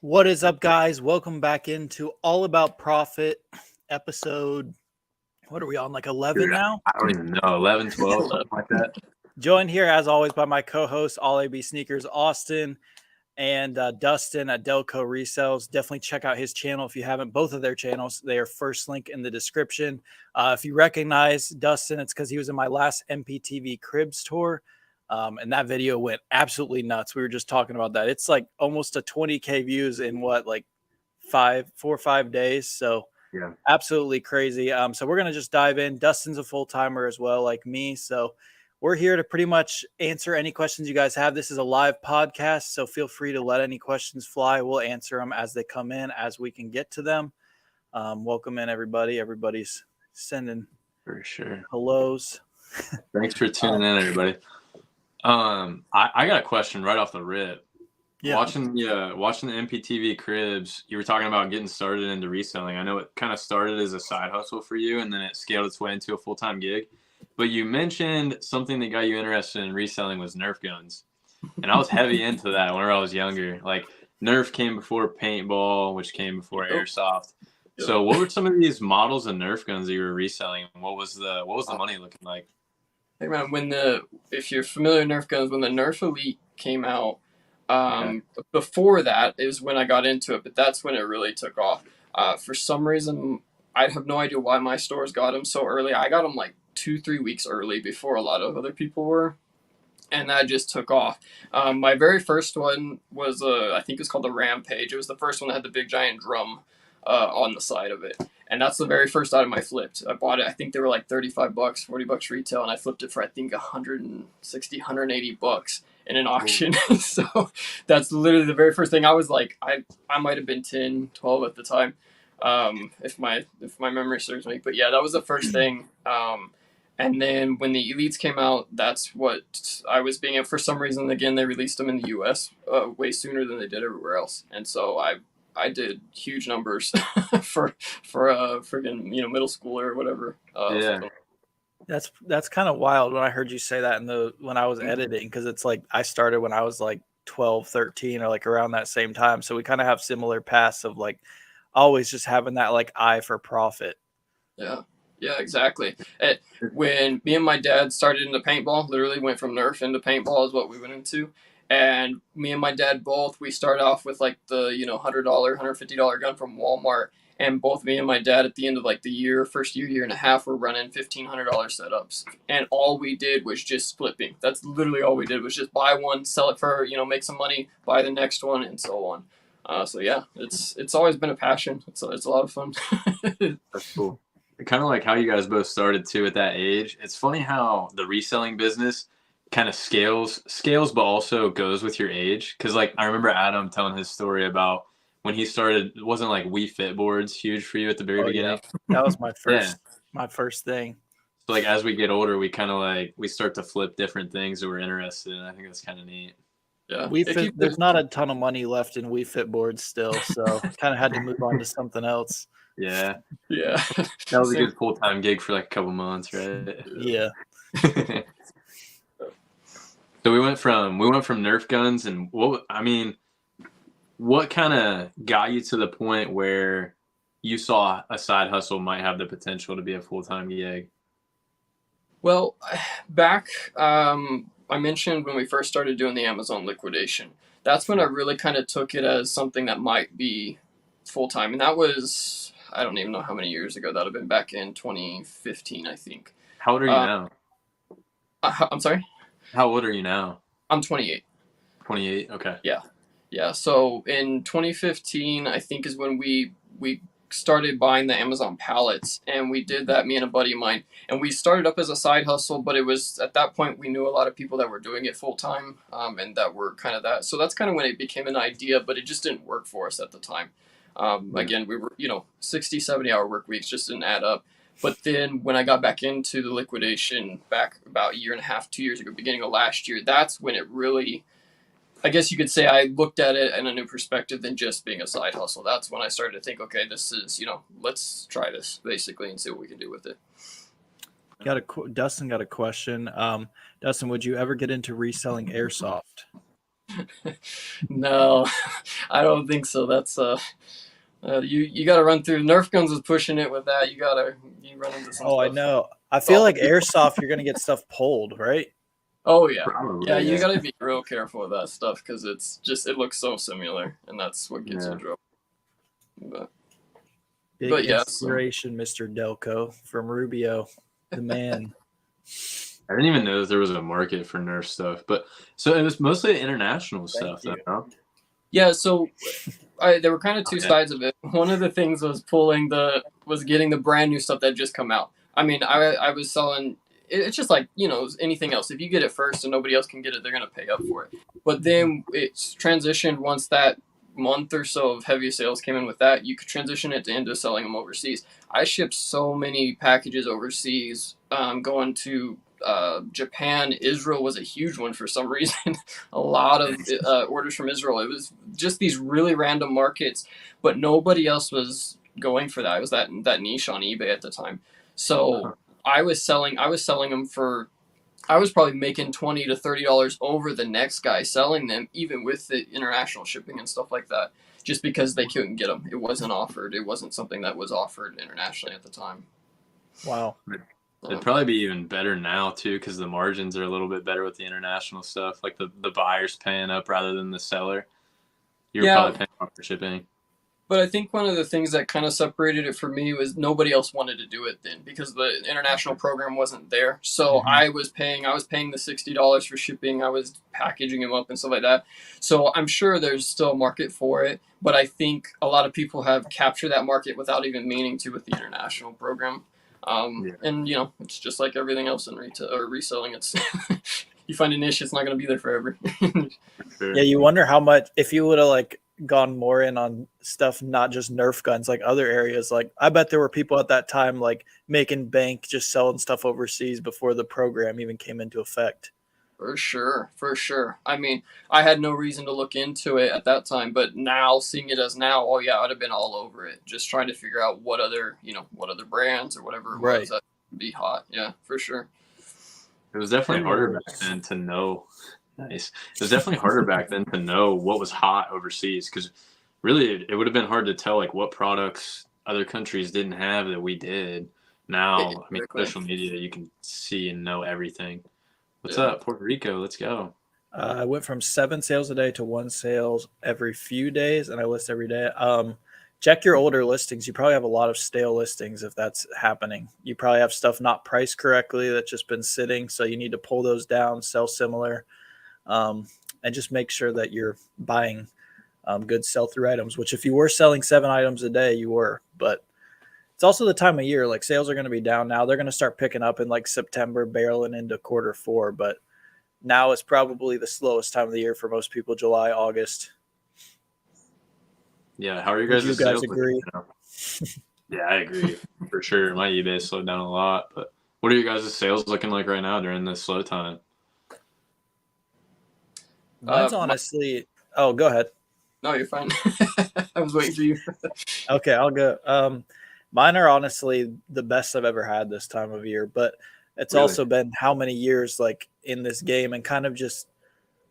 What is up, guys? Welcome back into All About Profit episode. What are we on, like 11 Dude, now? I don't even know, 11, 12, something like that. Joined here, as always, by my co-host, All AB Sneakers, Austin, and Dustin at Delco Resells. Definitely check out his channel if you haven't. Both of their channels, they are first link in the description. If you recognize Dustin, it's because he was in my last MPTV Cribs tour. And that video went absolutely nuts. We were just talking about that. It's like almost a 20K views in like 4 or 5 days. So Yeah, absolutely crazy. So we're going to just dive in. Dustin's a full-timer as well, like me. So we're here to pretty much answer any questions you guys have. This is a live podcast, so feel free to let any questions fly. We'll answer them as they come in, as we can get to them. Welcome in, everybody. Everybody's sending for sure. hellos. Thanks for tuning in, everybody. I got a question right off the rip. Yeah. Watching the MPTV Cribs, you were talking about getting started into reselling. I know it kind of started as a side hustle for you, and then it scaled its way into a full-time gig. But you mentioned something that got you interested in reselling was Nerf guns. And I was heavy into that whenever I was younger. Like, Nerf came before paintball, which came before airsoft. So what were some of these models of Nerf guns that you were reselling? What was the money looking like? Hey man, if you're familiar with Nerf guns, when the Nerf Elite came out, before that is when I got into it, but that's when it really took off. For some reason, I have no idea why my stores got them so early. I got them like 2-3 weeks early before a lot of other people were, and that just took off. My very first one was I think it was called the Rampage. It was the first one that had the big giant drum on the side of it. And that's the very first item I flipped. I bought it. I think they were like $35, $40 retail, and I flipped it for I think 160, 180 bucks in an auction. So that's literally the very first thing. I was like, I might have been 10, 12 at the time, if my memory serves me. But yeah, that was the first thing. And then when the Elites came out, that's what I was being. For some reason, again, they released them in the U.S. Way sooner than they did everywhere else, and so I did huge numbers for a friggin' middle schooler or whatever. Yeah. That's kind of wild when I heard you say that when I was editing, because it's like I started when I was like 12, 13, or like around that same time. So we kind of have similar paths of like always just having that like eye for profit. Yeah, exactly. When me and my dad started into paintball, literally went from Nerf into paintball is what we went into. And me and my dad both, we started off with like the $100, $150 gun from Walmart. And both me and my dad at the end of like the first year and a half, were running $1,500 setups. And all we did was just flipping. That's literally all we did, was just buy one, sell it for, make some money, buy the next one, and so on. So yeah, it's always been a passion. It's a lot of fun. That's cool. Kind of like how you guys both started too at that age. It's funny how the reselling business kind of scales, but also goes with your age. Because like I remember Adam telling his story about when he started. It wasn't like Wii Fit boards huge for you at the very beginning? Yeah. That was my first thing. So like as we get older, we kind of like we start to flip different things that we're interested in. I think that's kind of neat. Yeah, there's not a ton of money left in Wii Fit boards still, so kind of had to move on to something else. Yeah. That was a good full-time gig for like a couple months, right? Yeah. So we went from Nerf guns, and what kind of got you to the point where you saw a side hustle might have the potential to be a full-time gig? Well, back I mentioned when we first started doing the Amazon liquidation. That's when I really kind of took it as something that might be full-time, and that was, I don't even know how many years ago. That would have been back in 2015, I think. How old are you now? I'm sorry? How old are you now? I'm 28. 28? Okay. Yeah. So in 2015, I think is when we started buying the Amazon pallets, and we did that, me and a buddy of mine, and we started up as a side hustle, but it was at that point we knew a lot of people that were doing it full time, and that were kind of that. So that's kind of when it became an idea, but it just didn't work for us at the time. Again, we were 60, 70-hour work weeks just didn't add up. But then when I got back into the liquidation back about a year and a half, 2 years ago, beginning of last year, that's when it really, I guess you could say, I looked at it in a new perspective than just being a side hustle. That's when I started to think, okay, this is, let's try this basically and see what we can do with it. Dustin got a question. Dustin, would you ever get into reselling airsoft? No, I don't think so. That's you got to run through. Nerf guns was pushing it with that. You run into some Oh, I stuff. know. I feel like airsoft, you're gonna get stuff pulled, right? Oh yeah, yeah. Probably, You yeah. got to be real careful with that stuff because it looks so similar, and that's what gets you in trouble. Big But yeah, inspiration, Mr. Delco from Rubio, the man. I didn't even know that there was a market for Nerf stuff, but so it was mostly international Thank stuff, you. though. yeah. So there were kind of two sides of it. One of the things was getting the brand new stuff that had just come out. I mean, I was selling. It's just like anything else. If you get it first and nobody else can get it, they're gonna pay up for it. But then it's transitioned once that month or so of heavy sales came in with that, you could transition it into selling them overseas. I shipped so many packages overseas, going to Japan. Israel was a huge one for some reason. A lot of orders from Israel. It was just these really random markets, but nobody else was going for that. It was that niche on eBay at the time. So I was selling them for. I was probably making $20 to $30 over the next guy selling them, even with the international shipping and stuff like that, just because they couldn't get them. It wasn't offered. It wasn't something that was offered internationally at the time. Wow. It'd probably be even better now too, because the margins are a little bit better with the international stuff. Like the buyer's paying up rather than the seller. You're probably paying up for shipping. But I think one of the things that kind of separated it for me was nobody else wanted to do it then because the international program wasn't there. So I was paying the $60 for shipping. I was packaging them up and stuff like that. So I'm sure there's still a market for it, but I think a lot of people have captured that market without even meaning to with the international program. And it's just like everything else in retail or reselling. It's you find a niche, it's not going to be there forever. Sure. Yeah, you wonder how much if you would have like gone more in on stuff, not just Nerf guns, like other areas. Like I bet there were people at that time like making bank just selling stuff overseas before the program even came into effect. For sure. I mean, I had no reason to look into it at that time, but now seeing it as now, oh yeah, I'd have been all over it, just trying to figure out what other brands or whatever it was that would be hot. Yeah, for sure. It was definitely harder back then to know. Nice. It was definitely harder back then to know what was hot overseas because really it would have been hard to tell like what products other countries didn't have that we did. Now, I mean, social media, you can see and know everything. What's up, Puerto Rico? Let's go. I went from 7 sales a day to 1 sales every few days, and I list every day. Check your older listings. You probably have a lot of stale listings if that's happening. You probably have stuff not priced correctly that's just been sitting, so you need to pull those down, sell similar, and just make sure that you're buying good sell-through items, which if you were selling 7 items a day, you were. But it's also the time of year. Like sales are going to be down now. They're going to start picking up in like September, barreling into Q4, but now is probably the slowest time of the year for most people, July, August. Yeah, how are you guys? You guys agree? Yeah, I agree for sure. My eBay slowed down a lot, but what are you guys' sales looking like right now during this slow time? Mine's honestly. Oh, go ahead. No, you're fine. I was waiting for you. Okay, I'll go. Mine are honestly the best I've ever had this time of year, but it's also been how many years like in this game and kind of just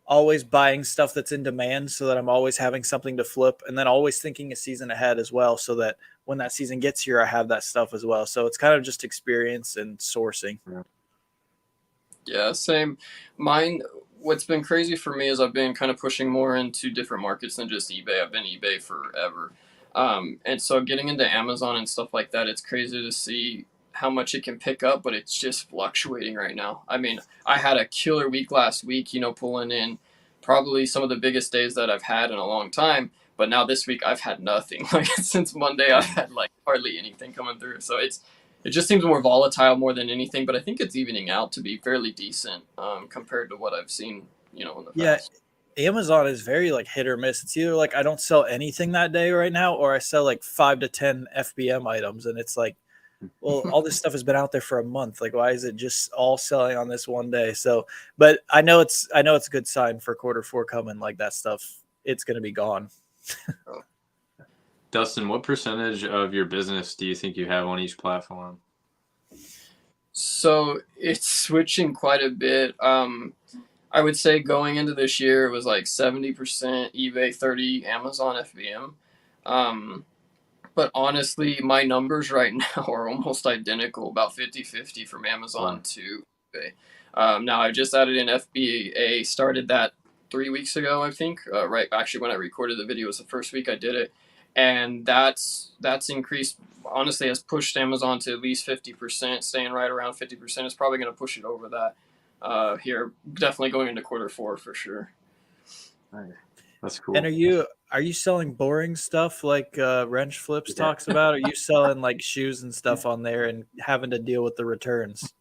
always buying stuff that's in demand so that I'm always having something to flip and then always thinking a season ahead as well so that when that season gets here, I have that stuff as well. So it's kind of just experience and sourcing. Yeah, same. Mine, what's been crazy for me is I've been kind of pushing more into different markets than just eBay. I've been eBay forever. And so getting into Amazon and stuff like that, it's crazy to see how much it can pick up, but it's just fluctuating right now. I mean, I had a killer week last week, pulling in probably some of the biggest days that I've had in a long time. But now this week I've had nothing. Like since Monday, I've had like hardly anything coming through. So it just seems more volatile more than anything. But I think it's evening out to be fairly decent compared to what I've seen, in the past. Yeah, Amazon is very like hit or miss. It's either like I don't sell anything that day right now, or I sell like 5 to 10 FBM items, and it's like, well, all this stuff has been out there for a month. Like, why is it just all selling on this one day? So, but I know it's a good sign for Q4 coming. Like that stuff, it's going to be gone. Dustin, what percentage of your business do you think you have on each platform? So it's switching quite a bit. I would say going into this year, it was like 70% eBay, 30 Amazon FBM. Um, but honestly, my numbers right now are almost identical, about 50-50 from Amazon Wow. to eBay. Now I just added in FBA, started that 3 weeks ago, I think. Right, actually, when I recorded the video, was the first week I did it, and that's increased. Honestly, has pushed Amazon to at least 50%, staying right around 50%. It's probably going to push it over that here, definitely going into Q4 for sure. Nice. That's cool. And are you selling boring stuff like Wrench Flips Yeah. talks about? Are you selling like shoes and stuff on there and having to deal with the returns?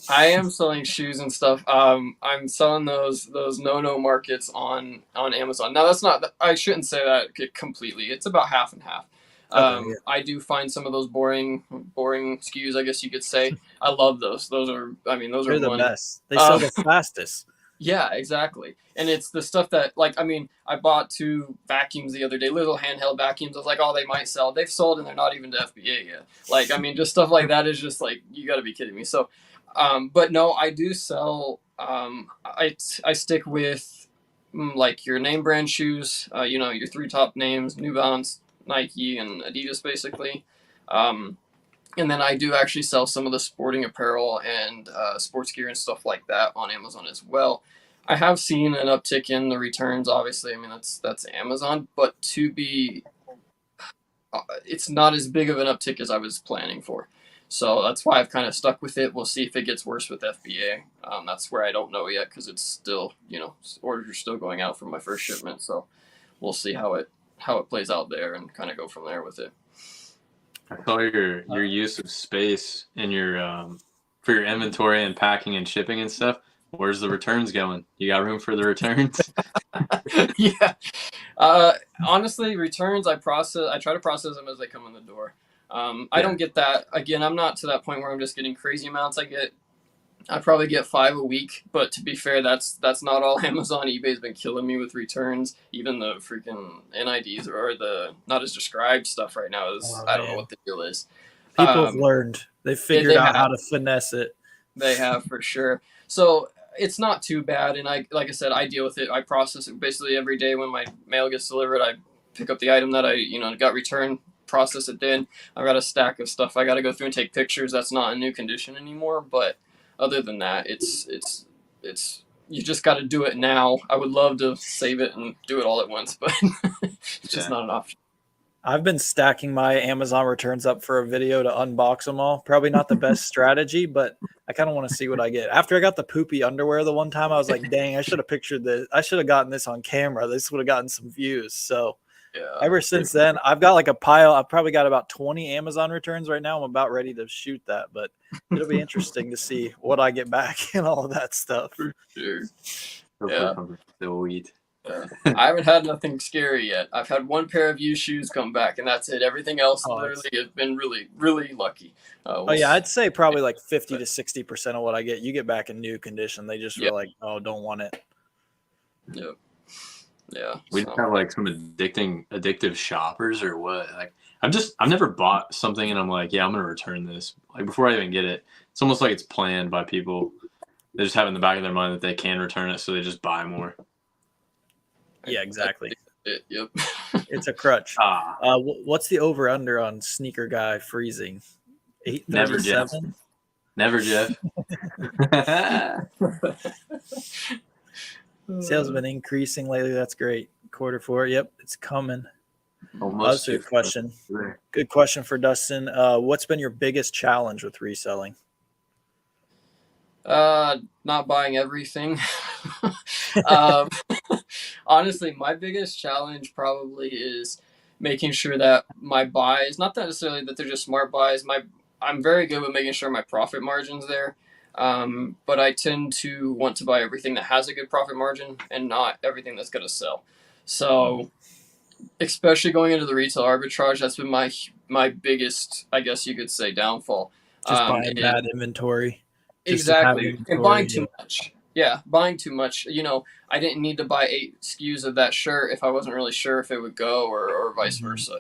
I am selling shoes and stuff. I'm selling those no markets on Amazon. Now that's not. I shouldn't say that completely. It's about half and half. Okay, yeah. I do find some of those boring SKUs, I guess you could say. I love those. Those are. I mean, those They're are the money. best. They sell the fastest. Yeah, exactly. And it's the stuff that, like, I mean, I bought 2 vacuums the other day, little handheld vacuums. I was like, oh, they might sell. They've sold and they're not even to FBA yet. Like, I mean, just stuff like that is just like, you got to be kidding me. So, but no, I do sell. I stick with like your name brand shoes. Your 3 top names: New Balance, Nike, and Adidas, basically. And then I do actually sell some of the sporting apparel and sports gear and stuff like that on Amazon as well. I have seen an uptick in the returns. Obviously, I mean that's Amazon, but it's not as big of an uptick as I was planning for. So that's why I've kind of stuck with it. We'll see if it gets worse with FBA. That's where I don't know yet because it's still, orders are still going out from my first shipment. So we'll see how it plays out there and kind of go from there with it. I saw your use of space in your for your inventory and packing and shipping and stuff. Where's the returns going? You got room for the returns? Yeah. Honestly, returns I try to process them as they come in the door. I don't get that. Again, I'm not to that point where I'm just getting crazy amounts. I probably get 5 a week, but to be fair, that's not all Amazon. eBay's been killing me with returns. Even the freaking NIDs or the not as described stuff right now is I don't know what the deal is. People have learned. They've figured out how to finesse it. They have for sure. So it's not too bad, and like I said, I deal with it. I process it basically every day when my mail gets delivered. I pick up the item that I got returned, process it. Then I've got a stack of stuff I got to go through and take pictures. That's not in new condition anymore, but other than that, it's you just got to do it now. I would love to save it and do it all at once, but it's just not an option. I've been stacking my Amazon returns up for a video to unbox them all. Probably not the best strategy, but I kind of want to see what I get. After I got the poopy underwear the one time, I was like, dang, I should have pictured this. I should have gotten this on camera. This would have gotten some views. So ever since then, I've got like a pile. I've probably got about 20 Amazon returns right now. I'm about ready to shoot that, but it'll be interesting to see what I get back and all of that stuff. For sure. Sweet. I haven't had nothing scary yet. I've had 1 pair of used shoes come back, and that's it. Everything else literally has been really, really lucky. I'd say probably like 50 to 60% of what I get, you get back in new condition. They just were like, oh, don't want it. Yep. Yeah. We just have like some addictive shoppers or what? Like I've never bought something and I'm like, yeah, I'm gonna return this. Like before I even get it, it's almost like it's planned by people. They just have in the back of their mind that they can return it, so they just buy more. Yeah, exactly. Yep. It's a crutch. What's the over under on sneaker guy freezing? 837? Never, Jeff. Sales have been increasing lately. That's great. Q4. Yep, it's coming. Almost. That's a good question. Good question for Dustin. What's been your biggest challenge with reselling? Not buying everything. Honestly, my biggest challenge probably is making sure that my buys, not necessarily that they're just smart buys. I'm very good with making sure my profit margin's there. But I tend to want to buy everything that has a good profit margin and not everything that's going to sell. So, especially going into the retail arbitrage, that's been my biggest, I guess you could say, downfall. Just buying bad inventory. Exactly. And buying too much. Yeah, buying too much. I didn't need to buy 8 SKUs of that shirt if I wasn't really sure if it would go or vice versa.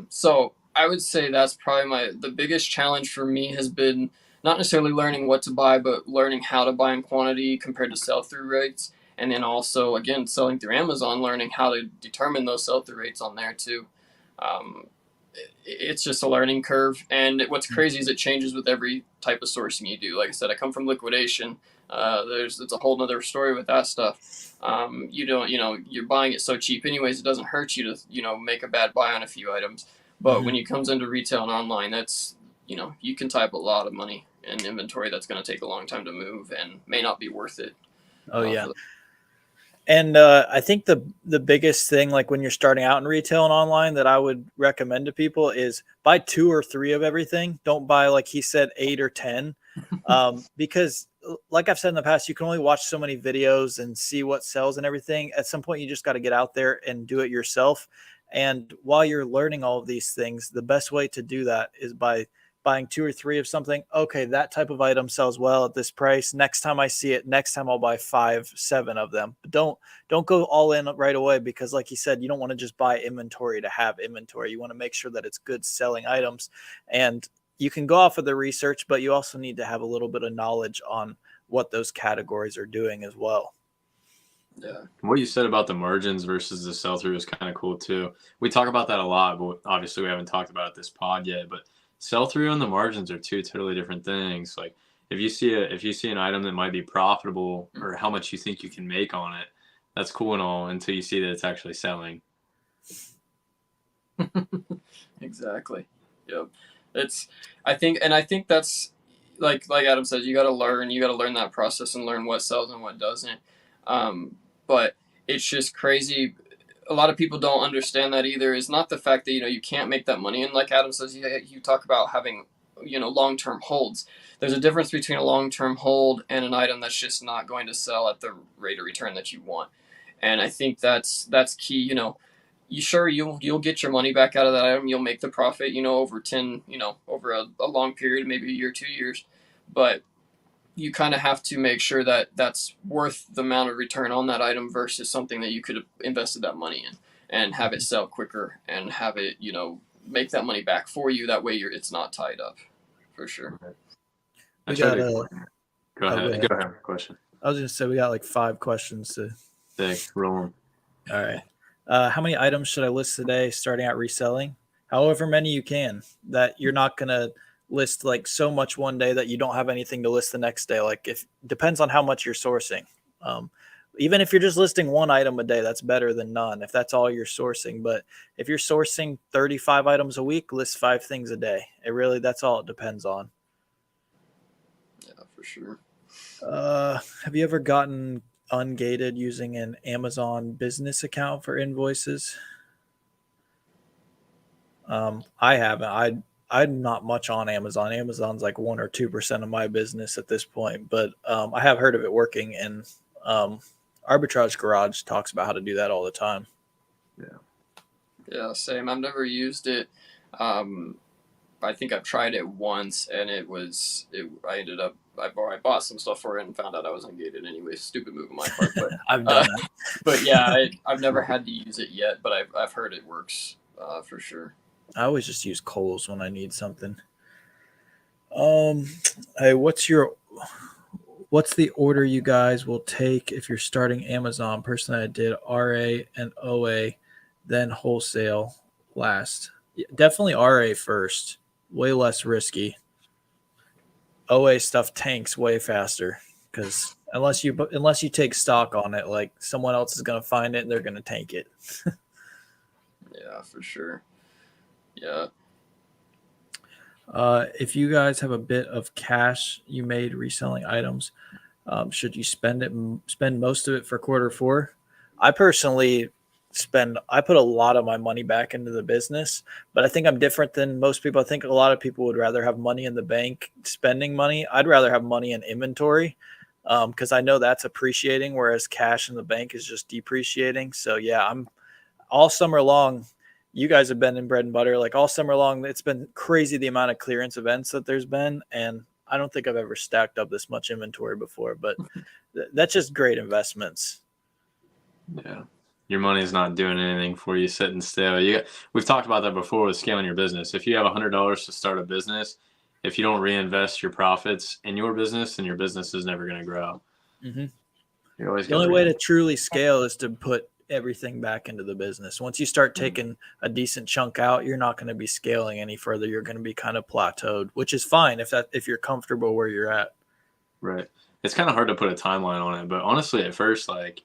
So I would say that's probably the biggest challenge for me has been not necessarily learning what to buy, but learning how to buy in quantity compared to sell-through rates. And then also, again, selling through Amazon, learning how to determine those sell-through rates on there too. Um, it's just a learning curve. And what's crazy is it changes with every type of sourcing you do. Like I said, I come from liquidation. It's a whole nother story with that stuff. You're buying it so cheap anyways, it doesn't hurt you to, make a bad buy on a few items. But when it comes into retail and online, that's, you can type a lot of money in inventory that's going to take a long time to move and may not be worth it. Oh yeah. And I think the biggest thing, like when you're starting out in retail and online, that I would recommend to people is buy 2 or 3 of everything. Don't buy, like he said, 8 or 10, because like I've said in the past, you can only watch so many videos and see what sells and everything. At some point, you just got to get out there and do it yourself. And while you're learning all of these things, the best way to do that is by buying 2 or 3 of something. Okay, that type of item sells well at this price. Next time I see it, next time I'll buy 5, 7 of them. But don't go all in right away, because like you said, you don't want to just buy inventory to have inventory. You want to make sure that it's good selling items. And you can go off of the research, but you also need to have a little bit of knowledge on what those categories are doing as well. Yeah. What you said about the margins versus the sell-through is kind of cool too. We talk about that a lot, but obviously we haven't talked about it this pod yet. But sell-through and the margins are 2 totally different things. Like if you see an item that might be profitable, or how much you think you can make on it, that's cool and all until you see that it's actually selling. Exactly. Yep. I think that's like Adam says, you got to learn that process and learn what sells and what doesn't. But it's just crazy. A lot of people don't understand that either. It's not the fact that, you can't make that money. And like Adam says, you talk about having, long-term holds. There's a difference between a long-term hold and an item that's just not going to sell at the rate of return that you want. And I think that's key. You'll get your money back out of that item. You'll make the profit, over over a long period, maybe a year, 2 years. But you kind of have to make sure that that's worth the amount of return on that item versus something that you could have invested that money in and have it sell quicker and have it, make that money back for you. That way it's not tied up, for sure. Go ahead. Question. I was going to say, we got like 5 questions to roll on. All right. How many items should I list today starting out reselling? However many you can. That you're not going to list like so much one day that you don't have anything to list the next day. Like depends on how much you're sourcing. Even if you're just listing 1 item a day, that's better than none if that's all you're sourcing. But if you're sourcing 35 items a week, list 5 things a day. That's all it depends on. Yeah, for sure. Have you ever gotten ungated using an Amazon business account for invoices? I haven't. I'm not much on Amazon. Amazon's like 1 or 2% of my business at this point, but I have heard of it working, and Arbitrage Garage talks about how to do that all the time. Yeah, same. I've never used it. I think I've tried it once, and I bought some stuff for it and found out I was ungated anyway. Stupid move on my part, but I've done that. But yeah, I've never had to use it yet, but I've heard it works for sure. I always just use Kohl's when I need something. Hey, what's the order you guys will take if you're starting Amazon? Personally, I did RA and OA, then wholesale last. Definitely RA first. Way less risky. OA stuff tanks way faster because unless you take stock on it, like someone else is going to find it and they're going to tank it. Yeah, for sure. Yeah. If you guys have a bit of cash you made reselling items, should you spend most of it for Q4? I personally put a lot of my money back into the business, but I think I'm different than most people. I think a lot of people would rather have money in the bank spending money. I'd rather have money in inventory because I know that's appreciating, whereas cash in the bank is just depreciating. So yeah, I'm all summer long. You guys have been in bread and butter like all summer long. It's been crazy the amount of clearance events that there's been, and I don't think I've ever stacked up this much inventory before, but that's just great investments. Yeah. Your money's not doing anything for you sitting still. We've talked about that before with scaling your business. If you have $100 to start a business if you don't reinvest your profits in your business, then your business is never going to grow. Mm-hmm. You always The got only way to truly scale is to put everything back into the business. Once you start taking a decent chunk out, you're not going to be scaling any further. You're going to be kind of plateaued, which is fine if you're comfortable where you're at. Right. It's kind of hard to put a timeline on it, but honestly, at first, like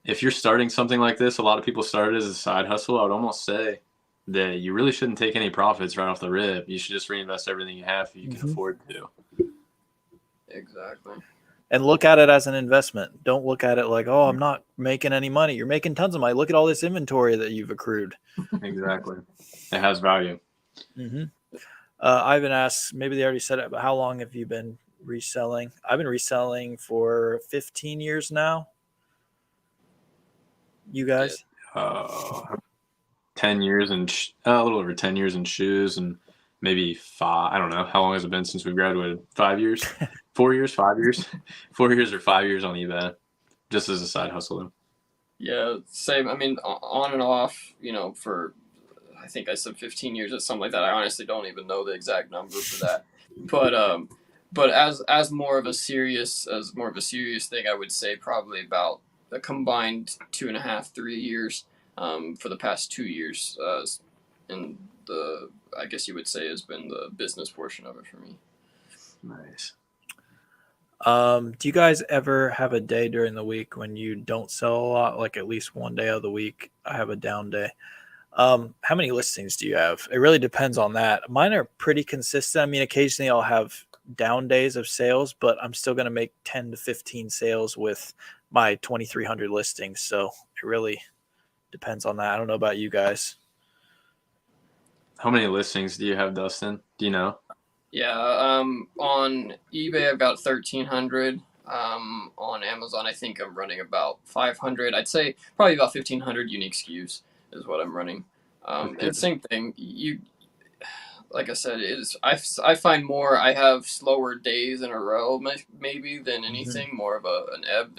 if you're starting something like this, a lot of people start it as a side hustle. I would almost say that you really shouldn't take any profits right off the rip. You should just reinvest everything you have if you can afford to. Exactly. And look at it as an investment. Don't look at it like, oh, I'm not making any money. You're making tons of money. Look at all this inventory that you've accrued. Exactly. It has value. Mm-hmm. Ivan asks, maybe they already said it, but how long have you been reselling? I've been reselling for 15 years now. You guys? 10 years and a little over 10 years in shoes, and maybe 5. I don't know. How long has it been since we graduated? 5 years? 4 years? 5 years? 4 years or 5 years on eBay, just as a side hustle. Yeah, same. I mean, on and off, for, I think I said 15 years or something like that. I honestly don't even know the exact number for that. But as more of a serious thing, I would say probably about a combined 2.5, 3 years for the past 2 years. And I guess you would say, has been the business portion of it for me. Nice. Do you guys ever have a day during the week when you don't sell a lot, like at least one day of the week? I have a down day. How many listings do you have? It really depends on that. Mine are pretty consistent. I mean, occasionally I'll have down days of sales, but I'm still going to make 10 to 15 sales with my 2,300 listings. So it really depends on that. I don't know about you guys. How many listings do you have, Dustin? Do you know? Yeah, on eBay I've got 1,300. On Amazon I think I'm running about 500. I'd say probably about 1,500 unique SKUs is what I'm running. And same thing. Like I said, I find more. I have slower days in a row maybe than anything. More of an ebb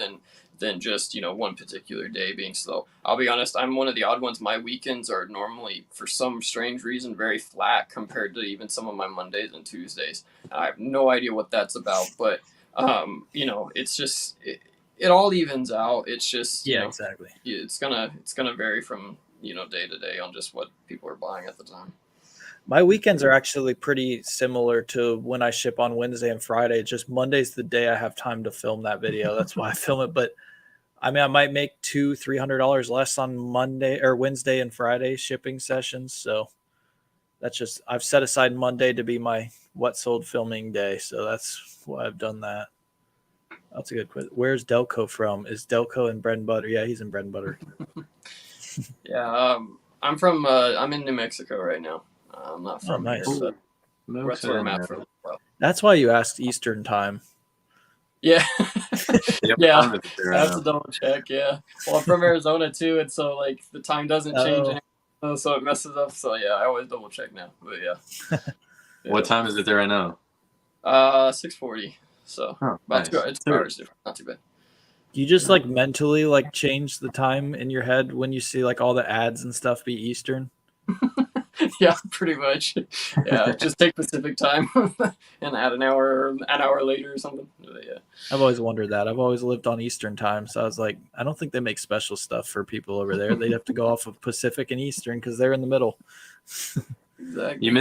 than just one particular day being slow. I'll be honest, I'm one of the odd ones. My weekends are normally, for some strange reason, very flat compared to even some of my Mondays and Tuesdays. I have no idea what that's about, but it's just it all evens out. It's just Exactly. It's gonna vary from day to day on just what people are buying at the time. My weekends are actually pretty similar to when I ship on Wednesday and Friday. Just Monday's the day I have time to film that video. That's why I film it. But I mean, I might make $200-$300 less on Monday or Wednesday and Friday shipping sessions. So that's just, I've set aside Monday to be my what sold filming day. So that's why I've done that. That's a good question. Where's Delco from? Is Delco in Bread and Butter? Yeah, he's in Bread and Butter. Yeah, I'm in New Mexico right now. I'm not from nice. here, so that's where I'm at for a while. That's why you asked Eastern time. Yeah. Yeah, I have to to double check. Yeah, well, I'm from Arizona too, and so like the time doesn't change, so it messes up. So yeah, I always double check now. But yeah. What time is it there right now? 6:40. So nice. It's 2 hours different. Not too bad. Do you just like mentally like change the time in your head when you see like all the ads and stuff be Eastern? Yeah, pretty much. Yeah, just take Pacific time and add an hour later or something. But yeah, I've always wondered that. I've always lived on Eastern time, so I was like, I don't think they make special stuff for people over there. They'd have to go off of Pacific and Eastern because they're in the middle. Exactly. You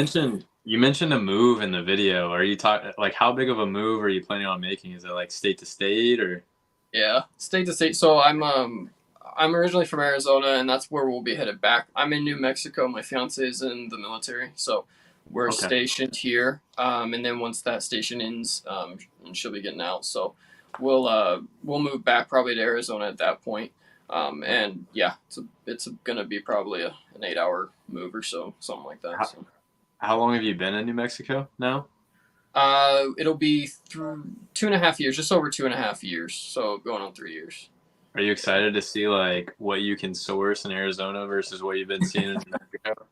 mentioned a move in the video. Are you talking like how big of a move are you planning on making? Is it like state to state or? Yeah, state to state. So I'm originally from Arizona, and that's where we'll be headed back. I'm in New Mexico. My fiance is in the military, so we're stationed here. And then once that station ends, and she'll be getting out, so we'll move back probably to Arizona at that point. And yeah, it's gonna be probably an 8-hour move or so, something like that. How long have you been in New Mexico now? It'll be through 2.5 years, just over 2.5 years. So going on 3 years. Are you excited to see like what you can source in Arizona versus what you've been seeing in New Mexico?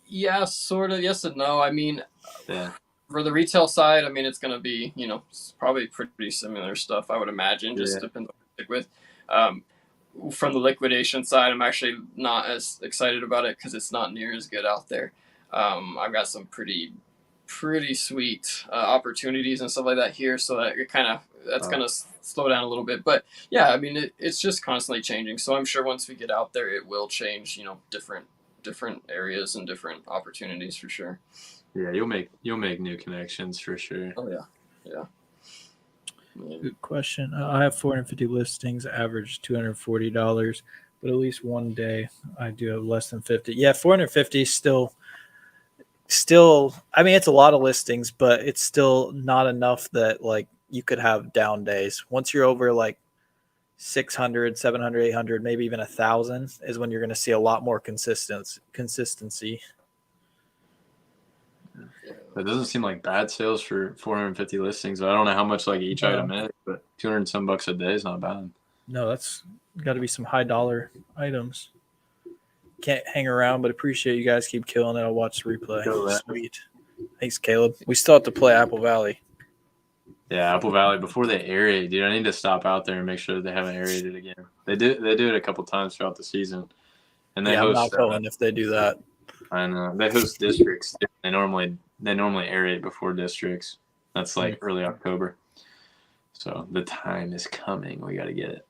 Yeah, sort of. Yes and no. I mean, yeah. For the retail side, I mean, it's going to be, it's probably pretty similar stuff, I would imagine. Just depends on what you stick with. From the liquidation side, I'm actually not as excited about it because it's not near as good out there. I've got some pretty pretty sweet opportunities and stuff like that here, so that that's gonna slow down a little bit. But yeah, I mean it's just constantly changing. So I'm sure once we get out there, it will change. Different areas and different opportunities for sure. Yeah, you'll make new connections for sure. Oh yeah. Good question. I have 450 listings, average $240, but at least one day I do have less than 50. Yeah, 450 is still. I mean, it's a lot of listings, but it's still not enough that like you could have down days. Once you're over like 600, 700, 800, maybe even 1,000 is when you're going to see a lot more consistency. That doesn't seem like bad sales for 450 listings. I don't know how much like each item is, but 200 and some bucks a day is not bad. No, that's got to be some high dollar items. Can't hang around, but appreciate you guys. Keep killing it. I'll watch the replay. Sweet. Thanks, Caleb. We still have to play Apple Valley. Yeah, Apple Valley before they aerate, dude. I need to stop out there and make sure that they haven't aerated again. They do it a couple times throughout the season, and they I'm host. not going if they do that. I know they host districts. They normally aerate before districts. That's like early October. So the time is coming. We got to get it.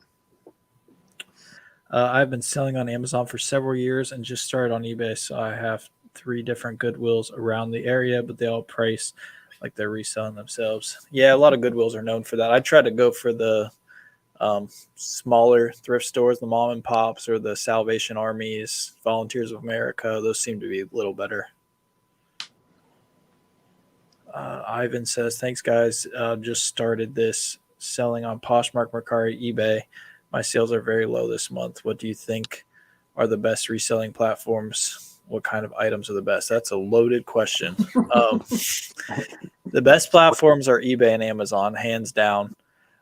I've been selling on Amazon for several years and just started on eBay. So I have 3 different Goodwills around the area, but they all price like they're reselling themselves. Yeah, a lot of Goodwills are known for that. I try to go for the smaller thrift stores, the mom and pops, or the Salvation Armies, Volunteers of America. Those seem to be a little better. Ivan says, thanks, guys. Just started this selling on Poshmark, Mercari, eBay. My sales are very low this month. What do you think are the best reselling platforms? What kind of items are the best? That's a loaded question. The best platforms are eBay and Amazon, hands down.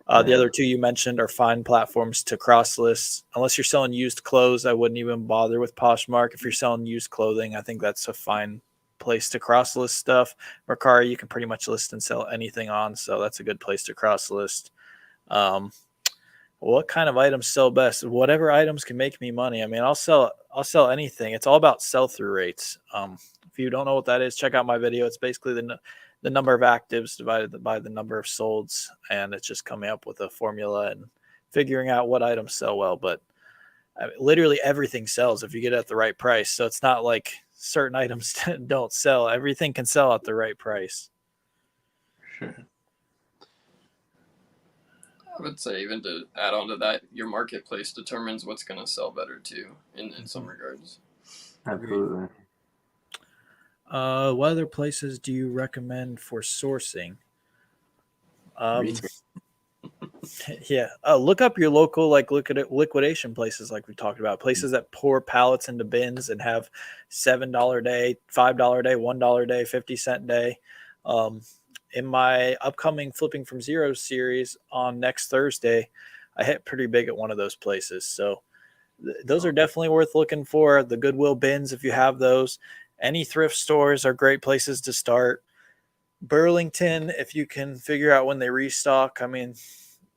The other 2 you mentioned are fine platforms to cross list. Unless you're selling used clothes, I wouldn't even bother with Poshmark. If you're selling used clothing, I think that's a fine place to cross list stuff. Mercari, you can pretty much list and sell anything on, so that's a good place to cross list. What kind of items sell best? Whatever items can make me money. I mean, I'll sell anything. It's all about sell-through rates. If you don't know what that is, check out my video. It's basically the number of actives divided by the number of solds, and it's just coming up with a formula and figuring out what items sell well. But I mean, literally everything sells if you get it at the right price. So it's not like certain items don't sell. Everything can sell at the right price. Sure. I would say, even to add on to that, your marketplace determines what's going to sell better too, in some regards. Absolutely. What other places do you recommend for sourcing? Yeah, look up your local liquidation places, like we talked about. Places that pour pallets into bins and have $7 a day, $5 a day, $1 a day, 50-cent day. In my upcoming Flipping from Zero series on next Thursday, I hit pretty big at one of those places. So those are definitely worth looking for. The Goodwill bins, if you have those. Any thrift stores are great places to start. Burlington, if you can figure out when they restock. I mean,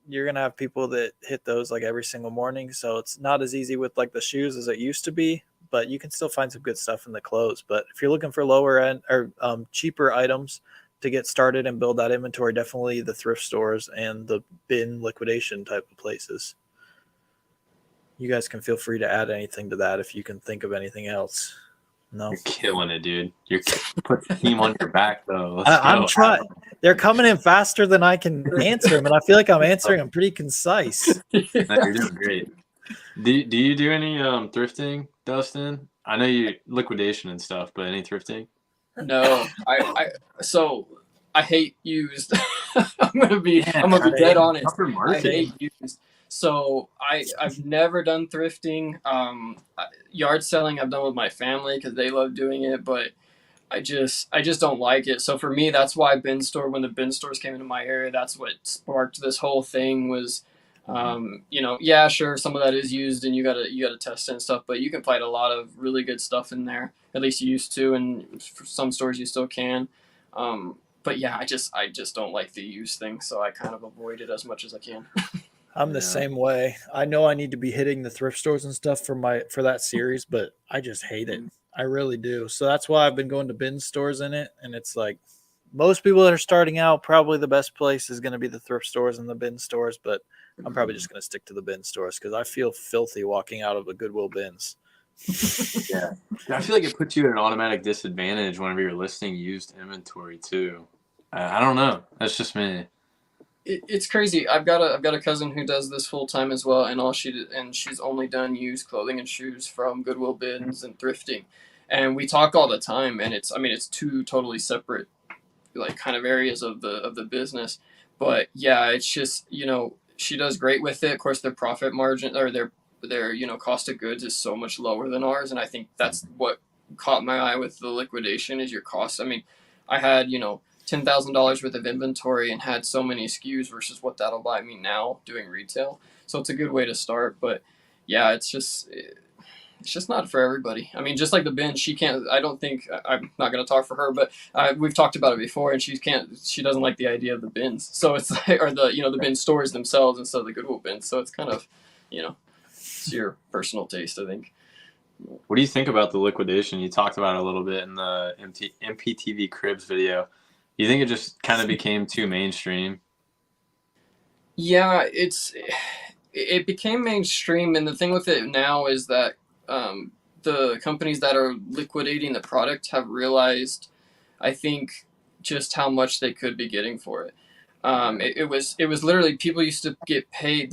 you're going to have people that hit those like every single morning. So it's not as easy with like the shoes as it used to be, but you can still find some good stuff in the clothes. But if you're looking for lower end or cheaper items to get started and build that inventory, definitely the thrift stores and the bin liquidation type of places. You guys can feel free to add anything to that if you can think of anything else. No, you're killing it, dude. You're put the team on your back, though. I'm trying. They're coming in faster than I can answer them, and I feel like I'm answering them pretty concise. No, you're doing great. Do you do any thrifting, Dustin? I know you liquidation and stuff, but any thrifting? No, I hate used. I'm gonna be dead honest. I hate used. So I've never done thrifting. Yard selling I've done with my family because they love doing it, but I just don't like it. So for me, that's why when the bin stores came into my area, that's what sparked this whole thing. Was yeah, sure, some of that is used and you gotta test it and stuff, but you can find a lot of really good stuff in there. At least you used to, and for some stores you still can. But yeah, I just don't like the used thing, so I kind of avoid it as much as I can. I'm the same way. I know I need to be hitting the thrift stores and stuff for that series, but I just hate it. I really do. So that's why I've been going to bin stores in it, and it's like most people that are starting out, probably the best place is going to be the thrift stores and the bin stores, but I'm probably just going to stick to the bin stores because I feel filthy walking out of the Goodwill bins. Yeah. I feel like it puts you at an automatic disadvantage whenever you're listing used inventory too. I don't know. That's just me. It's crazy. I've got a cousin who does this full time as well, and she's only done used clothing and shoes from Goodwill bins and thrifting, and we talk all the time. And it's two totally separate like kind of areas of the business, but yeah, it's just she does great with it. Of course, their profit margin or their cost of goods is so much lower than ours, and I think that's what caught my eye with the liquidation is your cost. I mean, I had $10,000 worth of inventory and had so many SKUs versus what that'll buy me now doing retail. So it's a good way to start. But yeah, it's just not for everybody. I mean, just like the bin, she can't. I don't think I'm not going to talk for her, but we've talked about it before, and she can't. She doesn't like the idea of the bins. So it's like, or the bin stores themselves instead of the Goodwill bins. So it's kind of, it's your personal taste, I think. What do you think about the liquidation? You talked about it a little bit in the MPTV Cribs video. You think it just kind of became too mainstream? Yeah, it became mainstream, and the thing with it now is that the companies that are liquidating the product have realized, I think, just how much they could be getting for it. It was literally people used to get paid.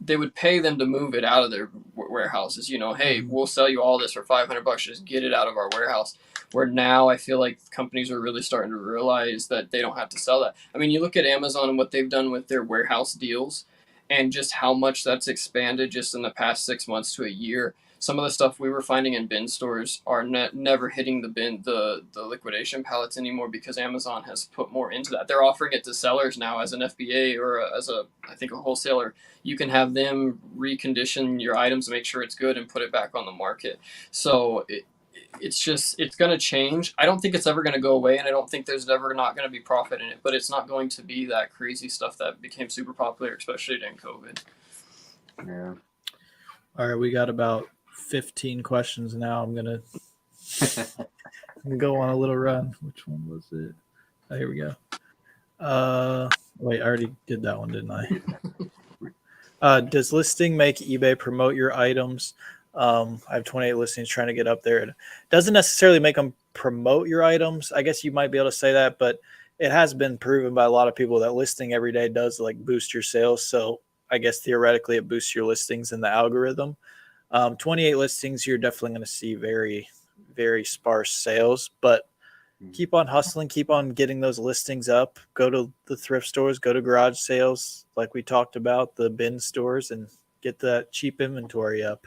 They would pay them to move it out of their warehouses. Hey, we'll sell you all this for $500. Just get it out of our warehouse. Where now I feel like companies are really starting to realize that they don't have to sell that. I mean, you look at Amazon and what they've done with their warehouse deals, and just how much that's expanded just in the past 6 months to a year. Some of the stuff we were finding in bin stores are never hitting the liquidation pallets anymore because Amazon has put more into that. They're offering it to sellers now as an FBA or as I think a wholesaler. You can have them recondition your items to make sure it's good and put it back on the market. So it's going to change. I don't think it's ever going to go away, and I don't think there's ever not going to be profit in it, but it's not going to be that crazy stuff that became super popular, especially during COVID. Yeah. All right, we got about 15 questions now. I'm gonna go on a little run. Which one was it? Oh, here we go. Wait, I already did that one, didn't I? Does listing make eBay promote your items? I have 28 listings trying to get up there. It doesn't necessarily make them promote your items. I guess you might be able to say that, but it has been proven by a lot of people that listing every day does like boost your sales. So I guess theoretically it boosts your listings in the algorithm. 28 listings, you're definitely going to see very, very sparse sales, but keep on hustling, keep on getting those listings up. Go to the thrift stores, go to garage sales, like we talked about, the bin stores, and get that cheap inventory up.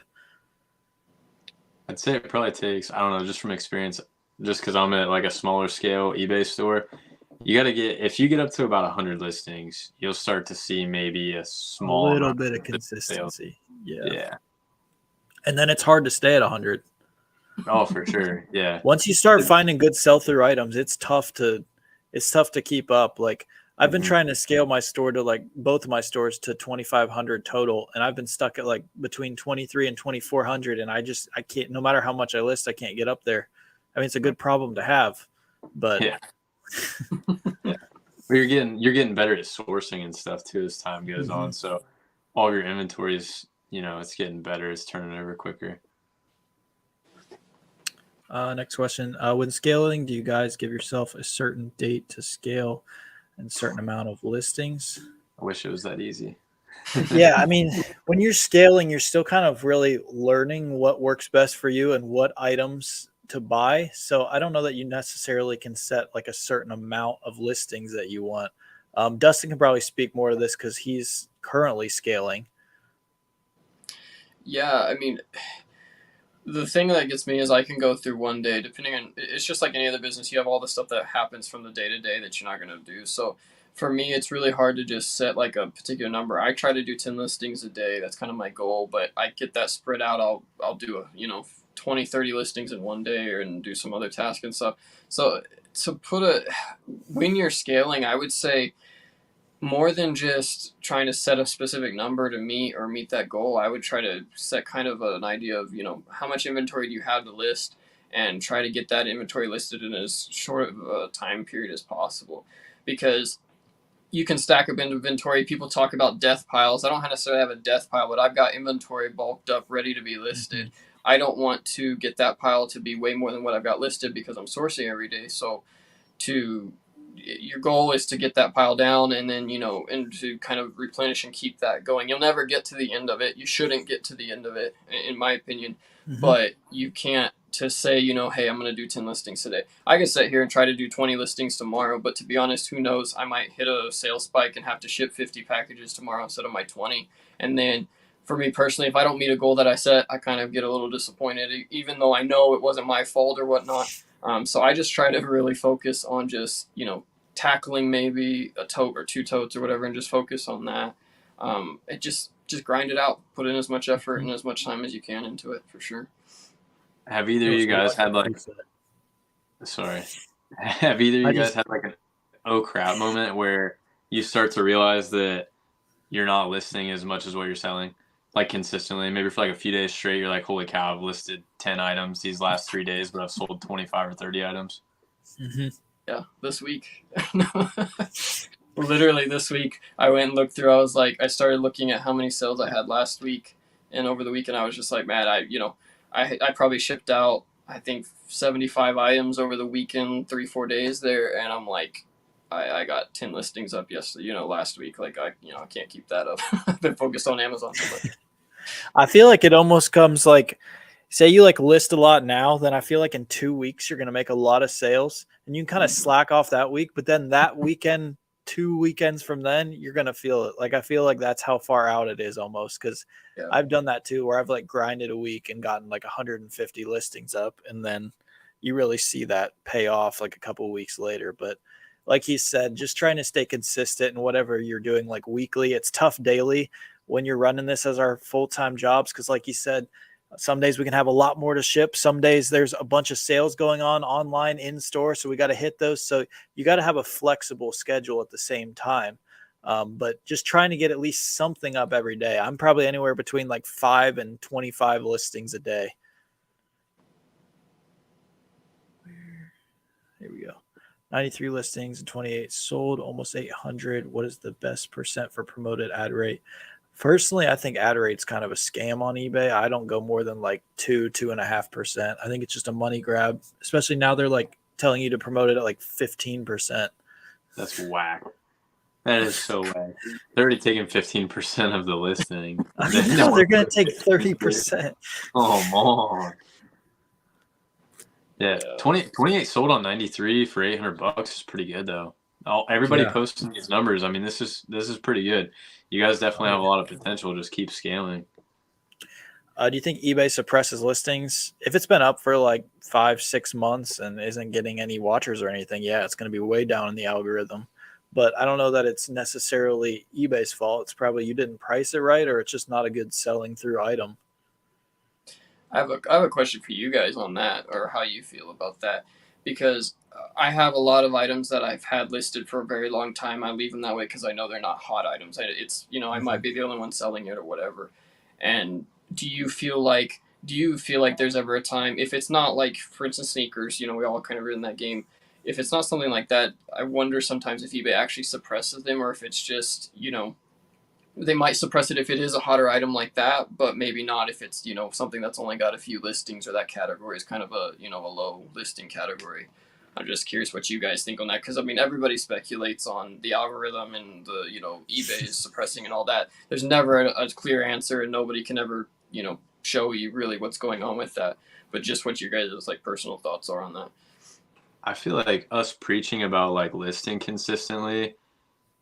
I'd say it probably takes, I don't know, just from experience, just because I'm at like a smaller scale eBay store, you got to if you get up to about 100 listings, you'll start to see maybe a little bit of consistency. Yeah. And then it's hard to stay at 100. Oh, for sure. Yeah. Once you start finding good sell-through items, it's tough to keep up. Like I've been trying to scale my store to like both of my stores to 2,500 total, and I've been stuck at like between 23 and 2,400, and I can't. No matter how much I list, I can't get up there. I mean, it's a good problem to have, but yeah. Yeah. Well, you're getting better at sourcing and stuff too as time goes on. So all of your inventory is, it's getting better. It's turning over quicker. Next question. When scaling, do you guys give yourself a certain date to scale and certain amount of listings? I wish it was that easy. Yeah, I mean, when you're scaling, you're still kind of really learning what works best for you and what items to buy. So I don't know that you necessarily can set like a certain amount of listings that you want. Dustin can probably speak more to this because he's currently scaling. Yeah, I mean, the thing that gets me is I can go through one day, depending on, it's just like any other business. You have all the stuff that happens from the day to day that you're not going to do. So for me, it's really hard to just set like a particular number. I try to do 10 listings a day. That's kind of my goal, but I get that spread out. I'll do 20, 30 listings in one day and do some other tasks and stuff. So when you're scaling, I would say more than just trying to set a specific number to meet that goal, I would try to set kind of an idea of, how much inventory do you have to list, and try to get that inventory listed in as short of a time period as possible, because you can stack up inventory. People talk about death piles. I don't necessarily have a death pile, but I've got inventory bulked up, ready to be listed. I don't want to get that pile to be way more than what I've got listed because I'm sourcing every day. So your goal is to get that pile down, and then, and to kind of replenish and keep that going. You'll never get to the end of it. You shouldn't get to the end of it, in my opinion. But you can't to say, hey, I'm going to do 10 listings today. I can sit here and try to do 20 listings tomorrow, but to be honest, who knows? I might hit a sales spike and have to ship 50 packages tomorrow instead of my 20. And then for me personally, if I don't meet a goal that I set, I kind of get a little disappointed, even though I know it wasn't my fault or whatnot. So I just try to really focus on just, tackling maybe a tote or 2 totes or whatever, and just focus on that. It just grind it out, put in as much effort and as much time as you can into it, for sure. Have either of you guys had like an oh crap moment where you start to realize that you're not listing as much as what you're selling, like consistently? Maybe for like a few days straight, you're like, holy cow, I've listed 10 items these last 3 days, but I've sold 25 or 30 items. Yeah, this week. Literally this week, I went and looked through. I started looking at how many sales I had last week, and over the weekend, I was just like, man, I probably shipped out, I think, 75 items over the weekend, 3-4 days there, and I'm like, I got 10 listings up last week. Like, I can't keep that up. I've been focused on Amazon so much. I feel like it almost comes like, say you like list a lot now, then I feel like in 2 weeks you're going to make a lot of sales, and you can kind of slack off that week, but then that weekend, 2 weekends from then, you're going to feel it. Like, I feel like that's how far out it is almost, because I've done that too, where I've like grinded a week and gotten like 150 listings up, and then you really see that pay off like a couple weeks later. But like he said, just trying to stay consistent in whatever you're doing, like weekly. It's tough daily when you're running this as our full-time jobs, because like he said, some days we can have a lot more to ship. Some days there's a bunch of sales going on online, in store, so we got to hit those. So you got to have a flexible schedule at the same time. But just trying to get at least something up every day. I'm probably anywhere between like 5 and 25 listings a day. Here we go. 93 listings and 28 sold, almost 800. What is the best percent for promoted ad rate? Personally, I think ad rate's kind of a scam on eBay. I don't go more than like 2.5%. I think it's just a money grab, especially now they're like telling you to promote it at like 15%. That's whack. That is so whack. They're already taking 15% of the listing. No, they're going to take 30%. Oh, man. Yeah, 28 sold on 93 for $800 is pretty good though. Everybody posting these numbers. I mean, this is pretty good. You guys definitely have a lot of potential. Just keep scaling. Do you think eBay suppresses listings if it's been up for like 5-6 months and isn't getting any watchers or anything? Yeah, it's going to be way down in the algorithm. But I don't know that it's necessarily eBay's fault. It's probably you didn't price it right, or it's just not a good selling through item. I have a question for you guys on that, or how you feel about that, because I have a lot of items that I've had listed for a very long time. I leave them that way because I know they're not hot items. I might be the only one selling it or whatever. And do you feel like there's ever a time, if it's not like, for instance, sneakers, we all kind of are in that game. If it's not something like that, I wonder sometimes if eBay actually suppresses them, or if it's just, they might suppress it if it is a hotter item like that, but maybe not if it's, something that's only got a few listings, or that category is kind of a low listing category. I'm just curious what you guys think on that, because I mean, everybody speculates on the algorithm and the eBay is suppressing and all that. There's never a clear answer, and nobody can ever show you really what's going on with that. But just what your guys' like personal thoughts are on that. I feel like us preaching about like listing consistently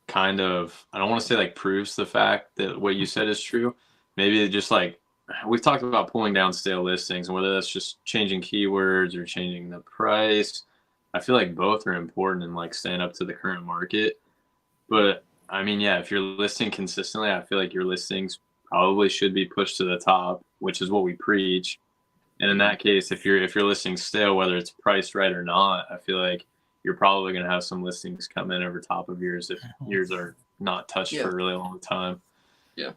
kind of, I don't want to say like proves the fact that what you said is true. Maybe it just like, we've talked about pulling down stale listings, and whether that's just changing keywords or changing the price. I feel like both are important in like staying up to the current market. But I mean, yeah, if you're listing consistently, I feel like your listings probably should be pushed to the top, which is what we preach. And in that case, if you're listing stale, whether it's priced right or not, I feel like you're probably going to have some listings come in over top of yours if yours are not touched for a really long time. Yeah.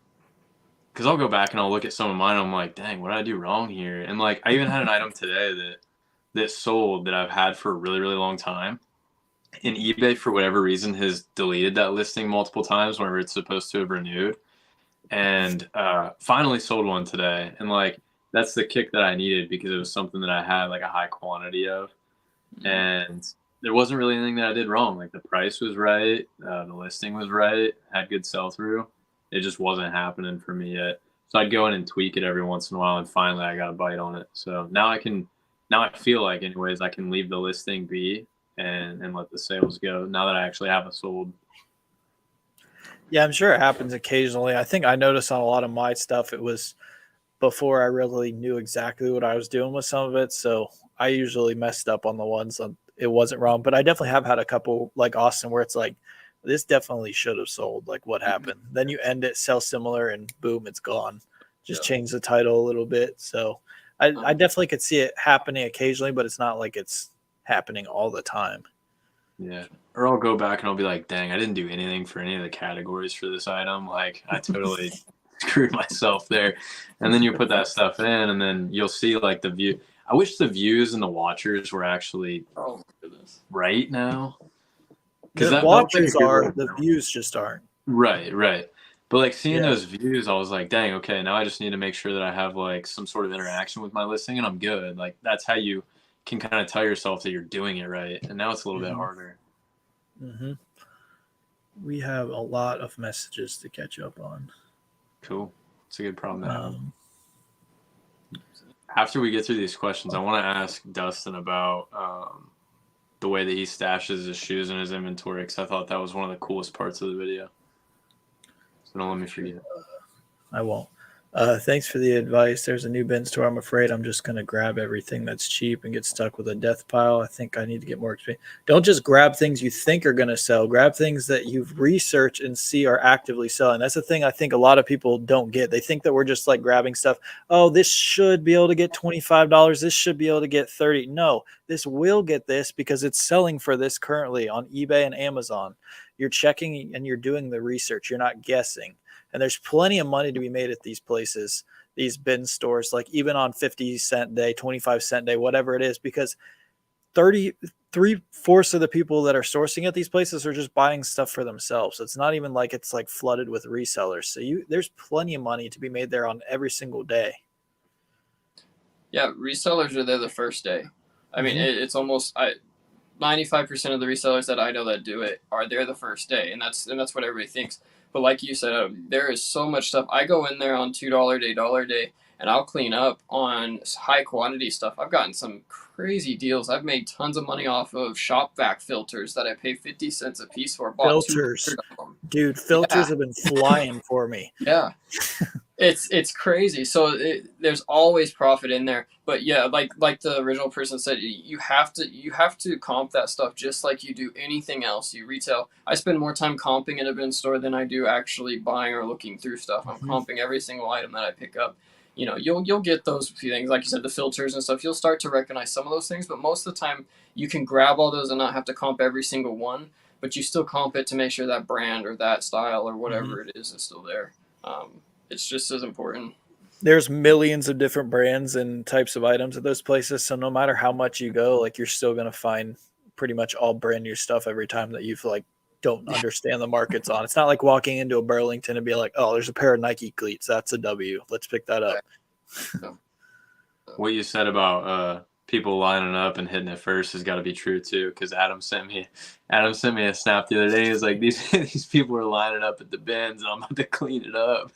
Because I'll go back and I'll look at some of mine. I'm like, dang, what did I do wrong here? And like, I even had an item today that that sold that I've had for a really, really long time. And eBay, for whatever reason, has deleted that listing multiple times whenever it's supposed to have renewed. And finally sold one today. And like, that's the kick that I needed because it was something that I had like a high quantity of. And there wasn't really anything that I did wrong. Like the price was right. The listing was right. Had good sell through. It just wasn't happening for me yet. So I'd go in and tweak it every once in a while. And finally I got a bite on it. So now I feel like anyways, I can leave the listing be and let the sales go now that I actually have it sold. Yeah, I'm sure it happens occasionally. I think I noticed on a lot of my stuff, it was before I really knew exactly what I was doing with some of it. So I usually messed up on the ones that it wasn't wrong. But I definitely have had a couple like Austin where it's like, this definitely should have sold. Like what happened? Then you end it, sell similar, and boom, it's gone. Just change the title a little bit. So I definitely could see it happening occasionally, but it's not like it's happening all the time. Yeah. Or I'll go back and I'll be like, dang, I didn't do anything for any of the categories for this item. Like I totally screwed myself there. And then you put that stuff in and then you'll see like the view. I wish the views and the watchers were actually right now. Because the watchers are, the views just aren't. Right. But like seeing those views, I was like, dang, okay, now I just need to make sure that I have like some sort of interaction with my listing and I'm good. Like that's how you can kind of tell yourself that you're doing it right. And now it's a little bit harder. Mm-hmm. We have a lot of messages to catch up on. Cool. It's a good problem to have. After we get through these questions, I want to ask Dustin about the way that he stashes his shoes in his inventory because I thought that was one of the coolest parts of the video. So don't let me forget. I won't. Thanks for the advice. There's a new bin store. I'm afraid I'm just going to grab everything that's cheap and get stuck with a death pile. I think I need to get more experience. Don't just grab things you think are going to sell. Grab things that you've researched and see are actively selling. That's the thing I think a lot of people don't get. They think that we're just like grabbing stuff. Oh, this should be able to get $25. This should be able to get $30. No, this will get this because it's selling for this currently on eBay and Amazon. You're checking and you're doing the research. You're not guessing. And there's plenty of money to be made at these places, these bin stores, like even on 50-cent day, 25-cent day, whatever it is, because 3/4 of the people that are sourcing at these places are just buying stuff for themselves. So it's not even like it's like flooded with resellers. So there's plenty of money to be made there on every single day. Yeah, resellers are there the first day. I mean, it's almost 95% of the resellers that I know that do it are there the first day, and that's what everybody thinks. But like you said, there is so much stuff. I go in there on $2 day, $1 day, and I'll clean up on high quantity stuff. I've gotten some crazy deals. I've made tons of money off of shop vac filters that I pay 50 cents a piece for. Filters, dude, filters have been flying for me. Yeah. It's crazy. So there's always profit in there. But yeah, like the original person said, you have to comp that stuff just like you do anything else. You retail. I spend more time comping in a bin store than I do actually buying or looking through stuff. I'm comping every single item that I pick up. You know, you'll get those few things, like you said, the filters and stuff. You'll start to recognize some of those things, but most of the time you can grab all those and not have to comp every single one. But you still comp it to make sure that brand or that style or whatever it is still there. It's just as important. There's millions of different brands and types of items at those places. So no matter how much you go, like you're still going to find pretty much all brand new stuff every time that you've like don't understand the markets on. It's not like walking into a Burlington and be like, oh, there's a pair of Nike cleats. That's a W. Let's pick that up. What you said about people lining up and hitting it first has got to be true too. Because Adam sent me a snap the other day. He's like, these people are lining up at the bins, and I'm about to clean it up.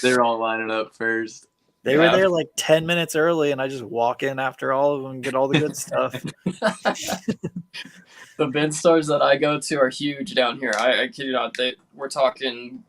They're all lining up first. They were there like 10 minutes early, and I just walk in after all of them and get all the good stuff. The bin stores that I go to are huge down here. I kid you not. We're talking,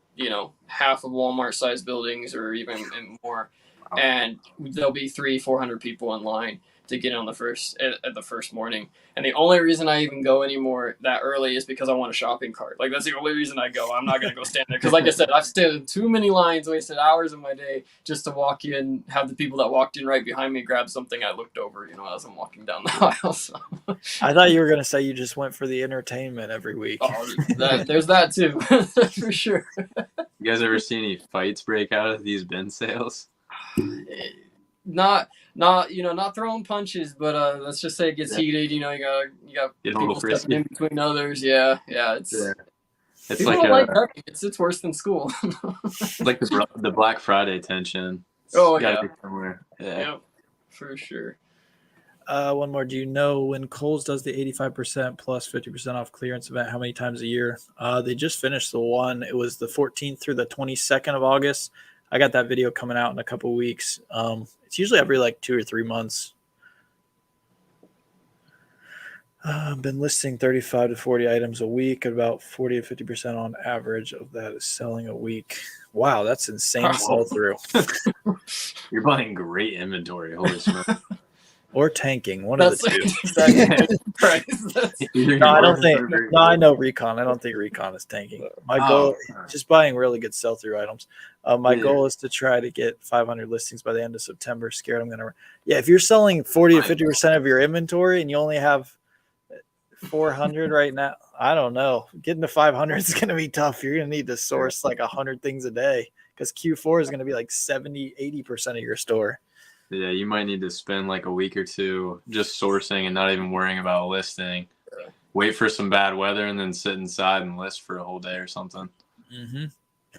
half of Walmart-sized buildings or even more. And there'll be 300-400 people in line to get on the first morning. And the only reason I even go anymore that early is because I want a shopping cart. Like that's the only reason I go. I'm not going to go stand there. Because like I said, I've stood in too many lines, wasted hours of my day just to walk in, have the people that walked in right behind me grab something I looked over, as I'm walking down the aisle. So. I thought you were going to say you just went for the entertainment every week. Oh, there's that too, for sure. You guys ever see any fights break out of these bin sales? not throwing punches, but let's just say it gets heated. You got Get a people little stepping in frisky. between others. Yeah, Yeah. It's people like don't like cutting. It's worse than school. like the Black Friday tension. It's Oh gotta yeah, be somewhere. Yeah. yep, for sure. One more. Do you know when Kohl's does the 85% plus 50% off clearance event, how many times a year? They just finished the one. It was the 14th through the 22nd of August. I got that video coming out in a couple weeks. It's usually every like 2 or 3 months. I've been listing 35 to 40 items a week. About 40 to 50% on average of that is selling a week. Wow, that's insane sell through. You're buying great inventory. Holy smokes. Or tanking, one That's of the two. exactly price. No, I don't think. No, I know recon. I don't think recon is tanking. My goal, just buying really good sell-through items. My goal is to try to get 500 listings by the end of September. Scared I'm gonna. Yeah, if you're selling 40 to 50% of your inventory and you only have 400 right now, I don't know. Getting to 500 is gonna be tough. You're gonna need to source like 100 things a day because Q4 is gonna be like 70, 80% of your store. Yeah, you might need to spend like a week or two just sourcing and not even worrying about a listing. Wait for some bad weather and then sit inside and list for a whole day or something. Mm-hmm.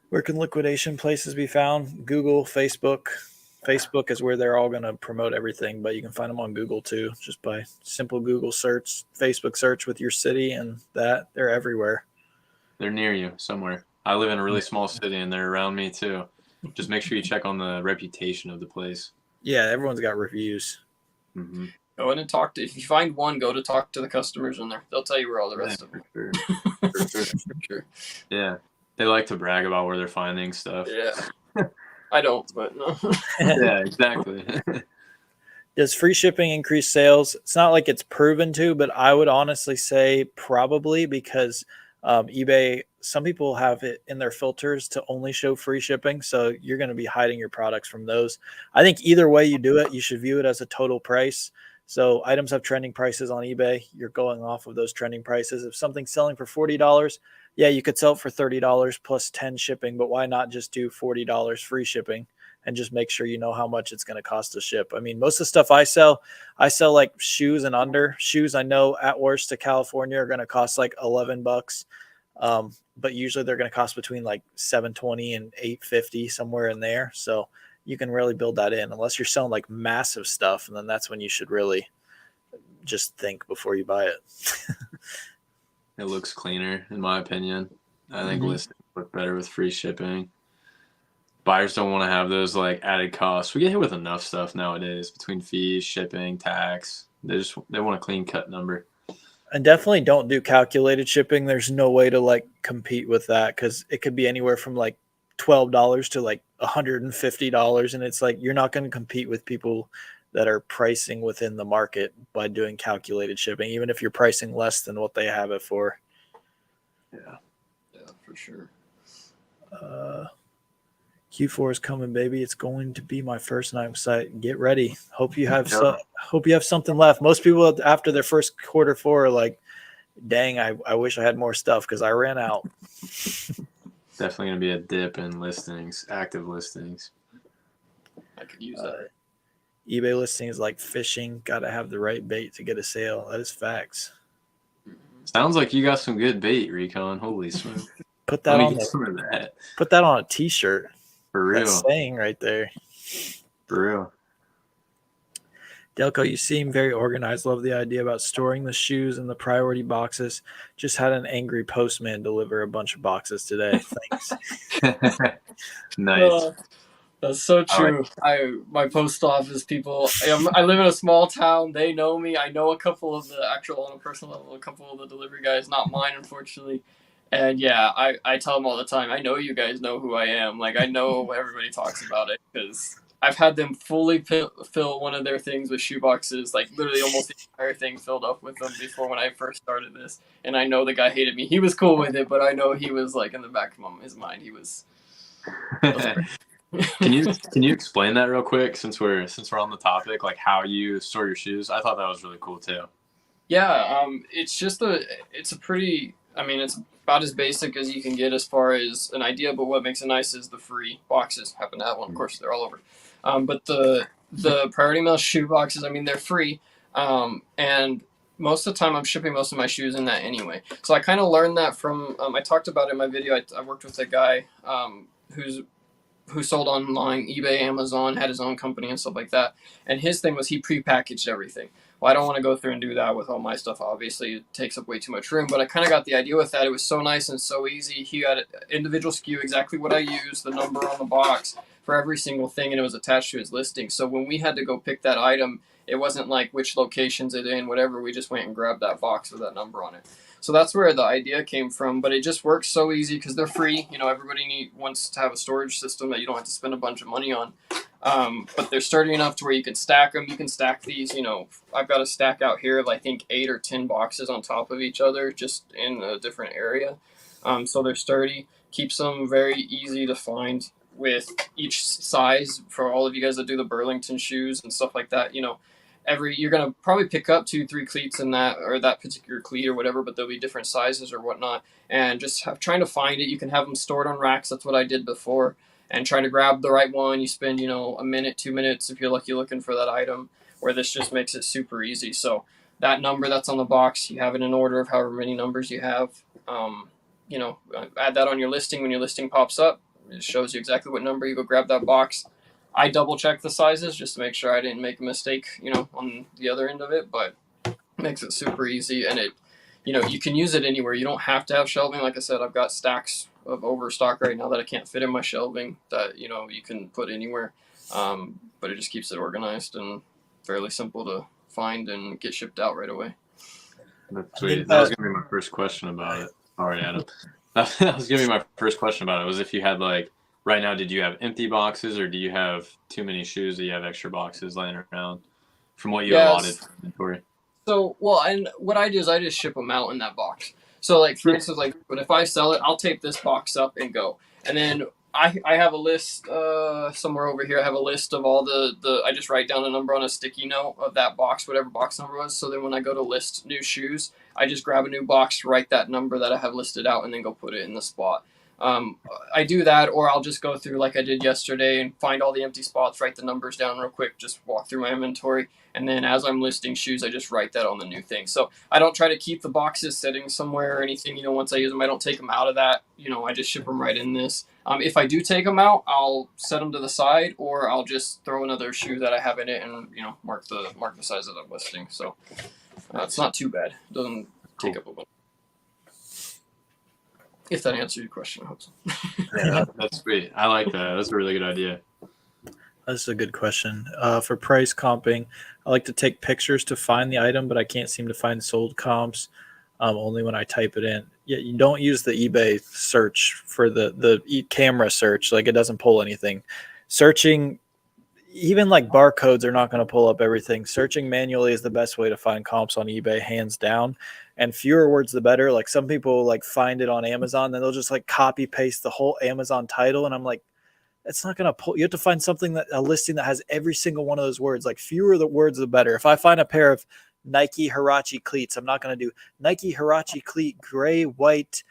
Where can liquidation places be found? Google, Facebook. Facebook is where they're all going to promote everything, but you can find them on Google too, just by simple Google search, Facebook search with your city, and that they're everywhere. They're near you somewhere. I live in a really small city and they're around me too. Just make sure you check on the reputation of the place. Yeah, everyone's got reviews. Mm-hmm. Go in and talk to. If you find one, go to talk to the customers in there. They'll tell you where all the rest of them. For sure. Yeah, they like to brag about where they're finding stuff. Yeah, I don't, but no. Yeah, exactly. Does free shipping increase sales? It's not like it's proven to, but I would honestly say probably because eBay, some people have it in their filters to only show free shipping. So you're going to be hiding your products from those. I think either way you do it, you should view it as a total price. So items have trending prices on eBay. You're going off of those trending prices. If something's selling for $40, yeah, you could sell it for $30 plus 10 shipping, but why not just do $40 free shipping? And just make sure you know how much it's going to cost to ship. I mean, most of the stuff I sell like shoes and under. Shoes I know at worst to California are going to cost like $11. But usually they're going to cost between like $720 and $850, somewhere in there. So you can really build that in unless you're selling like massive stuff. And then that's when you should really just think before you buy it. It looks cleaner, in my opinion. I think listings look better with free shipping. Buyers don't want to have those like added costs. We get hit with enough stuff nowadays between fees, shipping, tax. They want a clean cut number. And definitely don't do calculated shipping. There's no way to like compete with that because it could be anywhere from like $12 to like $150. And it's like you're not going to compete with people that are pricing within the market by doing calculated shipping, even if you're pricing less than what they have it for. Yeah, for sure. Q4 is coming, baby. It's going to be my first night site. Get ready. Hope you have something left. Most people after their first quarter four are like, dang, I wish I had more stuff because I ran out. Definitely going to be a dip in listings, active listings. I could use that. eBay listing is like fishing. Got to have the right bait to get a sale. That is facts. Sounds like you got some good bait, Recon. Holy smoke. Put that on a t-shirt. For real. That's saying right there. For real. Delco, you seem very organized. Love the idea about storing the shoes in the priority boxes. Just had an angry postman deliver a bunch of boxes today. Thanks. Nice. That's so true. My post office people, I live in a small town. They know me. I know a couple of the actual, on a personal level, a couple of the delivery guys, not mine, unfortunately. And yeah, I tell them all the time, I know you guys know who I am. Like, I know everybody talks about it because I've had them fully fill one of their things with shoe boxes, like literally almost the entire thing filled up with them before when I first started this. And I know the guy hated me. He was cool with it, but I know he was like in the back of his mind, he was. Can you explain that real quick since we're on the topic, like how you store your shoes? I thought that was really cool too. Yeah, it's a pretty I mean, it's about as basic as you can get as far as an idea. But what makes it nice is the free boxes. Happen to have one, of course. They're all over. But the Priority Mail shoe boxes, I mean, they're free. And most of the time, I'm shipping most of my shoes in that anyway. So I kind of learned that from. I talked about it in my video. I worked with a guy who sold online, eBay, Amazon, had his own company and stuff like that. And his thing was he prepackaged everything. Well, I don't want to go through and do that with all my stuff. Obviously, it takes up way too much room. But I kind of got the idea with that. It was so nice and so easy. He got an individual SKU, exactly what I used, the number on the box for every single thing, and it was attached to his listing. So when we had to go pick that item, it wasn't like which locations it in, whatever. We just went and grabbed that box with that number on it. So that's where the idea came from, but it just works so easy because they're free. You know, everybody wants to have a storage system that you don't have to spend a bunch of money on. But they're sturdy enough to where you can stack them. You can stack these, you know, I've got a stack out here of I think 8 or 10 boxes on top of each other, just in a different area. So they're sturdy, keeps them very easy to find with each size for all of you guys that do the Burlington shoes and stuff like that. You know, you're gonna probably pick up 2-3 cleats in that or that particular cleat or whatever, but there'll be different sizes or whatnot. And just trying to find it. You can have them stored on racks. That's what I did before. And trying to grab the right one. You spend, you know, a minute, 2 minutes if you're lucky looking for that item. Where this just makes it super easy. So that number that's on the box, you have it in order of however many numbers you have. You know, add that on your listing when your listing pops up. It shows you exactly what number. You go grab that box. I double check the sizes just to make sure I didn't make a mistake, you know, on the other end of it, but it makes it super easy. And it, you know, you can use it anywhere. You don't have to have shelving. Like I said, I've got stacks of overstock right now that I can't fit in my shelving that, you know, you can put anywhere. But it just keeps it organized and fairly simple to find and get shipped out right away. That's sweet. That was going to be my first question about it. Sorry, Adam. That was going to be my first question about it, was if you had like, right now, did you have empty boxes or do you have too many shoes that you have extra boxes laying around from what you allotted for inventory? So, well, and what I do is I just ship them out in that box. So, like, for instance, like, but if I sell it, I'll tape this box up and go. And then I have a list somewhere over here. I have a list of all I just write down a number on a sticky note of that box, whatever box number was. So then when I go to list new shoes, I just grab a new box, write that number that I have listed out, and then go put it in the spot. I do that, or I'll just go through like I did yesterday and find all the empty spots, write the numbers down real quick, just walk through my inventory, and then as I'm listing shoes, I just write that on the new thing. So I don't try to keep the boxes sitting somewhere or anything. You know, once I use them, I don't take them out of that. You know, I just ship them right in this. If I do take them out, I'll set them to the side, or I'll just throw another shoe that I have in it and, you know, mark the size that I'm listing. So it's not too bad. It doesn't take up a bunch. If that answers your question, I hope so. Yeah, that's sweet. I like that. That's a really good idea. That's a good question. For price comping, I like to take pictures to find the item, but I can't seem to find sold comps only when I type it in. Yeah, you don't use the eBay search for the camera search. Like, it doesn't pull anything. Searching, even like barcodes are not going to pull up everything. Searching manually is the best way to find comps on eBay, hands down. And fewer words, the better. Like, some people like find it on Amazon, then they'll just like copy paste the whole Amazon title. And I'm like, it's not going to pull. You have to find a listing that has every single one of those words. Like, fewer the words, the better. If I find a pair of Nike Huarache cleats, I'm not going to do Nike Huarache cleat, gray, white,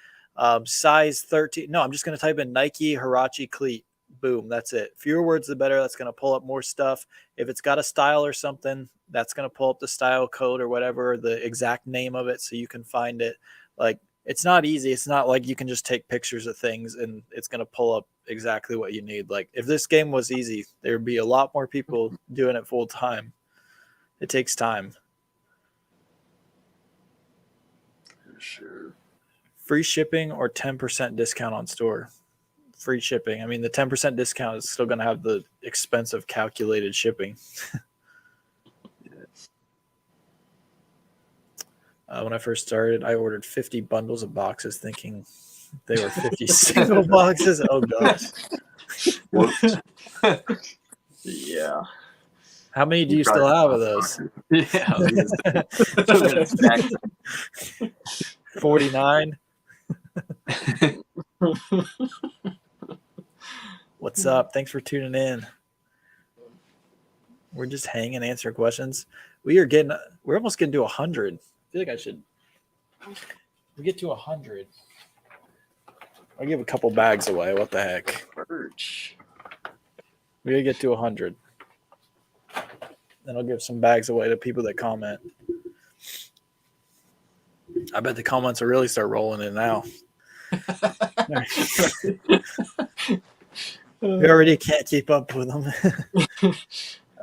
size 13. No, I'm just going to type in Nike Huarache cleat. Boom, that's it. Fewer words, the better. That's going to pull up more stuff. If it's got a style or something, that's going to pull up the style code or whatever, the exact name of it, so you can find it. Like, it's not easy. It's not like you can just take pictures of things and it's going to pull up exactly what you need. Like, if this game was easy, there'd be a lot more people doing it full time. It takes time. For sure. Free shipping or 10% discount on store? Free shipping. I mean, the 10% discount is still going to have the expensive calculated shipping. When I first started, I ordered 50 bundles of boxes thinking they were 50 single boxes. Oh, gosh. Yeah. How many do you still have of those? Yeah. 49. What's up? Thanks for tuning in. We're just hanging, answering questions. We're almost getting to 100. I feel like I should We get to 100. I'll give a couple bags away. What the heck? Merch. We gotta get to 100. Then I'll give some bags away to people that comment. I bet the comments will really start rolling in now. We already can't keep up with them.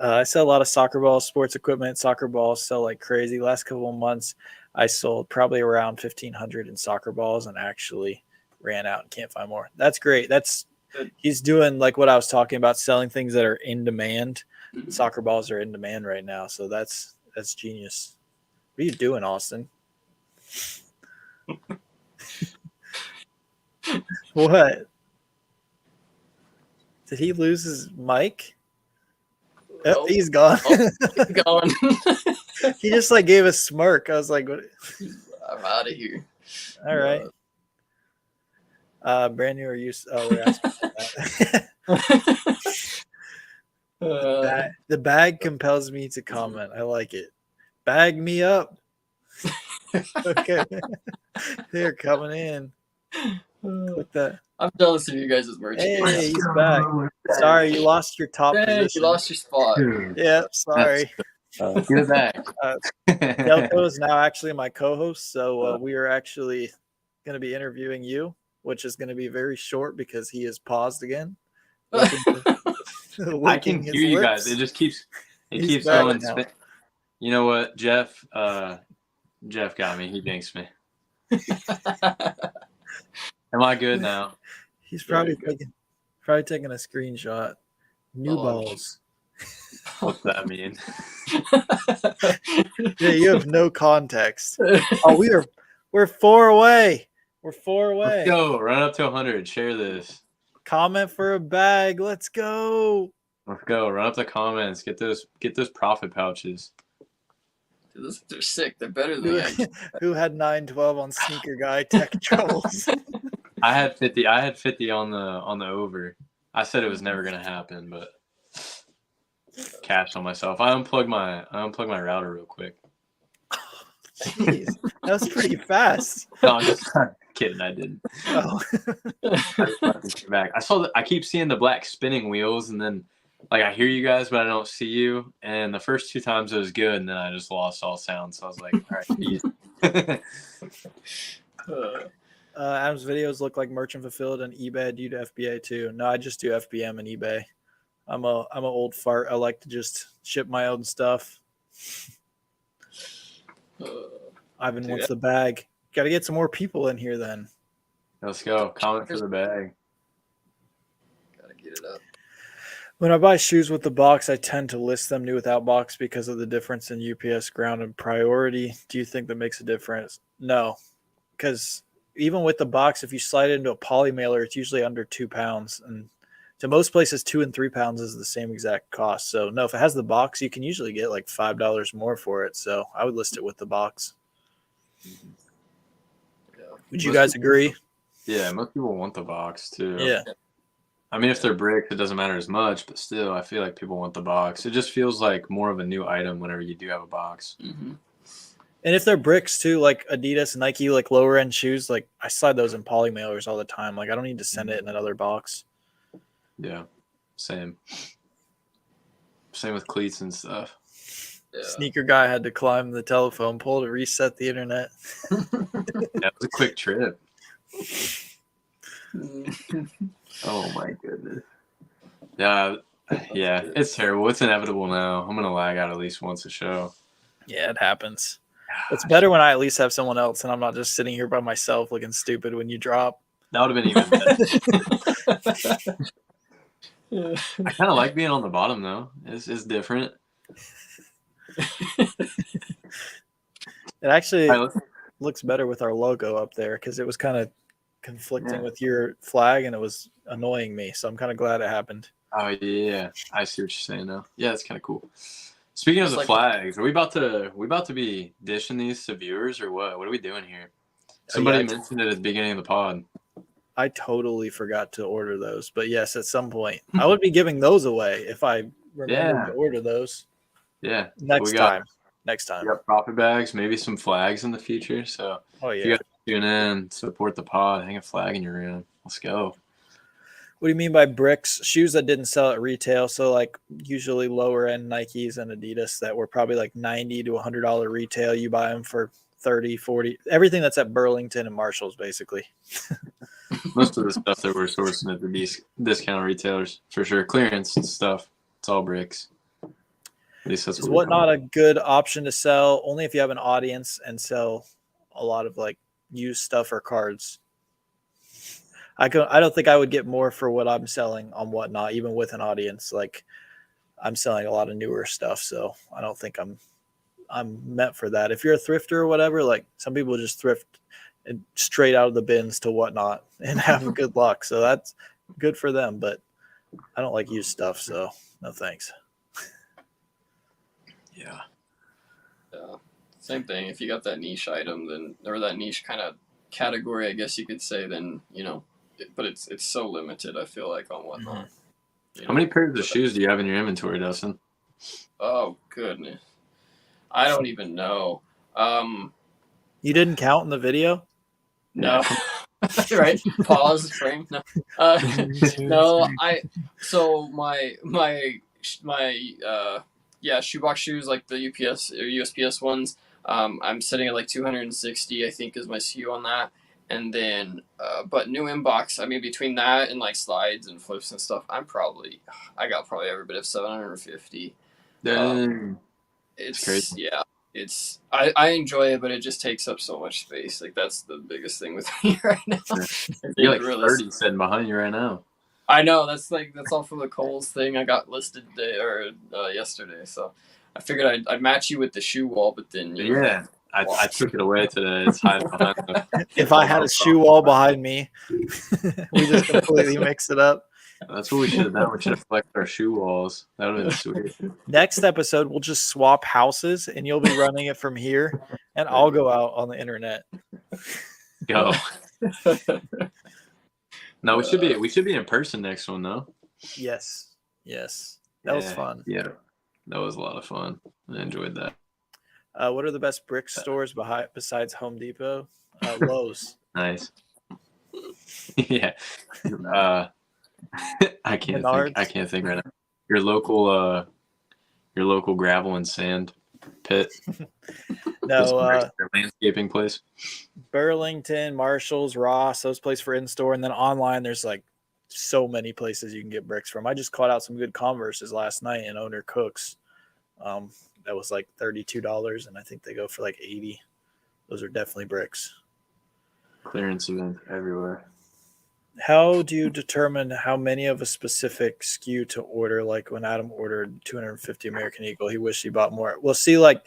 I sell a lot of soccer balls, sports equipment. Soccer balls sell like crazy. Last couple of months, I sold probably around 1,500 in soccer balls and actually ran out and can't find more. That's great. He's doing like what I was talking about, selling things that are in demand. Soccer balls are in demand right now, so that's genius. What are you doing, Austin? What? Did he lose his mic? Oh, he's gone. He's gone. He just like gave a smirk. I was like, what? I'm out of here. All right. Brand new or used? Oh, we're asking that. The bag compels me to comment. I like it. Bag me up. Okay. They're coming in. Click that. I'm jealous of you guys' merch. Hey, he's back. Sorry, you lost your top position. You lost your spot. Yeah, sorry. Get it back. Delco is now actually my co-host, so we are actually going to be interviewing you, which is going to be very short because he is paused again. I can hear you guys. It just keeps going. You know what, Jeff? Jeff got me. He jinxed me. Am I good now? He's probably taking a screenshot. New balls. What's that mean? Yeah, you have no context. Oh, we're 4 away. We're 4 away. Let's go. Run up to 100. Share this. Comment for a bag. Let's go. Let's go. Run up the comments. Get those profit pouches. Dude, they're sick. They're better than that. Who had 912 on Sneaker Guy Tech Troubles? I had 50. I had 50 on the over. I said it was never gonna happen, but cashed on myself. I unplugged my router real quick. Jeez, that was pretty fast. No, I'm just kidding. I didn't. Oh. Back. I keep seeing the black spinning wheels, and then like I hear you guys, but I don't see you. And the first 2 times it was good, and then I just lost all sound. So I was like, all right, easy. Adam's videos look like merchant fulfilled and eBay. Do you do FBA too? No, I just do FBM and eBay. I'm a old fart. I like to just ship my own stuff. Ivan wants the bag. Got to get some more people in here then. Let's go. Comment for the bag. Gotta get it up. When I buy shoes with the box, I tend to list them new without box because of the difference in UPS ground and priority. Do you think that makes a difference? No, because even with the box, if you slide it into a poly mailer, it's usually under 2 pounds. And to most places, 2 and 3 pounds is the same exact cost. So no, if it has the box, you can usually get like $5 more for it. So I would list it with the box. Yeah. Would you guys agree? Yeah, most people want the box too. Yeah. I mean, if they're bricks, it doesn't matter as much, but still, I feel like people want the box. It just feels like more of a new item whenever you do have a box. Mm-hmm. And if they're bricks too, like Adidas, Nike, like lower end shoes, like I slide those in poly mailers all the time. Like I don't need to send it in another box. Yeah, same. Same with cleats and stuff. Yeah. Sneaker Guy had to climb the telephone pole to reset the internet. That was a quick trip. Oh my goodness. Yeah, it's terrible. It's inevitable now. I'm gonna lag out at least once a show. Yeah, it happens. It's better when I at least have someone else and I'm not just sitting here by myself looking stupid when you drop. That would have been even better. I kind of like being on the bottom though. It's different. It actually looks better with our logo up there because it was kind of conflicting with your flag and it was annoying me. So I'm kind of glad it happened. Oh yeah, I see what you're saying now. Yeah, it's kind of cool. Speaking of the flags, are we about to be dishing these to viewers or what? What are we doing here? Somebody mentioned it at the beginning of the pod. I totally forgot to order those, but yes, at some point I would be giving those away if I remember to order those. Yeah, next time. We got profit bags, maybe some flags in the future. So if Tune in, support the pod, hang a flag in your room. Let's go. What do you mean by bricks? Shoes that didn't sell at retail. So like usually lower end Nikes and Adidas that were probably like $90 to $100 retail. You buy them for 30, 40, everything that's at Burlington and Marshalls basically. Most of the stuff that we're sourcing at the discount retailers, for sure. Clearance stuff. It's all bricks. At least that's Is what Whatnot a good option to sell? Only if you have an audience and sell a lot of like used stuff or cards. I don't think I would get more for what I'm selling on Whatnot, even with an audience. Like I'm selling a lot of newer stuff, so I don't think I'm meant for that. If you're a thrifter or whatever, like some people just thrift and straight out of the bins to Whatnot and have good luck. So that's good for them, but I don't like used stuff, so no thanks. Yeah. Yeah, same thing. If you got that niche item, then or that niche kind of category, I guess you could say, then but it's so limited. I feel like on Whatnot. How many pairs of shoes do you have in your inventory, Dustin? Oh goodness, I don't even know. You didn't count in the video? No, right? Pause frame. No, no. So my shoebox shoes like the UPS or USPS ones. I'm sitting at like 260. I think is my SKU on that. And then, but new inbox, I mean, between that and like slides and flips and stuff, I got probably every bit of 750. It's crazy. Yeah, I enjoy it, but it just takes up so much space. Like that's the biggest thing with me right now. You're like 30 sitting behind you right now. I know that's all from the Kohl's thing I got listed yesterday. So I figured I'd match you with the shoe wall, but then I took it away today. It's hiding behind the If I had a shoe wall behind me, we just completely mix it up. That's what we should have done. We should have flexed our shoe walls. That would have been sweet. Next episode, we'll just swap houses, and you'll be running it from here, and I'll go out on the internet. Go. No, we should be in person next one though. Yes. That was fun. Yeah, that was a lot of fun. I enjoyed that. What are the best brick stores besides Home Depot? Lowe's. Nice. Yeah. I can't think right now. Your local gravel and sand pit. No, landscaping place. Burlington, Marshalls, Ross, those places for in-store, and then online there's like so many places you can get bricks from. I just caught out some good Converses last night in Owner Cooks. That was like $32, and I think they go for like $80. Those are definitely bricks. Clearance event everywhere. How do you determine how many of a specific SKU to order? Like when Adam ordered 250 American Eagle, he wished he bought more. Well, see, like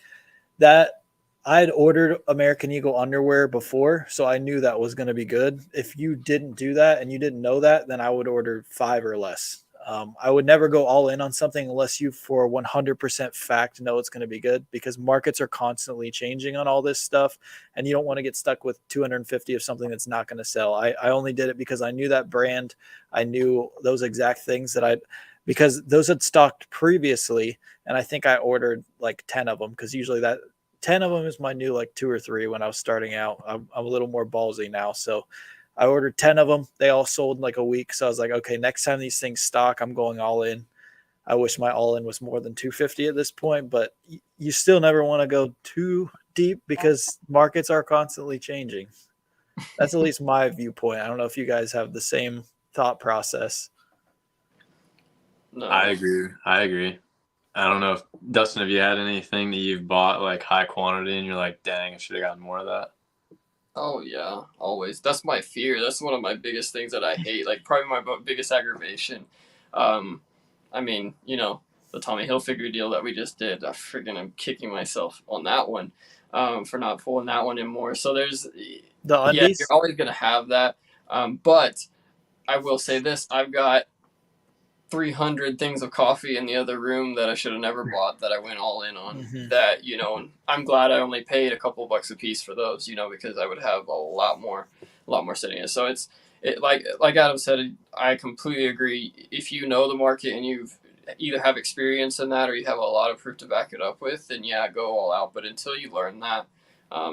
that, I had ordered American Eagle underwear before, so I knew that was going to be good. If you didn't do that and you didn't know that, then I would order 5 or less. I would never go all in on something unless you for 100% fact know it's going to be good, because markets are constantly changing on all this stuff, and you don't want to get stuck with 250 of something that's not going to sell. I only did it because I knew that brand. I knew those exact things because those had stocked previously, and I think I ordered like 10 of them, because usually that 10 of them is my new like 2 or 3 when I was starting out. I'm a little more ballsy now, so I ordered 10 of them. They all sold in like a week. So I was like, okay, next time these things stock, I'm going all in. I wish my all in was more than 250 at this point, but you still never want to go too deep because markets are constantly changing. That's at least my viewpoint. I don't know if you guys have the same thought process. No. I agree. I don't know if Dustin, have you had anything that you've bought like high quantity and you're like, dang, I should have gotten more of that? Oh yeah, always. That's my fear. That's one of my biggest things that I hate. Like probably my biggest aggravation. I mean, the Tommy Hilfiger deal that we just did. I'm kicking myself on that one, for not pulling that one in more. So there's the undies. You're always gonna have that. But I will say this: I've got 300 things of coffee in the other room that I should have never bought that I went all in on. Mm-hmm. That, and I'm glad I only paid a couple bucks a piece for those, because I would have a lot more sitting in. So it's like Adam said, I completely agree. If you know the market and you've either have experience in that or you have a lot of proof to back it up with, then yeah, go all out. But until you learn that,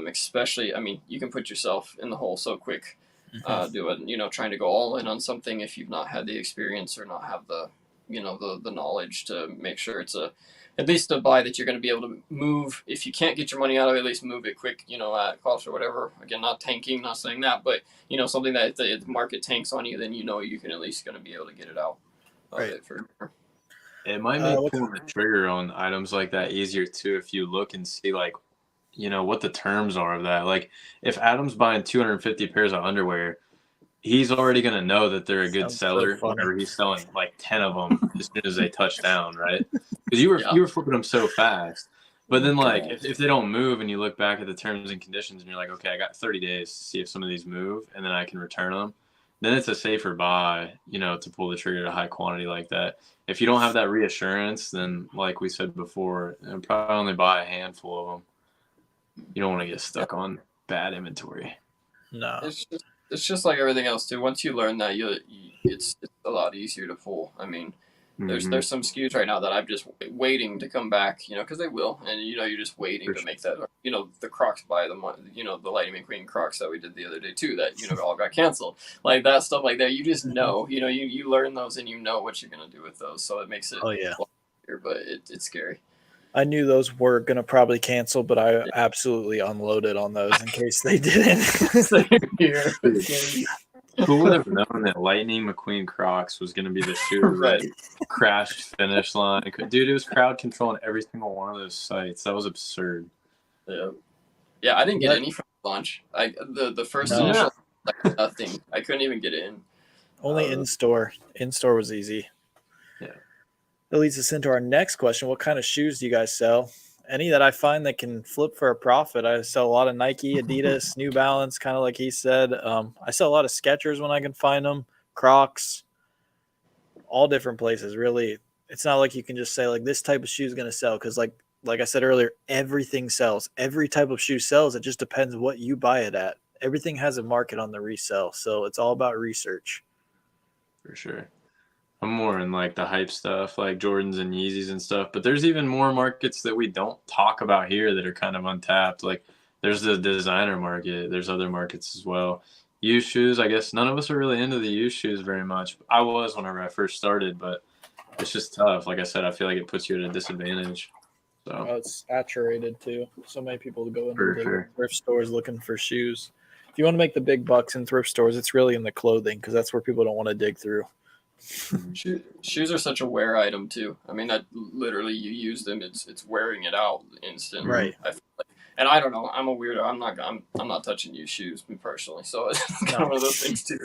Especially, I mean, you can put yourself in the hole so quick Mhm. doing, trying to go all in on something if you've not had the experience or not have the, the knowledge to make sure it's at least a buy that you're going to be able to move. If you can't get your money out of it, at least move it quick, at cost or whatever. Again, not tanking, not saying that, but, something that if the market tanks on you, then you can at least going to be able to get it out of Right. it for sure. It might make What pulling the trigger on items like that easier too if you look and see like, what the terms are of that. Like if Adam's buying 250 pairs of underwear, he's already going to know that they're a good sounds so seller funny. whenever he's selling like 10 of them as soon as they touch down, right? Because you Yeah. were flipping them so fast. But then like Correct. if they don't move and you look back at the terms and conditions and you're like, okay, I got 30 days to see if some of these move and then I can return them, then it's a safer buy, to pull the trigger to high quantity like that. If you don't have that reassurance, then like we said before, probably only buy a handful of them. You don't want to get stuck on bad inventory. No. It's just like everything else too. Once you learn that, it's a lot easier to pull. I mean, there's some SKUs right now that I'm just waiting to come back, because they will, and you're just waiting For to sure. make that. The Crocs by the the Lightning McQueen Crocs that we did the other day too, that all got canceled. Like that stuff like that, you just know, you learn those and you know what you're gonna do with those, so it makes it Oh yeah. a lot easier, but it's scary. I knew those were gonna probably cancel, but I absolutely unloaded on those in case they didn't. Same here. Dude, Same. who would have known that Lightning McQueen Crocs was going to be the shoe Right. that crashed finish line? Dude, it was crowd control on every single one of those sites. That was absurd. Yeah, I didn't get What? any from launch. The first No. initial like nothing. I couldn't even get in. Only in store. In store was easy. Yeah. That leads us into our next question. What kind of shoes do you guys sell? Any that I find that can flip for a profit. I sell a lot of Nike, Adidas, New Balance, kind of like he said. I sell a lot of Skechers when I can find them, Crocs, all different places. Really, it's not like you can just say like this type of shoe is going to sell because like I said earlier, everything sells. Every type of shoe sells. It just depends what you buy it at. Everything has a market on the resale, so it's all about research. For sure. I'm more in like the hype stuff, like Jordans and Yeezys and stuff. But there's even more markets that we don't talk about here that are kind of untapped. Like there's the designer market. There's other markets as well. Used shoes, I guess none of us are really into the used shoes very much. I was whenever I first started, but it's just tough. Like I said, I feel like it puts you at a disadvantage. So Oh, it's saturated too. So many people go into For big sure. thrift stores looking for shoes. If you want to make the big bucks in thrift stores, it's really in the clothing because that's where people don't want to dig through. Shoes are such a wear item too. I mean, that literally you use them, it's wearing it out instantly. Right. I feel like. And I don't know. I'm a weirdo. I'm not touching used shoes, me personally. So it's kind of one of those things too.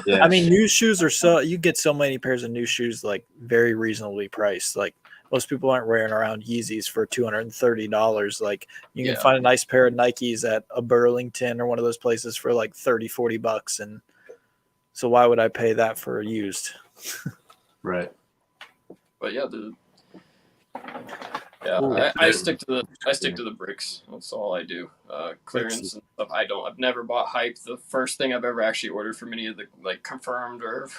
Yeah. I mean, new shoes are you get so many pairs of new shoes like very reasonably priced. Like most people aren't wearing around Yeezys for $230. Like you can Yeah. find a nice pair of Nikes at a Burlington or one of those places for like $30-$40. And so why would I pay that for a used? Right. But yeah, I stick to the bricks. That's all I do. Clearance and stuff. I've never bought hype. The first thing I've ever actually ordered from any of the like confirmed or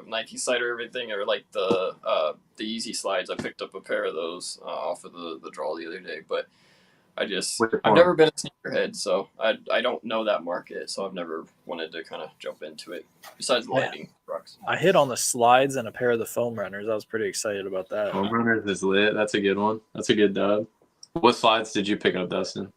Nike site or everything, or like the Easy Slides. I picked up a pair of those off of the draw the other day. But I've never been a sneakerhead, so I don't know that market. So I've never wanted to kind of jump into it. Besides the Lightning Rocks. I hit on the slides and a pair of the foam runners. I was pretty excited about that. Home Runners is lit. That's a good one. That's a good dub. What slides did you pick up, Dustin?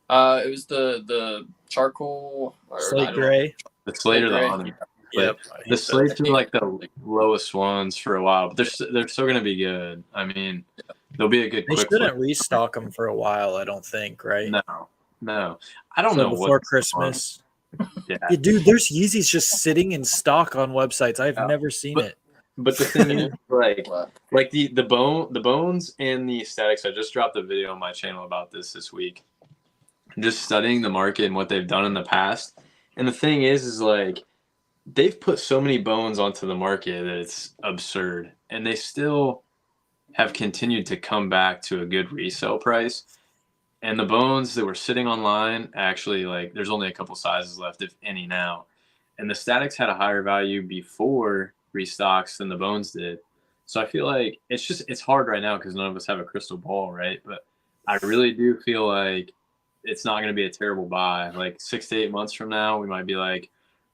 It was the charcoal or Slate gray. The slate or the gray. honey? Yep. The slates are like the lowest ones for a while, but they're still going to be good. I mean, they'll be a good They quick shouldn't flip. restock them for a while, I don't think, right? No. I don't So know before what Christmas. Yeah. Yeah, dude, there's Yeezys just sitting in stock on websites. I've Yeah. never seen it. But the thing is, like the bones and the aesthetics. I just dropped a video on my channel about this week. Just studying the market and what they've done in the past. And the thing is like they've put so many bones onto the market that it's absurd, and they still have continued to come back to a good resale price. And the bones that were sitting online, actually, like, there's only a couple sizes left, if any, now. And the statics had a higher value before restocks than the bones did. So I feel like it's hard right now because none of us have a crystal ball, right? But I really do feel like it's not going to be a terrible buy. Like 6 to 8 months from now, we might be like,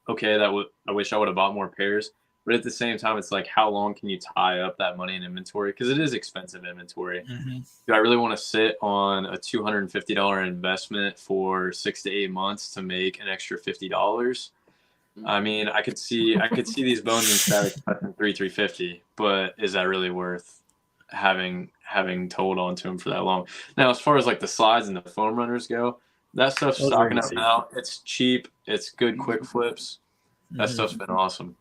okay, I wish I would have bought more pairs. But at the same time, it's like, how long can you tie up that money in inventory? Because it is expensive inventory. Mm-hmm. Do I really want to sit on a $250 investment for 6 to 8 months to make an extra $50? I mean, I could see these bones and statics touching 350, but is that really worth having told on to them for that long? Now, as far as like the slides and the foam runners go, that stuff's Those are stocking up easy. now. It's cheap. It's good quick flips. That stuff's been awesome.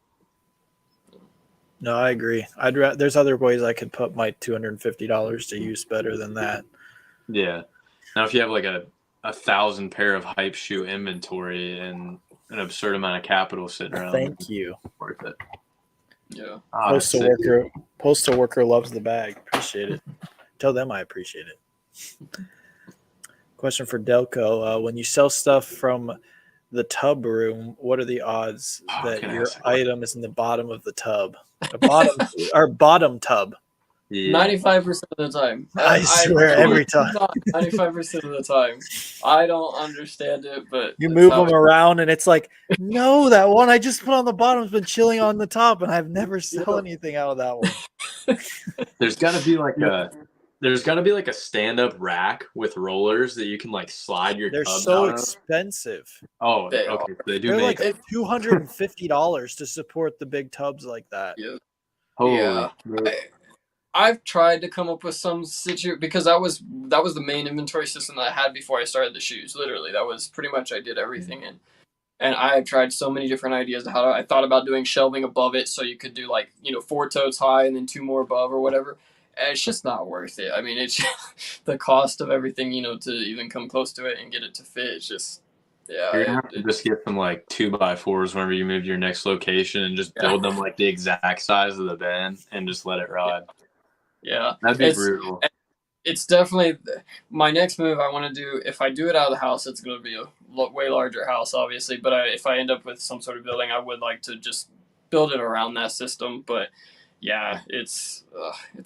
No, I agree. There's other ways I could put my $250 to use better than that. Yeah. Now, if you have like a 1,000 pair of hype shoe inventory and an absurd amount of capital sitting around, Thank you. worth it. Yeah. Postal worker loves the bag. Appreciate it. Tell them I appreciate it. Question for Delco. When you sell stuff from the tub room, what are the odds that your item is in the bottom of the tub? Bottom tub. Yeah. 95% of the time. I swear every time. 95% of the time. I don't understand it, but you move them around and it's like, no, that one I just put on the bottom has been chilling on the top, and I've never sell anything out of that one. There's got to be like a stand-up rack with rollers that you can like slide your They're tubs so out of. expensive. Oh, okay. They do They're make like $250 to support the big tubs like that. Yeah. Holy Yeah. I've tried to come up with some situation because that was the main inventory system that I had before I started the shoes. Literally, that was pretty much I did everything in. And I've tried so many different ideas of how I thought about doing shelving above it, so you could do like 4 totes high and then 2 more above or whatever. And it's just not worth it. I mean, it's the cost of everything, to even come close to it and get it to fit. It's just, yeah. You're gonna have to just get some like 2x4s whenever you move to your next location and just build them like the exact size of the bin and just let it ride. Yeah, that'd be brutal. It's definitely my next move. I want to do. If I do it out of the house, it's going to be a way larger house, obviously. But if I end up with some sort of building, I would like to just build it around that system. But yeah, it's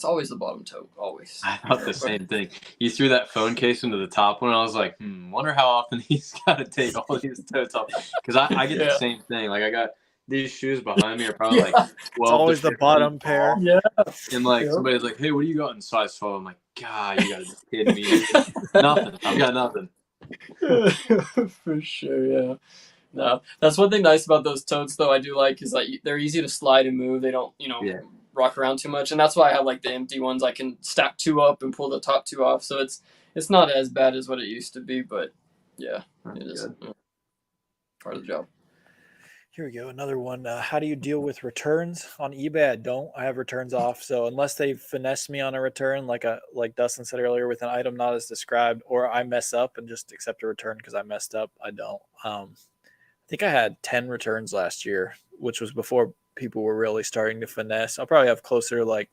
always the bottom toe, always. I thought the same thing. You threw that phone case into the top one. I was like, wonder how often he's got to take all these totes off. Because I get the same thing. Like I got these shoes behind me are probably like 12. It's always the bottom pair. Yeah. And like somebody's like, hey, what do you got in size 12? I'm like, God, you gotta be kidding me. Nothing. I've got nothing. For sure, yeah. No, that's one thing nice about those totes though. I do like is like they're easy to slide and move. They don't, rock around too much, and that's why I have like the empty ones. I can stack 2 up and pull the top 2 off, so it's not as bad as what it used to be. But yeah, it is part of the job. Here we go. Another one. How do you deal with returns on eBay? I don't. I have returns off. So unless they finesse me on a return, like Dustin said earlier, with an item not as described, or I mess up and just accept a return because I messed up, I don't. I think I had 10 returns last year, which was before people were really starting to finesse. I'll probably have closer to like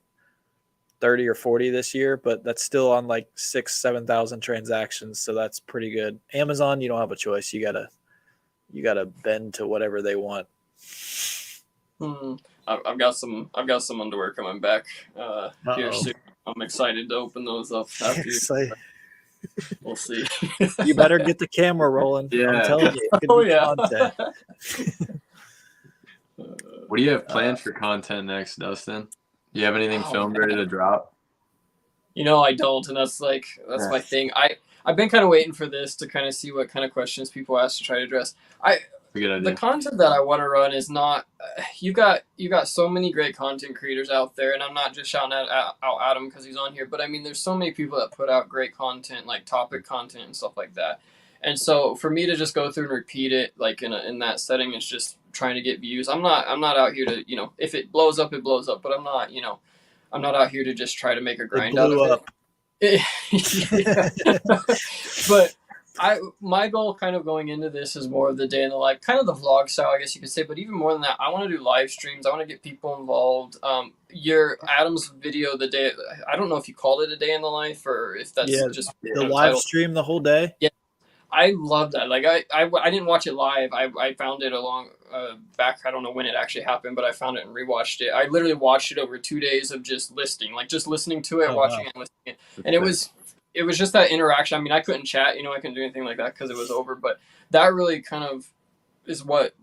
30 or 40 this year, but that's still on like 6,000-7,000 transactions. So that's pretty good. Amazon, you don't have a choice. You gotta bend to whatever they want. I've got some underwear coming back here soon. I'm excited to open those up after you. We'll see. You better get the camera rolling. Yeah. I'm telling you, it could be content. What do you have planned for content next, Dustin? Do you have anything filmed ready to drop? I don't, and that's my thing. I've been kind of waiting for this to kind of see what kind of questions people ask to try to address. The content that I want to run is not. You got so many great content creators out there, and I'm not just shouting out Adam because he's on here, but I mean, there's so many people that put out great content, like topic content and stuff like that. And so for me to just go through and repeat it, like in that setting, it's just trying to get views. I'm not out here to if it blows up, it blows up, but I'm not out here to just try to make a grind out of it. But my goal kind of going into this is more of the day in the life, kind of the vlog style, I guess you could say, but even more than that, I want to do live streams. I want to get people involved. Your Adam's video, the day, I don't know if you called it a day in the life or if that's just the live stream the whole day. Yeah. I love that. Like I didn't watch it live. I found it along back. I don't know when it actually happened, but I found it and rewatched it. I literally watched it over 2 days of just listening to it, watching it, and listening it, and it was just that interaction. I mean, I couldn't chat, I couldn't do anything like that because it was over, but that really kind of is what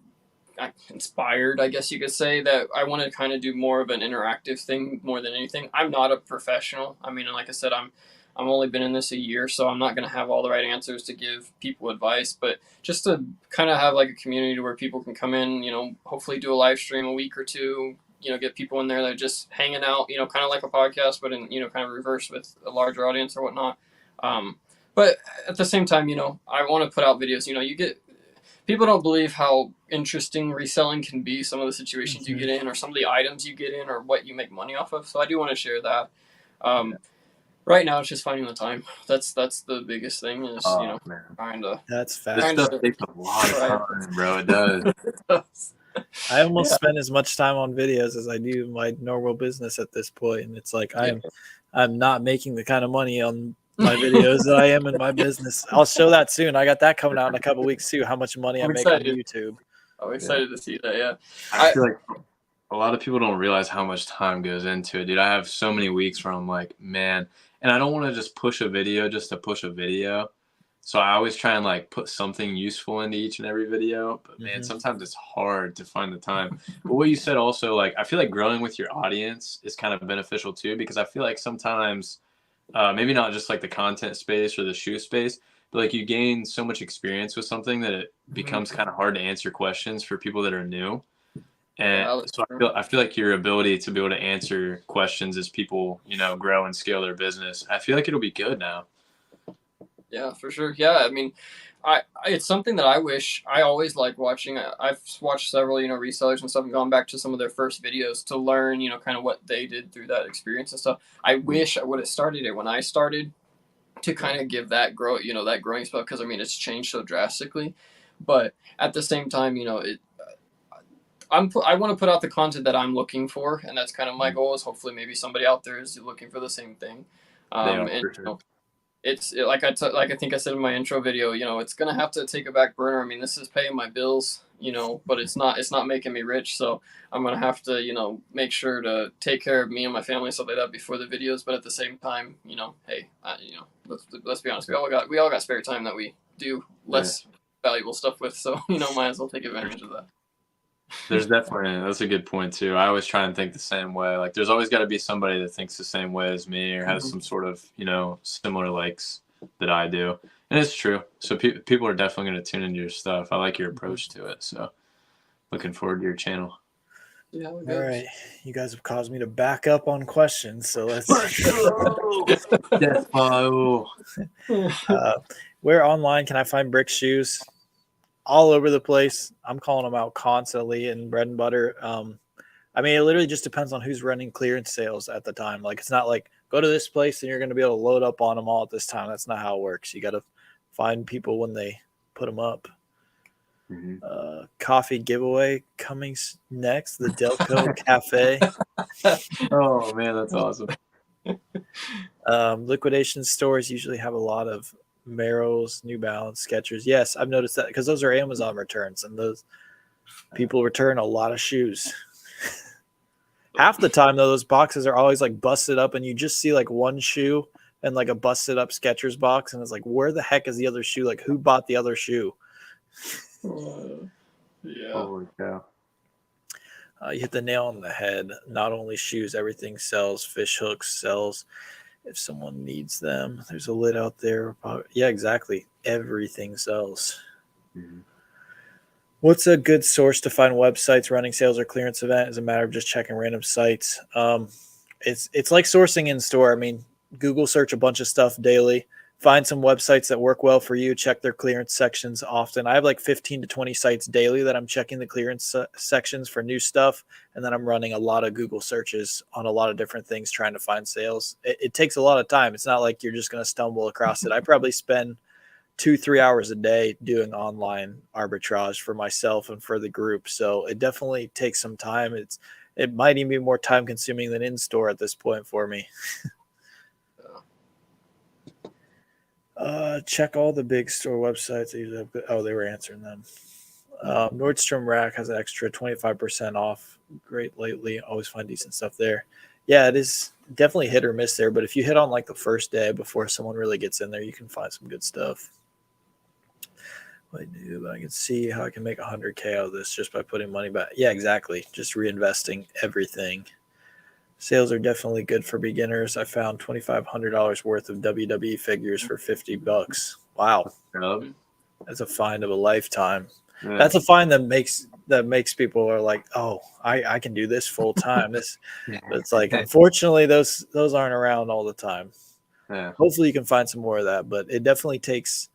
inspired, I guess you could say, that I want to kind of do more of an interactive thing more than anything. I'm not a professional. I mean, like I said, I'm only been in this a year, so I'm not going to have all the right answers to give people advice, but just to kind of have like a community where people can come in, hopefully do a live stream a week or two, get people in there that are just hanging out, kind of like a podcast, but in, kind of reverse with a larger audience or whatnot. But at the same time, I want to put out videos, people don't believe how interesting reselling can be, some of the situations you get in or some of the items you get in or what you make money off of. So I do want to share that. Right now it's just finding the time. That's the biggest thing is, trying to. That's This fast. stuff takes a lot of time, bro. It does. It does. I almost spend as much time on videos as I do my normal business at this point, and it's like I'm not making the kind of money on my videos that I am in my business. I'll show that soon. I got that coming out in a couple weeks too. How much money I make on YouTube. I'm excited to see that. Yeah, I feel like a lot of people don't realize how much time goes into it, dude. I have so many weeks where I'm like, man, and I don't want to just push a video just to push a video. So I always try and like put something useful into each and every video. But man, sometimes it's hard to find the time. But what you said also, like, I feel like growing with your audience is kind of beneficial too, because I feel like sometimes maybe not just like the content space or the shoe space, but like you gain so much experience with something that it becomes kind of hard to answer questions for people that are new. And so I feel like your ability to be able to answer questions as people, grow and scale their business, I feel like it'll be good now. Yeah, for sure. Yeah, I mean, it's something that I wish I always like watching. I've watched several, resellers and stuff and gone back to some of their first videos to learn, kind of what they did through that experience and stuff. I wish I would have started it when I started to kind of give that that growing spell, because I mean, it's changed so drastically. But at the same time, I want to put out the content that I'm looking for, and that's kind of my goal. Is hopefully maybe somebody out there is looking for the same thing. It's like I think I said in my intro video, it's gonna have to take a back burner. I mean, this is paying my bills, but it's not making me rich. So I'm gonna have to, make sure to take care of me and my family and stuff like that before the videos. But at the same time, hey, let's be honest, we all got spare time that we do less valuable stuff with. So might as well take advantage of that. That's a good point too. I always try and think the same way. Like there's always got to be somebody that thinks the same way as me or has some sort of, similar likes that I do. And it's true. So people are definitely going to tune into your stuff. I like your approach to it. So looking forward to your channel. Yeah. All right. You guys have caused me to back up on questions. So let's where online can I find Brick shoes? All over the place. I'm calling them out constantly in bread and butter. I mean, it literally just depends on who's running clearance sales at the time. Like, it's not like go to this place and you're going to be able to load up on them all at this time. That's not how it works. You got to find people when they put them up. Coffee giveaway coming next. The Delco Cafe. Oh man, that's awesome. Liquidation stores usually have a lot of Merrell's, New Balance, Skechers. Yes, I've noticed that because those are Amazon returns, and those people return a lot of shoes. Half the time, though, those boxes are always like busted up, and you just see like one shoe and like a busted up Skechers box, and it's like, where the heck is the other shoe? Like, who bought the other shoe? Yeah. Holy cow. You hit the nail on the head. Not only shoes, everything sells. Fish hooks sells. If someone needs them, there's a lid out there. Yeah, exactly. Everything sells. What's a good source to find websites running sales or clearance event? Is a matter of just checking random sites. It's like sourcing in store. I mean, Google search a bunch of stuff daily. Find some websites that work well for you. Check their clearance sections often. I have like 15 to 20 sites daily that I'm checking the clearance sections for new stuff. And then I'm running a lot of Google searches on a lot of different things trying to find sales. It takes a lot of time. It's not like you're just going to stumble across it. I probably spend 2-3 hours a day doing online arbitrage for myself and for the group. So it definitely takes some time. It might even be more time consuming than in store at this point for me. Check all the big store websites. They were answering them. Nordstrom Rack has an extra 25% off. Great lately. Always find decent stuff there. Yeah, it is. definitely hit or miss there. But if you hit on like the first day before someone really gets in there, you can find some good stuff. I do, but I can see how I can make 100K out of this just by putting money back. Yeah, exactly. Just reinvesting everything. Sales are definitely good for beginners. I found $2,500 worth of WWE figures for $50. Wow, that's a find of a lifetime. Yeah. That's a find that makes people are like, oh, I can do this full time. This, it's like, unfortunately, those aren't around all the time. Yeah. Hopefully, you can find some more of that, but it definitely takes.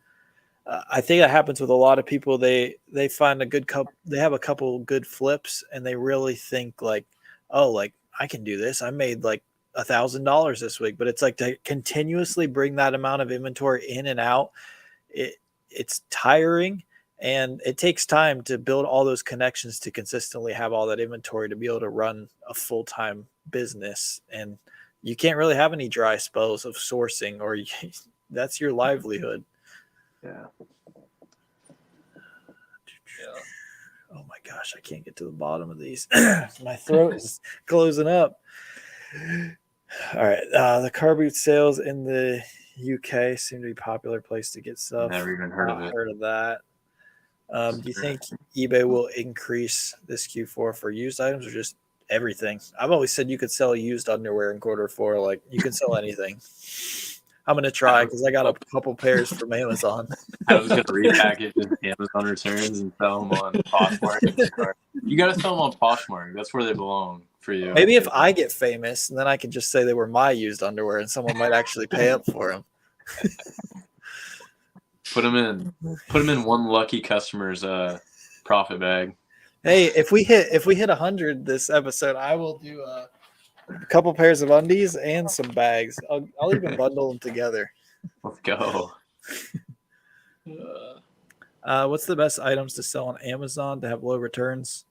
I think that happens with a lot of people. They find a good couple. They have a couple good flips, and they really think like, oh, like I can do this. I made like $1,000 this week, but it's like to continuously bring that amount of inventory in and out. It's tiring, and it takes time to build all those connections to consistently have all that inventory to be able to run a full-time business. And you can't really have any dry spells of sourcing, or that's your livelihood. Yeah. Oh my gosh, I can't get to the bottom of these. My throat is closing up. All right. The car boot sales in the UK seem to be a popular place to get stuff. Never even heard of it. Heard of that. Do you think eBay will increase this Q4 for used items or just everything? I've always said you could sell used underwear in Q4. Like you can sell anything. I'm going to try because I got a couple pairs from Amazon. I was going to repackage Amazon returns and sell them on Poshmark. You got to sell them on Poshmark. That's where they belong for you. Maybe if I get famous, and then I can just say they were my used underwear and someone might actually pay up for them. Put them in one lucky customer's profit bag. Hey, if we hit 100 this episode, I will do a couple pairs of undies and some bags. I'll even bundle them together. Let's go. What's the best items to sell on Amazon to have low returns?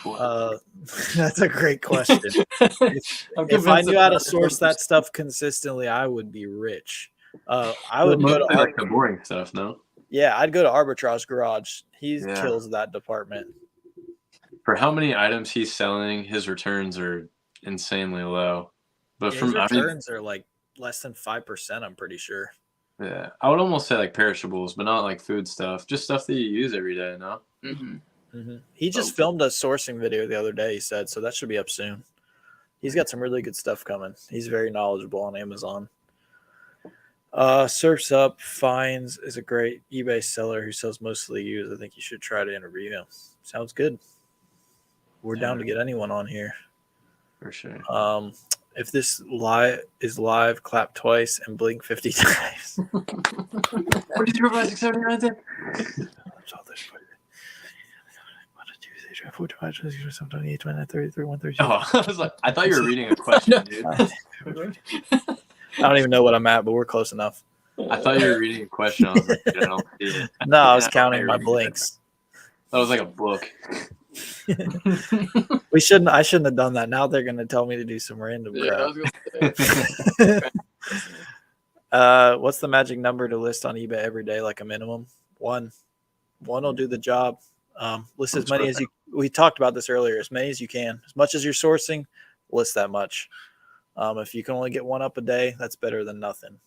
That's a great question. If I knew how to source that stuff consistently, I would be rich. I would go to like the boring stuff, no? Yeah, I'd go to Arbitrage Garage. He kills that department. For how many items he's selling, his returns are insanely low. But his returns are like less than 5%, I'm pretty sure. Yeah, I would almost say like perishables, but not like food stuff. Just stuff that you use every day, no? He just filmed a sourcing video the other day, he said, so that should be up soon. He's got some really good stuff coming. He's very knowledgeable on Amazon. Surfs Up Finds is a great eBay seller who sells mostly used. I think you should try to interview him. Sounds good. We're down to get anyone on here. For sure. If this is live, clap twice and blink 50 times. What did you provide 679? Oh, I was like, I thought you were reading a question, dude. I don't even know what I'm at, but we're close enough. I thought you were reading a question. I was like, I don't see it. No, I was counting my blinks. That was like a book. I shouldn't have done that. Now they're going to tell me to do some random crap. What's the magic number to list on eBay every day, like a minimum? One will do the job. List as many as you. We talked about this earlier. As many as you can. As much as you're sourcing, list that much. If you can only get one up a day, that's better than nothing.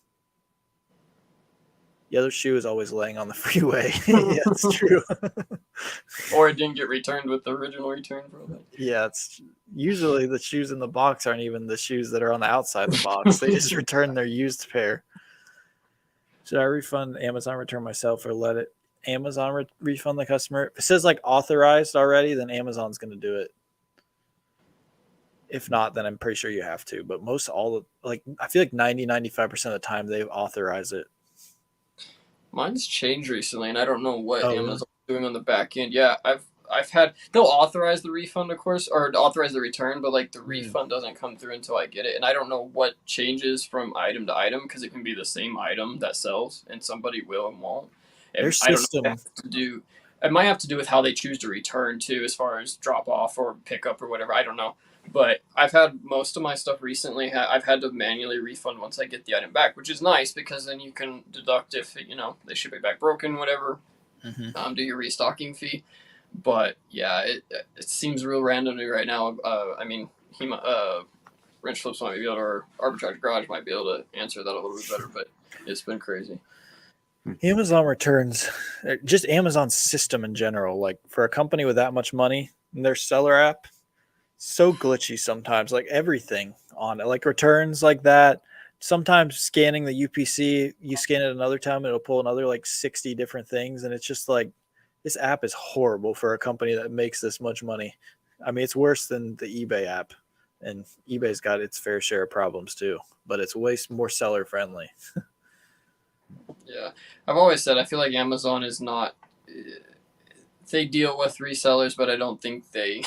The other shoe is always laying on the freeway. Yeah, it's true. Or it didn't get returned with the original return. Yeah, it's usually the shoes in the box aren't even the shoes that are on the outside of the box. They just return their used pair. Should I refund Amazon return myself or let it Amazon refund the customer? If it says like authorized already, then Amazon's going to do it. If not, then I'm pretty sure you have to. But I feel like 90-95% of the time they authorize it. Mine's changed recently, and I don't know what Amazon's doing on the back end. Yeah, I've had they'll authorize the refund, of course, or authorize the return, but like the refund doesn't come through until I get it, and I don't know what changes from item to item because it can be the same item that sells, and somebody will and won't. And Their system. It might have to do with how they choose to return too, as far as drop off or pick up or whatever. I don't know. But I've had most of my stuff recently. I've had to manually refund once I get the item back, which is nice because then you can deduct if they ship it back broken, whatever. Do your restocking fee. But yeah, it seems real random to me right now. Wrench Flips might be able to, or Arbitrage Garage might be able to answer that a little bit better, but it's been crazy. Amazon returns, just Amazon's system in general, like for a company with that much money, their seller app, so glitchy sometimes, like everything on it, like returns like that. Sometimes scanning the UPC, you scan it another time, it'll pull another like 60 different things. And it's just like, this app is horrible for a company that makes this much money. I mean, it's worse than the eBay app, and eBay's got its fair share of problems too, but it's way more seller friendly. Yeah, I've always said I feel like Amazon is not. They deal with resellers, but I don't think they,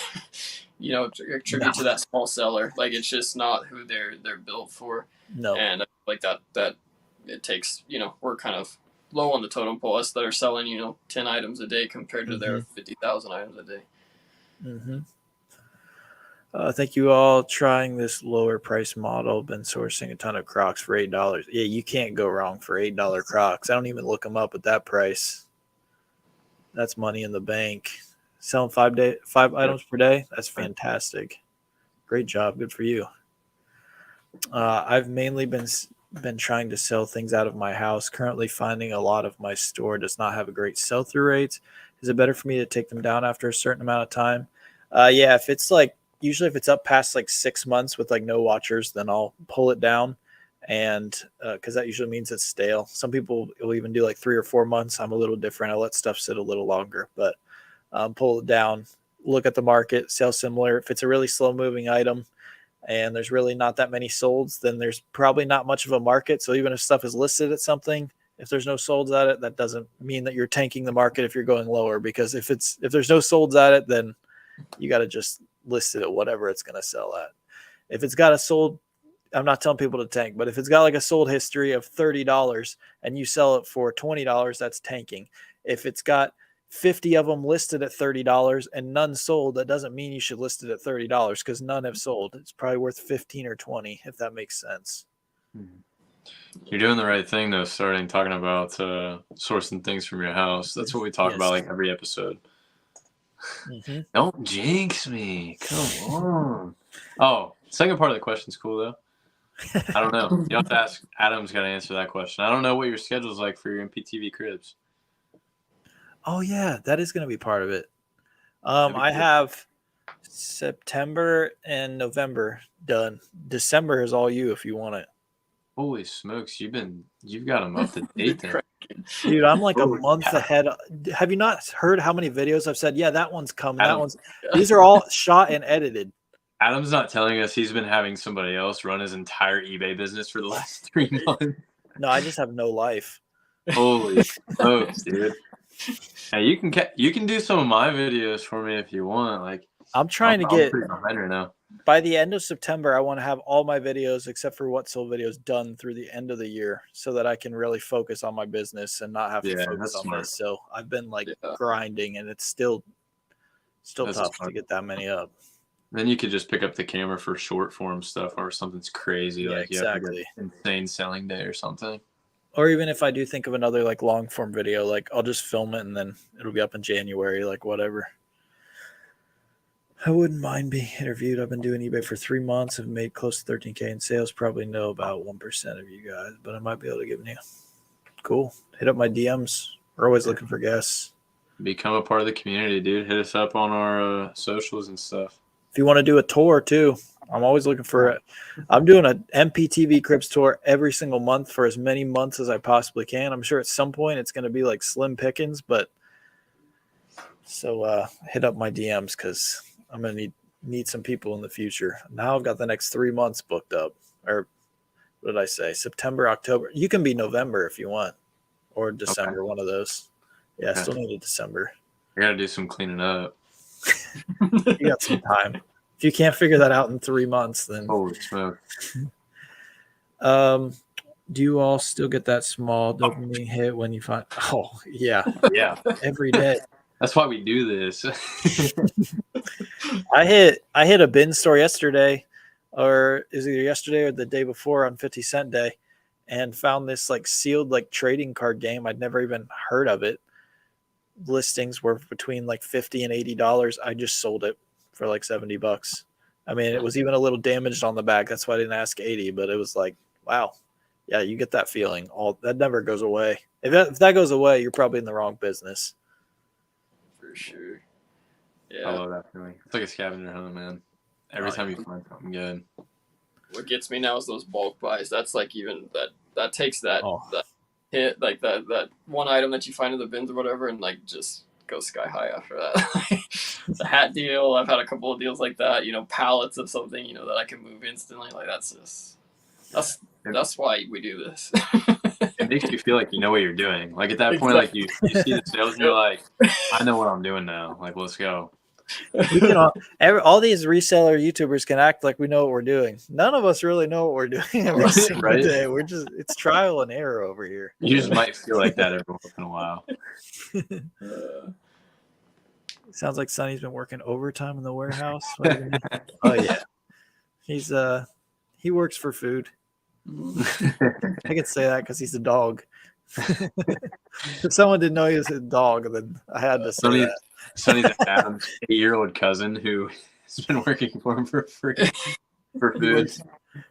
attribute to that small seller. Like it's just not who they're built for. No. And I feel like that it takes. We're kind of low on the totem pole. Us that are selling 10 items a day compared to their 50,000 items a day. Mm-hmm. Thank you all trying this lower price model. Been sourcing a ton of Crocs for $8. Yeah, you can't go wrong for $8 Crocs. I don't even look them up at that price. That's money in the bank. Selling 5 items per day. That's fantastic. Great job. Good for you. I've mainly been trying to sell things out of my house. Currently finding a lot of my store does not have a great sell-through rate. Is it better for me to take them down after a certain amount of time? Yeah, if it's like, usually if it's up past like 6 months with like no watchers, then I'll pull it down. And because that usually means it's stale. Some people will even do like 3 or 4 months. I'm a little different. I let stuff sit a little longer, but pull it down, look at the market, sell similar. If it's a really slow moving item and there's really not that many solds, then there's probably not much of a market. So even if stuff is listed at something, if there's no solds at it, that doesn't mean that you're tanking the market if you're going lower, because if there's no solds at it, then you got to just list it at whatever it's going to sell at. If it's got a sold, I'm not telling people to tank, but if it's got like a sold history of $30 and you sell it for $20, that's tanking. If it's got 50 of them listed at $30 and none sold, that doesn't mean you should list it at $30 because none have sold. It's probably worth 15 or 20, if that makes sense. You're doing the right thing though, starting talking about sourcing things from your house. That's what we talk about like every episode. Mm-hmm. Don't jinx me. Come on. Oh, second part of the question's cool though. I don't know. You have to ask. Adam's got to answer that question. I don't know what your schedule's like for your MPTV cribs. Oh yeah, that is going to be part of it. I have September and November done. December is all you if you want it. Holy smokes, you've got them up to date then. Dude, I'm like a month ahead. Have you not heard how many videos I've said, yeah, that one's coming. These are all shot and edited. Adam's not telling us he's been having somebody else run his entire eBay business for the last 3 months. No, I just have no life. Holy smokes, dude. Hey, you can do some of my videos for me if you want. Like, I'm trying to get right now. By the end of September, I want to have all my videos except for what sold videos done through the end of the year so that I can really focus on my business and not have to focus on this. So I've been grinding, and it's still tough to get that many up. Then you could just pick up the camera for short form stuff or something's crazy. Yeah, like exactly. Insane selling day or something. Or even if I do think of another like long form video, like I'll just film it and then it'll be up in January, like whatever. I wouldn't mind being interviewed. I've been doing eBay for 3 months. I've made close to 13K in sales. Probably know about 1% of you guys, but I might be able to give you. Cool. Hit up my DMs. We're always looking for guests. Become a part of the community, dude. Hit us up on our socials and stuff. If you want to do a tour too, I'm always looking for it. I'm doing an MPTV Cribs tour every single month for as many months as I possibly can. I'm sure at some point it's going to be like slim pickings, but so hit up my DMs because I'm going to need some people in the future. Now I've got the next 3 months booked up. Or what did I say? September, October. You can be November if you want, or December, one of those. Yeah, I still need a December. I got to do some cleaning up. You got some time. If you can't figure that out in 3 months, then holy smoke. Do you all still get that small dopamine hit when you find? Oh yeah, every day. That's why we do this. I hit a bin store yesterday, or is either yesterday or the day before on 50 Cent Day, and found this like sealed like trading card game. I'd never even heard of it. Listings were between like $50 and $80. I just sold it for like $70. I mean, it was even a little damaged on the back. That's why I didn't ask 80, but it was like, wow. Yeah, you get that feeling. All that never goes away. If that goes away, you're probably in the wrong business. For sure. I Yeah. love that feeling. It's like a scavenger hunt, man. Every time you find something good. What gets me now is those bulk buys. That's like even that takes that Oh, that hit, like that one item that you find in the bins or whatever, and like just goes sky high after that. It's a hat deal. I've had a couple of deals like that. Pallets of something. That I can move instantly. Like that's why we do this. It makes you feel like you know what you're doing. Like at that point, like Exactly. you see the sales and you're like, I know what I'm doing now. Like, let's go. we can all these reseller YouTubers can act like we know what we're doing. None of us really know what we're doing every single Right? day. It's trial and error over here. You just might feel like that every once in a while. Sounds like Sonny's been working overtime in the warehouse. Oh yeah, he works for food. I can say that because he's a dog. If someone didn't know he was a dog, then I had to say that. Sonny's Adam's 8-year-old cousin who has been working for him for food.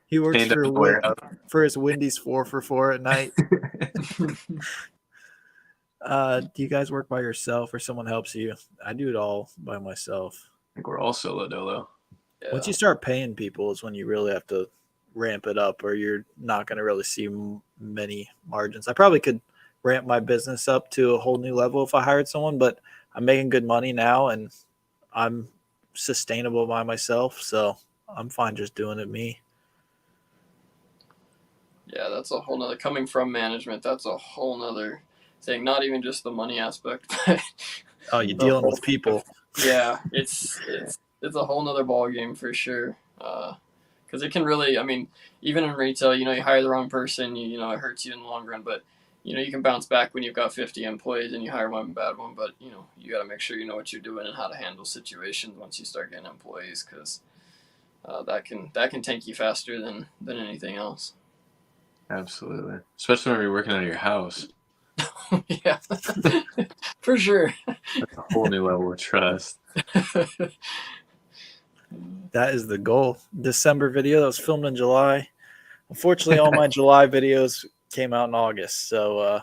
He works for his Wendy's 4 for $4 at night. Do you guys work by yourself or someone helps you? I do it all by myself. I think we're all solo dolo. Yeah. Once you start paying people is when you really have to ramp it up, or you're not going to really see many margins. I probably could ramp my business up to a whole new level if I hired someone, but I'm making good money now and I'm sustainable by myself, so I'm fine just doing it me. Yeah, that's a whole nother, coming from management, that's a whole nother thing. Not even just the money aspect, but oh, you're dealing with people. Yeah, it's a whole nother ball game for sure. Because it can really, I mean, even in retail, you hire the wrong person, it hurts you in the long run. But you can bounce back when you've got 50 employees and you hire one bad one. But you got to make sure you know what you're doing and how to handle situations once you start getting employees, because that can tank you faster than anything else. Absolutely, especially when you're working out of your house. Yeah, for sure. That's a whole new level of trust. That is the goal. December video that was filmed in July. Unfortunately, all my July videos came out in August, so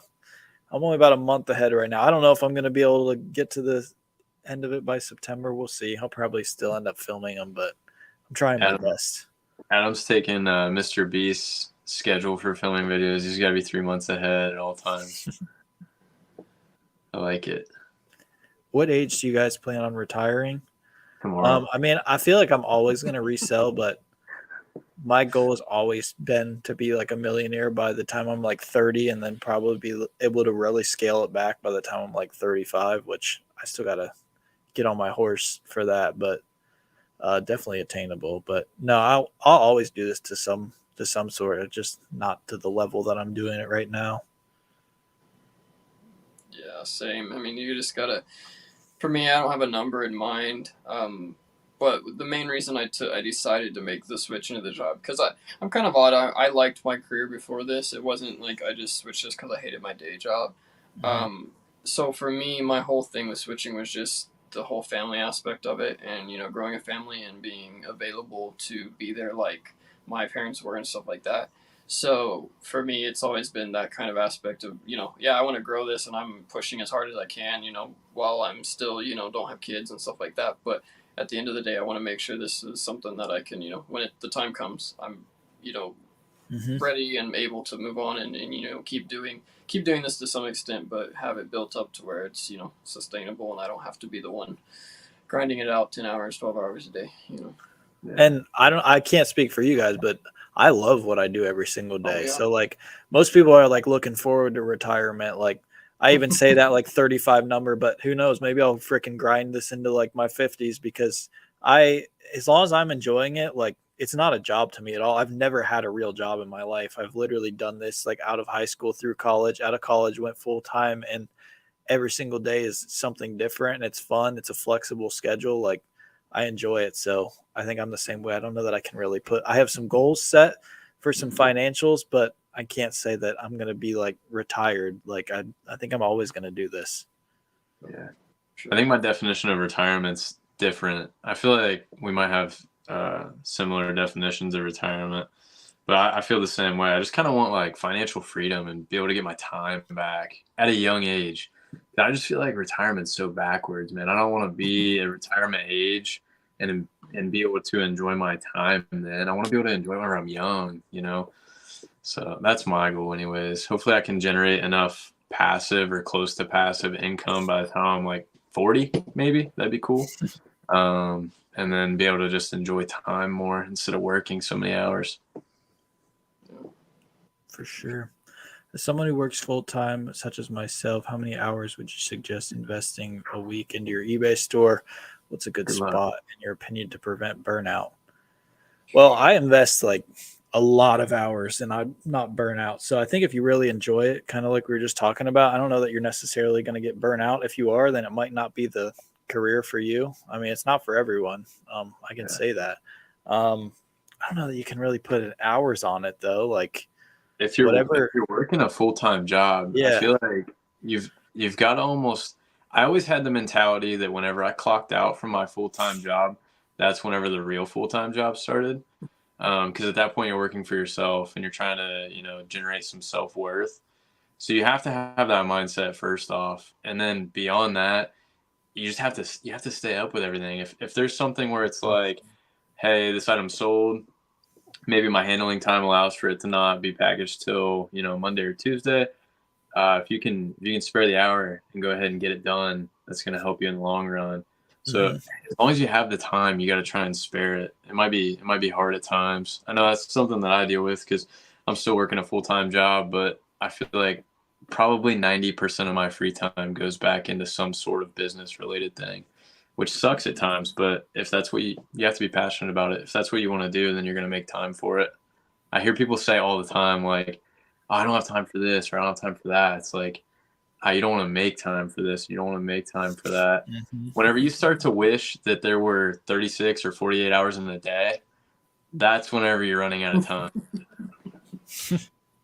I'm only about a month ahead right now. I don't know if I'm going to be able to get to the end of it by September. We'll see. I'll probably still end up filming them, but I'm trying my best. Adam's taking Mr. Beast's schedule for filming videos. He's got to be 3 months ahead at all times. I like it. What age do you guys plan on retiring? Tomorrow. I mean, I feel like I'm always going to resell, but my goal has always been to be like a millionaire by the time I'm like 30, and then probably be able to really scale it back by the time I'm like 35, which I still got to get on my horse for that, but definitely attainable. But no, I'll always do this to some sort, just not to the level that I'm doing it right now. Yeah, same. I mean, you just gotta. For me, I don't have a number in mind. But the main reason I decided to make the switch into the job, because I'm kind of odd. I liked my career before this. It wasn't like I just switched just because I hated my day job. Mm-hmm. So for me, my whole thing with switching was just the whole family aspect of it, and growing a family and being available to be there like my parents were and stuff like that. So for me, it's always been that kind of aspect of, I want to grow this and I'm pushing as hard as I can, while I'm still, don't have kids and stuff like that. But at the end of the day, I want to make sure this is something that I can, when the time comes, I'm, ready and able to move on and keep doing this to some extent, but have it built up to where it's, sustainable and I don't have to be the one grinding it out 10 hours, 12 hours a day, Yeah. And I can't speak for you guys, but I love what I do every single day. Oh, yeah. So like most people are like looking forward to retirement. Like I even say that like 35 number, but who knows, maybe I'll freaking grind this into like my 50s, because as long as I'm enjoying it, like it's not a job to me at all. I've never had a real job in my life. I've literally done this like out of high school through college, out of college, went full time, and every single day is something different and it's fun. It's a flexible schedule. Like I enjoy it. So I think I'm the same way. I don't know that I can really I have some goals set for some financials, but I can't say that I'm going to be like retired. Like I think I'm always going to do this. Yeah. Sure. I think my definition of retirement's different. I feel like we might have similar definitions of retirement. But I feel the same way. I just kind of want like financial freedom and be able to get my time back at a young age. I just feel like retirement's so backwards, man. I don't want to be at retirement age and be able to enjoy my time then. I want to be able to enjoy when I'm young, you know? So that's my goal anyways. Hopefully I can generate enough passive or close to passive income by the time I'm like 40, maybe. That'd be cool. And then be able to just enjoy time more instead of working so many hours. For sure. As someone who works full time, such as myself, how many hours would you suggest investing a week into your eBay store? What's a good spot, in your opinion, to prevent burnout? Well, I invest like a lot of hours and I'm not burnout. So I think if you really enjoy it, kind of like we were just talking about, I don't know that you're necessarily going to get burnout. If you are, then it might not be the career for you. I mean, it's not for everyone. I can say that. I don't know that you can really put hours on it though. Like, if you're working a full-time job, I feel like you've got to almost, I always had the mentality that whenever I clocked out from my full-time job, that's whenever the real full-time job started. Because at that point you're working for yourself and you're trying to, you know, generate some self-worth. So you have to have that mindset first off. And then beyond that, you have to stay up with everything. If there's something where it's like, hey, this item's sold, maybe my handling time allows for it to not be packaged till, you know, Monday or Tuesday. If you can spare the hour and go ahead and get it done, that's going to help you in the long run. So as long as you have the time, you got to try and spare it. It might be hard at times. I know that's something that I deal with because I'm still working a full-time job, but I feel like probably 90% of my free time goes back into some sort of business related thing, which sucks at times. But if that's what you have to be passionate about it. If that's what you want to do, then you're going to make time for it. I hear people say all the time, like, oh, I don't have time for this, or I don't have time for that. It's like, you don't want to make time for this. You don't want to make time for that. Whenever you start to wish that there were 36 or 48 hours in the day, that's whenever you're running out of time.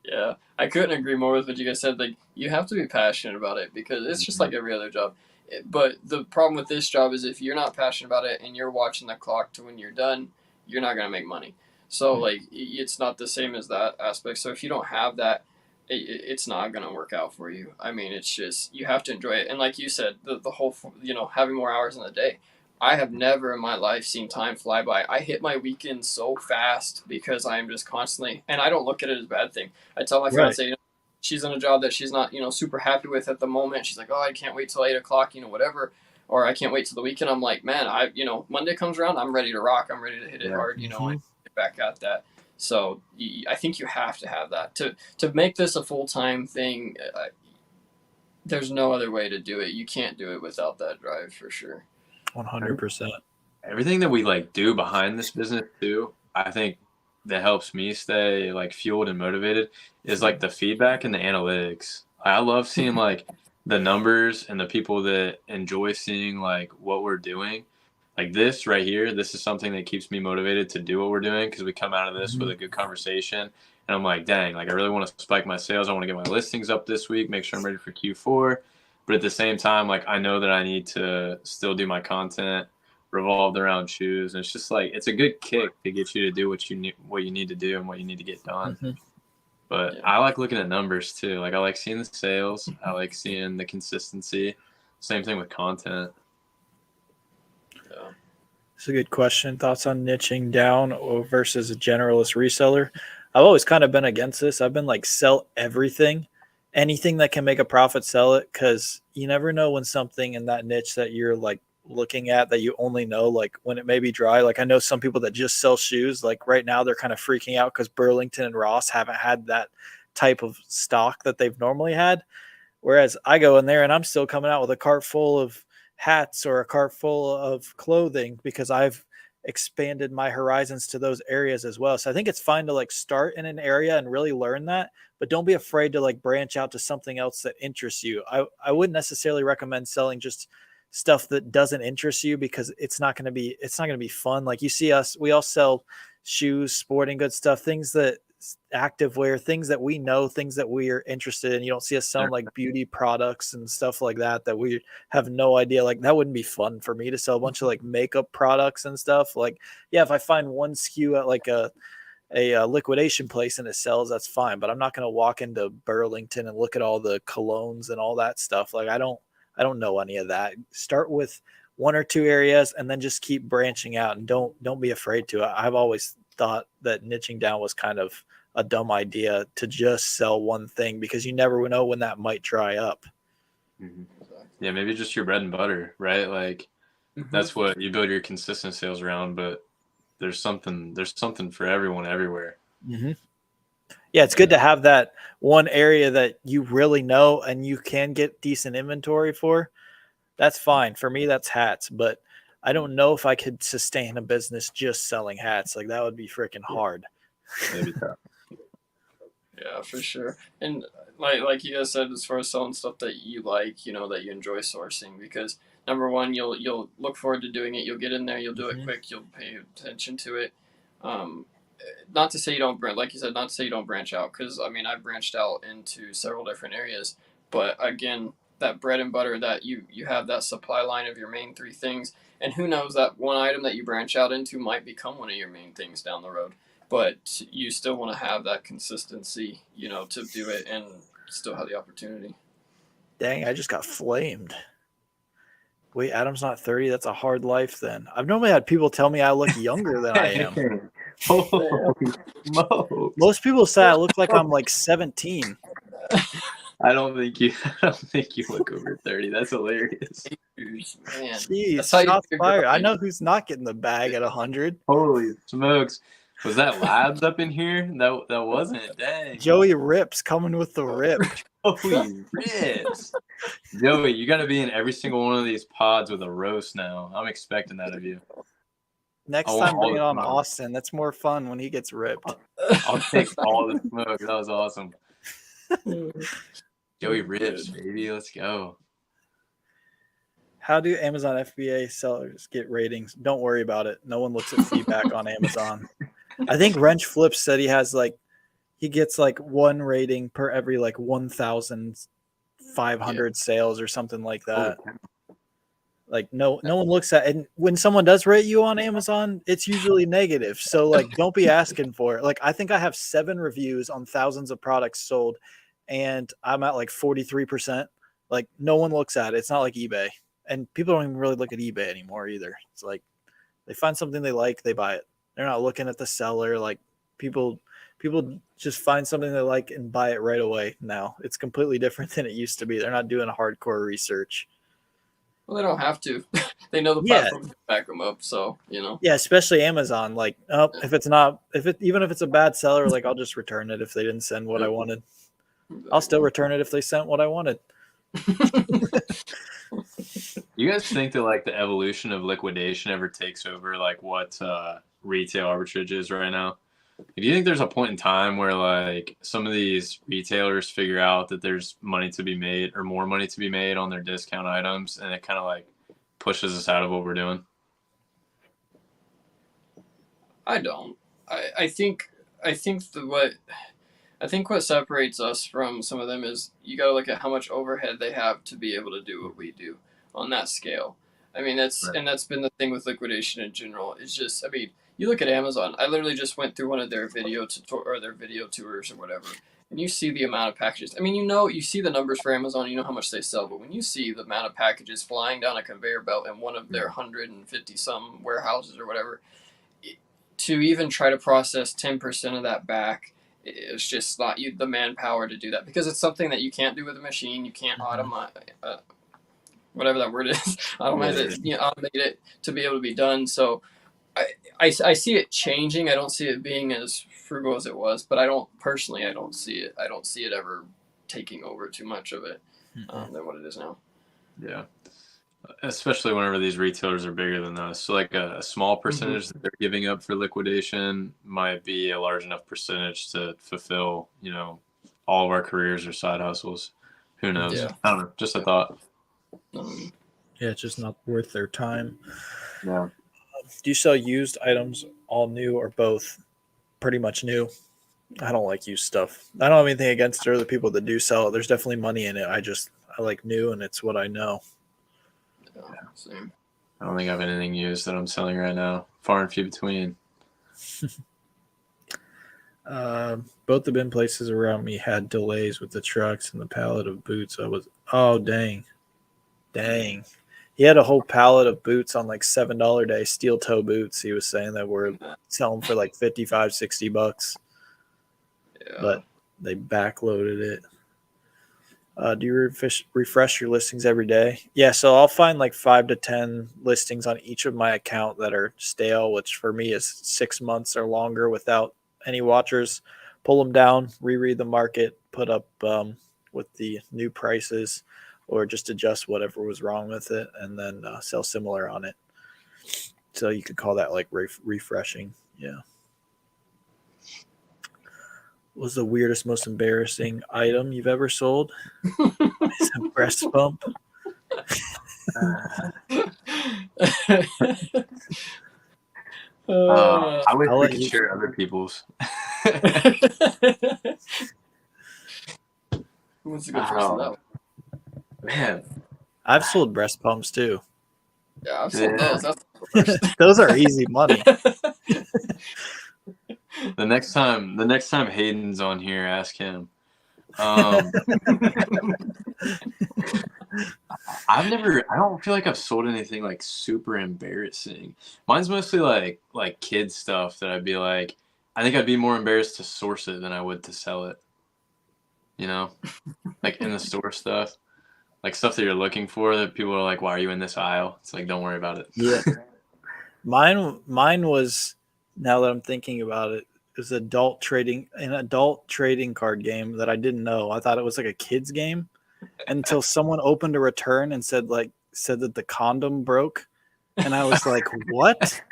Yeah, I couldn't agree more with what you guys said. Like, you have to be passionate about it because it's just like every other job. But the problem with this job is if you're not passionate about it and you're watching the clock to when you're done, you're not going to make money. So, like, it's not the same as that aspect. So if you don't have that, it's not going to work out for you. I mean, it's just, you have to enjoy it. And like you said, the whole, you know, having more hours in the day. I have never in my life seen time fly by. I hit my weekends so fast because I am just constantly, and I don't look at it as a bad thing. I tell my fiance, you know, she's in a job that she's not, you know, super happy with at the moment. She's like, oh, I can't wait till 8 o'clock, you know, whatever. Or I can't wait till the weekend. I'm like, man, you know, Monday comes around, I'm ready to rock. I'm ready to hit it hard, you know, and get back at that. So I think you have to have that to make this a full-time thing. There's no other way to do it. You can't do it without that drive for sure. 100%. Everything that we like do behind this business too, I think that helps me stay like fueled and motivated is like the feedback and the analytics. I love seeing like the numbers and the people that enjoy seeing like what we're doing. Like this right here, this is something that keeps me motivated to do what we're doing because we come out of this with a good conversation. And I'm like, dang, like I really want to spike my sales. I want to get my listings up this week, make sure I'm ready for Q4. But at the same time, like I know that I need to still do my content revolved around shoes. And it's just like, it's a good kick to get you to do what you need to do and what you need to get done. But I like looking at numbers too. Like I like seeing the sales. I like seeing the consistency. Same thing with content. It's a good question. Thoughts on niching down versus a generalist reseller? I've always kind of been against this. I've been like, sell everything, anything that can make a profit, sell it. Cause you never know when something in that niche that you're like looking at that you only know, like when it may be dry. Like I know some people that just sell shoes. Like right now they're kind of freaking out because Burlington and Ross haven't had that type of stock that they've normally had. Whereas I go in there and I'm still coming out with a cart full of hats or a cart full of clothing because I've expanded my horizons to those areas as well. So I think it's fine to like start in an area and really learn that, but don't be afraid to like branch out to something else that interests you. I wouldn't necessarily recommend selling just stuff that doesn't interest you because it's not going to be fun. Like you see us, we all sell shoes, sporting goods stuff, things that active wear, things that we know, things that we are interested in. You don't see us selling like beauty products and stuff like that we have no idea. Like that wouldn't be fun for me to sell a bunch of like makeup products and stuff. Like, yeah, if I find one SKU at like a liquidation place and it sells, that's fine. But I'm not going to walk into Burlington and look at all the colognes and all that stuff. Like I don't know any of that. Start with one or two areas and then just keep branching out, and don't be afraid to. I've always thought that niching down was kind of a dumb idea to just sell one thing, because you never know when that might dry up. Mm-hmm. Yeah, maybe just your bread and butter, right? Like that's what you build your consistent sales around, but there's something for everyone everywhere. Mm-hmm. Yeah, it's good to have that one area that you really know and you can get decent inventory for. That's fine. For me, that's hats, but I don't know if I could sustain a business just selling hats. Like that would be freaking hard. Maybe tough. Yeah, for sure. And like you guys said, as far as selling stuff that you like, you know, that you enjoy sourcing, because number one, you'll look forward to doing it. You'll get in there. You'll do it quick. You'll pay attention to it. Not to say you don't, like you said, not to say you don't branch out, because I mean I've branched out into several different areas, but again, that bread and butter, that you have that supply line of your main three things, and who knows, that one item that you branch out into might become one of your main things down the road. But you still want to have that consistency, you know, to do it and still have the opportunity. Dang, I just got flamed. Wait, Adam's not 30. That's a hard life then. I've normally had people tell me I look younger than I am. Most people say I look like I'm like 17. I don't think you look over 30. That's hilarious. Man. Jeez, shots fired. I know who's not getting the bag at 100. Holy smokes. Was that Labs up in here? That wasn't. Dang. Joey Rips coming with the rip. Joey Rips. Joey, you got to be in every single one of these pods with a roast now. I'm expecting that of you. Next time, bring it on Austin. That's more fun when he gets ripped. I'll take all the smoke. That was awesome. Joey Rips, baby. Let's go. How do Amazon FBA sellers get ratings? Don't worry about it. No one looks at feedback on Amazon. I think Wrench Flips said he gets like one rating per every like 1,500 sales or something like that. Like no one looks at, and when someone does rate you on Amazon, it's usually negative. So like don't be asking for it. Like I think I have 7 reviews on thousands of products sold, and I'm at like 43%. Like no one looks at it. It's not like eBay. And people don't even really look at eBay anymore either. It's like they find something they like, they buy it. They're not looking at the seller. Like people just find something they like and buy it right away now. It's completely different than it used to be. They're not doing hardcore research. Well, they don't have to. They know the platform can back them up, so, you know. Yeah, especially Amazon. Like, even if it's a bad seller, like I'll just return it if they didn't send what I wanted. I'll still return it if they sent what I wanted. You guys think that like the evolution of liquidation ever takes over like what retail arbitrage is right now? Do you think there's a point in time where like some of these retailers figure out that there's money to be made or more money to be made on their discount items, and it kind of like pushes us out of what we're doing? I don't. I think what separates us from some of them is you got to look at how much overhead they have to be able to do what we do on that scale. I mean, that's been the thing with liquidation in general. It's just, I mean, you look at Amazon. I literally just went through one of their video tours or whatever, and you see the amount of packages. I mean, you see the numbers for Amazon, you know how much they sell, but when you see the amount of packages flying down a conveyor belt in one of their 150 some warehouses or whatever, to even try to process 10% of that back, it's just not the manpower to do that, because it's something that you can't do with a machine. You can't automate, whatever that word is, automate it to be able to be done. So I see it changing. I don't see it being as frugal as it was, but I don't see it. I don't see it ever taking over too much of it than what it is now. Yeah. Especially whenever these retailers are bigger than us. So like a small percentage that they're giving up for liquidation might be a large enough percentage to fulfill, you know, all of our careers or side hustles. Who knows? Yeah. I don't know. Just a thought. Yeah, it's just not worth their time. Yeah. Do you sell used items, all new or both? Pretty much new. I don't like used stuff. I don't have anything against other people that do sell it. There's definitely money in it. I like new, and it's what I know. Yeah, same. I don't think I have anything used that I'm selling right now. Far and few between. Both the bin places around me had delays with the trucks and the pallet of boots. Dang. He had a whole pallet of boots on like $7 day steel toe boots. He was saying that we're selling for like 55, $60, Yeah. but they backloaded it. Do you refresh your listings every day? Yeah, so I'll find like 5 to 10 listings on each of my account that are stale, which for me is 6 months or longer without any watchers. Pull them down, reread the market, put up with the new prices, or just adjust whatever was wrong with it, and then sell similar on it. So you could call that like refreshing. Yeah. What was the weirdest, most embarrassing item you've ever sold? It's a breast pump. I wish I'll we let could you- share other people's. Who wants to go first on that one? Man, I've sold breast pumps too. Yeah, I've sold Yeah. those. That's the worst. Those are easy money. the next time Hayden's on here, ask him. I don't feel like I've sold anything like super embarrassing. Mine's mostly like kid stuff that I'd be like, I think I'd be more embarrassed to source it than I would to sell it. You know, like in the store stuff, like stuff that you're looking for that people are like, why are you in this aisle? It's like, don't worry about it. Yeah. Mine was, now that I'm thinking about it, was an adult trading card game that I didn't know. I thought it was like a kid's game until someone opened a return and said that the condom broke. And I was like, what?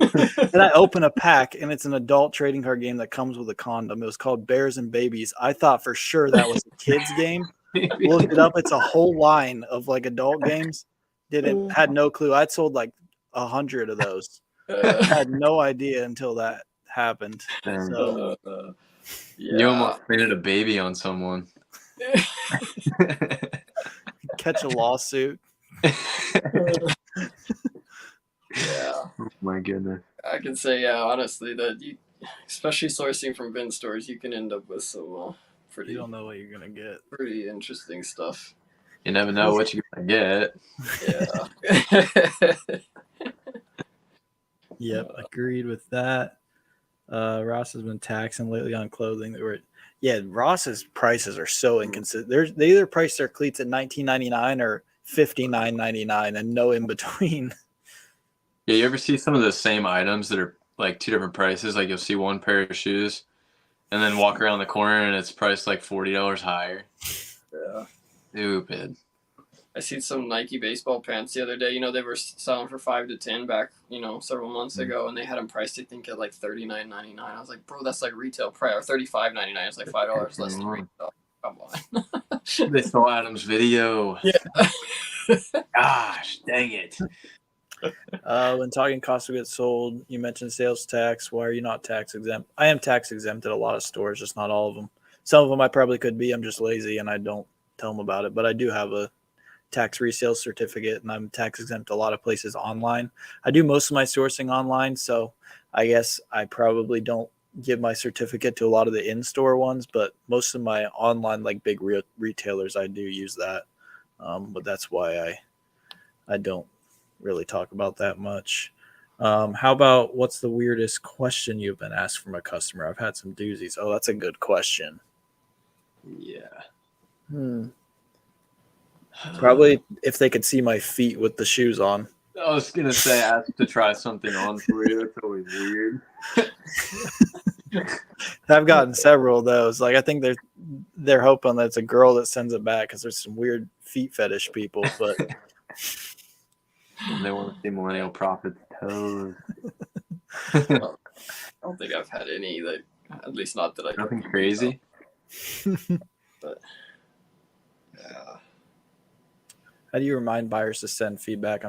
And I open a pack and it's an adult trading card game that comes with a condom. It was called Bears and Babies. I thought for sure that was a kid's game. Looked it up. It's a whole line of like adult games. Had no clue. I'd sold like 100 of those. Had no idea until that happened. So Yeah. You almost printed a baby on someone. catch a lawsuit. Yeah. Oh my goodness. I can say, yeah, honestly, that you, especially sourcing from bin stores, you can end up with some You pretty don't know what you're gonna get. pretty interesting stuff. You never know what you're gonna get. Yeah. Yep, agreed with that. Ross has been taxing lately on clothing Ross's prices are so inconsistent. They either price their cleats at $19.99 or $59.99 and no in between. Yeah, you ever see some of the same items that are like two different prices? Like you'll see one pair of shoes and then walk around the corner and it's priced like $40 higher. Yeah. Stupid. I seen some Nike baseball pants the other day. You know, they were selling for $5 to $10 back, several months ago, and they had them priced, I think, at like $39.99. I was like, bro, that's like retail price, or $35.99. It's like $5 less than retail. Come on. They saw Adam's video. Yeah. Gosh, dang it. When talking cost of goods sold, you mentioned sales tax. Why are you not tax exempt? I am tax exempt at a lot of stores, just not all of them. Some of them I probably could be. I'm just lazy and I don't tell them about it. But I do have a tax resale certificate and I'm tax exempt a lot of places online. I do most of my sourcing online, so I guess I probably don't give my certificate to a lot of the in-store ones, but most of my online like big retailers I do use that. But that's why I don't really talk about that much. How about what's the weirdest question you've been asked from a customer? I've had some doozies. Oh, that's a good question. Yeah. Probably if they could see my feet with the shoes on. I was gonna say ask to try something on for you. That's always weird. I've gotten several of those. Like I think they're hoping that it's a girl that sends it back because there's some weird feet fetish people. But they want to see Millennial Prophet's toes. I don't think I've had any that, at least not that I. Nothing crazy. But yeah. How do you remind buyers to send feedback?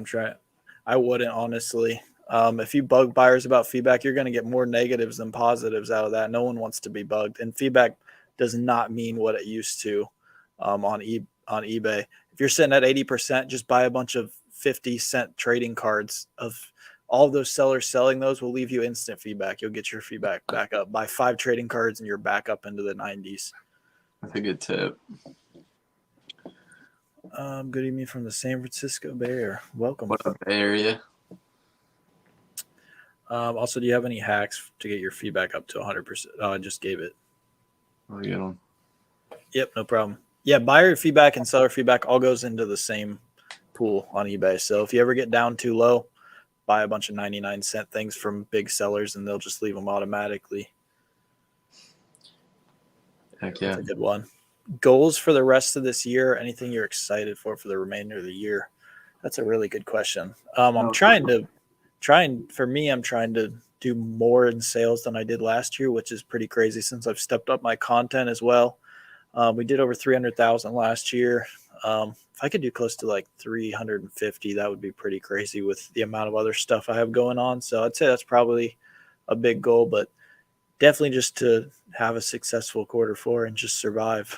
I wouldn't honestly. If you bug buyers about feedback, you're going to get more negatives than positives out of that. No one wants to be bugged, and feedback does not mean what it used to on eBay. If you're sitting at 80%, just buy a bunch of 50-cent trading cards of all of those sellers selling those will leave you instant feedback. You'll get your feedback back up. Buy 5 trading cards and you're back up into the 90s. That's a good tip. Good evening from the San Francisco Bay Area. Welcome. What up, Bay Area? Also, do you have any hacks to get your feedback up to 100%? Oh, I just gave it. I'll get them. Yep, no problem. Yeah, buyer feedback and seller feedback all goes into the same pool on eBay. So if you ever get down too low, buy a bunch of 99-cent things from big sellers and they'll just leave them automatically. Heck yeah. That's a good one. Goals for the rest of this year? Anything you're excited for the remainder of the year? That's a really good question. I'm trying to do more in sales than I did last year, which is pretty crazy since I've stepped up my content as well. We did over 300,000 last year. If I could do close to like 350, that would be pretty crazy with the amount of other stuff I have going on. So I'd say that's probably a big goal, but definitely just to have a successful Q4 and just survive.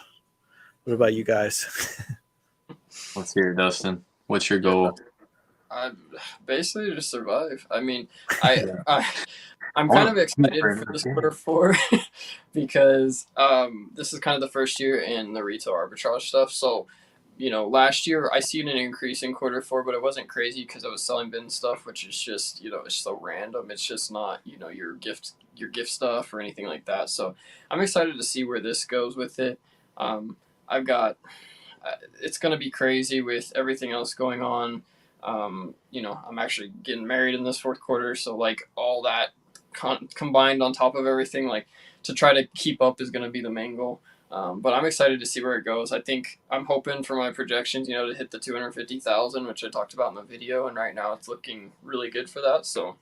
What about you guys? Let's hear it, Dustin. What's your goal? Basically to survive. I mean, I'm kind of excited for this Q4 because this is kind of the first year in the retail arbitrage stuff. So, last year I seen an increase in Q4, but it wasn't crazy because I was selling bin stuff, which is just, it's so random. It's just not, your gift stuff or anything like that. So I'm excited to see where this goes with it. It's going to be crazy with everything else going on. I'm actually getting married in this Q4. So like all that combined on top of everything, like to try to keep up is going to be the main goal. But I'm excited to see where it goes. I think I'm hoping for my projections, to hit the 250,000, which I talked about in the video. And right now it's looking really good for that. So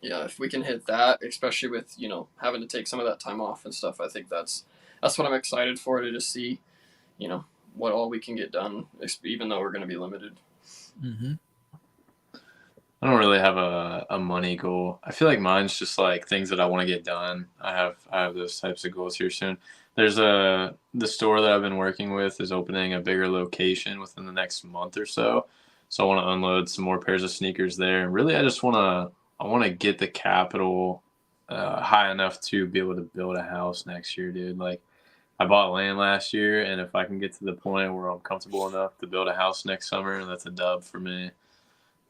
yeah, if we can hit that, especially with, having to take some of that time off and stuff, I think that's what I'm excited for, to just see, what all we can get done, even though we're going to be limited. Mm-hmm. I don't really have a money goal. I feel like mine's just like things that I want to get done. I have those types of goals here soon. There's the store that I've been working with is opening a bigger location within the next month or so. So I want to unload some more pairs of sneakers there. And really, I want to get the capital high enough to be able to build a house next year, dude. Like, I bought land last year, and if I can get to the point where I'm comfortable enough to build a house next summer, that's a dub for me.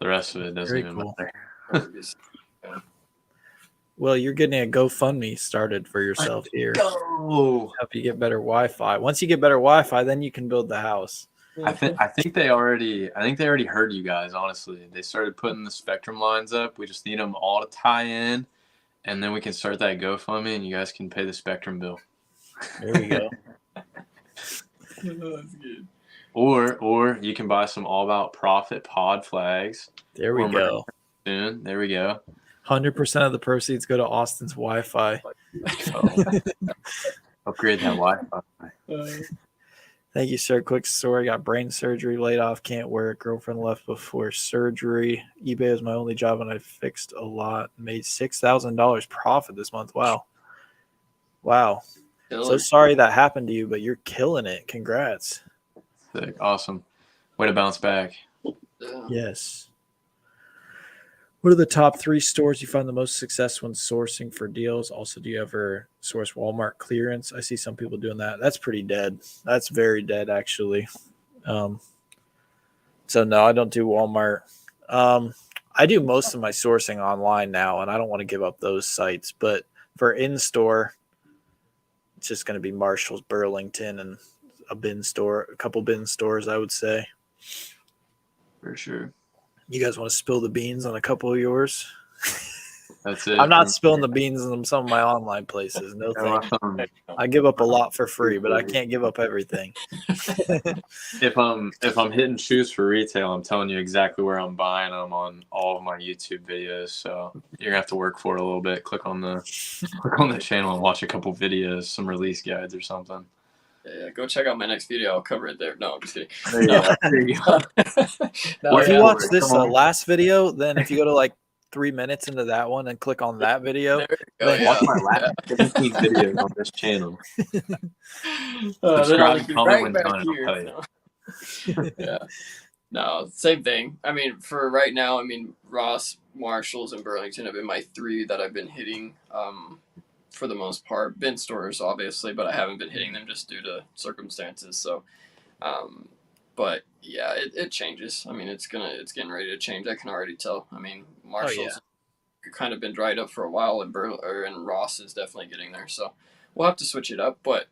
The rest of it doesn't even matter. Well, you're getting a GoFundMe started for yourself here. Go! Help you get better Wi-Fi. Once you get better Wi-Fi, then you can build the house. I think they already heard you guys, honestly. They started putting the Spectrum lines up. We just need them all to tie in, and then we can start that GoFundMe, and you guys can pay the Spectrum bill. There we go. That's good. Or you can buy some All About Profit pod flags. There we go. Soon. There we go. 100% of the proceeds go to Austin's Wi-Fi. Upgrade that Wi-Fi. Thank you, sir. Quick story. Got brain surgery, laid off, can't work. Girlfriend left before surgery. eBay is my only job, and I fixed a lot. Made $6,000 profit this month. Wow. So sorry that happened to you, but you're killing it. Congrats. Sick. Awesome. Way to bounce back. Yeah. Yes. What are the top 3 stores you find the most success when sourcing for deals? Also, do you ever source Walmart clearance? I see some people doing that. That's pretty dead. That's very dead, actually. So no, I don't do Walmart. I do most of my sourcing online now, and I don't want to give up those sites. But for in-store, it's just going to be Marshall's, Burlington, and a couple bin stores, I would say. For sure. You guys want to spill the beans on a couple of yours? That's it. I'm not spilling the beans on some of my online places. No thank you. I give up a lot for free, but I can't give up everything. If I'm hitting shoes for retail, I'm telling you exactly where I'm buying them on all of my YouTube videos. So you're gonna have to work for it a little bit. Click on the channel and watch a couple videos, some release guides or something. Yeah, go check out my next video. I'll cover it there. No, I'm just kidding. There you go. If you watch this last video, then if you go to like 3 minutes into that one and click on that video. There you go, Then- Watch yeah. my last 17 videos on this channel. Then I'll Subscribe just and be comment right when back done, I'll here. tell you. No. Yeah. No, same thing. I mean, for right now, I mean, Ross, Marshalls, and Burlington have been my 3 that I've been hitting for the most part. Bin stores, obviously, but I haven't been hitting them just due to circumstances. So, but yeah, it changes. I mean, it's getting ready to change. I can already tell. I mean, Marshalls kind of been dried up for a while, and Ross is definitely getting there. So we'll have to switch it up, but.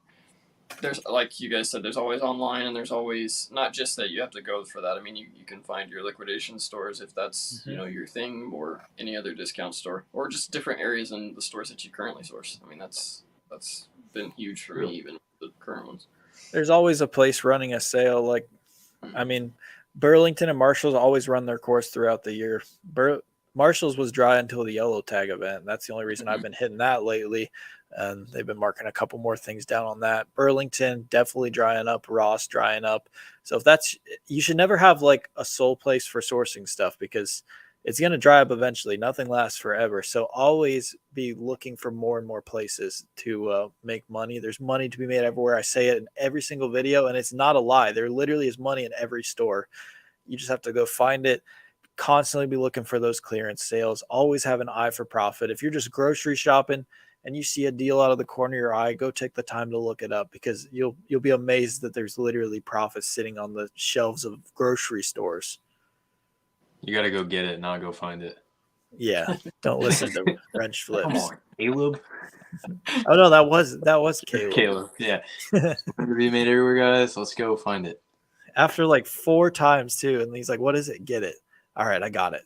There's, like you guys said, there's always online, and there's always not just that you have to go for that. I mean, you can find your liquidation stores if that's your thing, or any other discount store, or just different areas in the stores that you currently source. I mean, that's been huge for me, even the current ones. There's always a place running a sale. Like, I mean, Burlington and Marshalls always run their course throughout the year. Marshalls was dry until the yellow tag event. That's the only reason I've been hitting that lately. And they've been marking a couple more things down on that. Burlington definitely drying up, Ross drying up. So if that's, you should never have like a sole place for sourcing stuff, because it's going to dry up eventually. Nothing lasts forever. So always be looking for more and more places to make money. There's money to be made everywhere. I say it in every single video, and it's not a lie. There literally is money in every store. You just have to go find it. Constantly be looking for those clearance sales. Always have an eye for profit. If you're just grocery shopping and you see a deal out of the corner of your eye, go take the time to look it up, because you'll be amazed that there's literally profits sitting on the shelves of grocery stores. You got to go get it, not go find it. Yeah, don't listen to French flips. Come on, Caleb. Oh no, that was Caleb. Caleb, yeah. To be made everywhere, guys. Let's go find it. After like 4 times too, and he's like, "What is it? Get it." All right, I got it.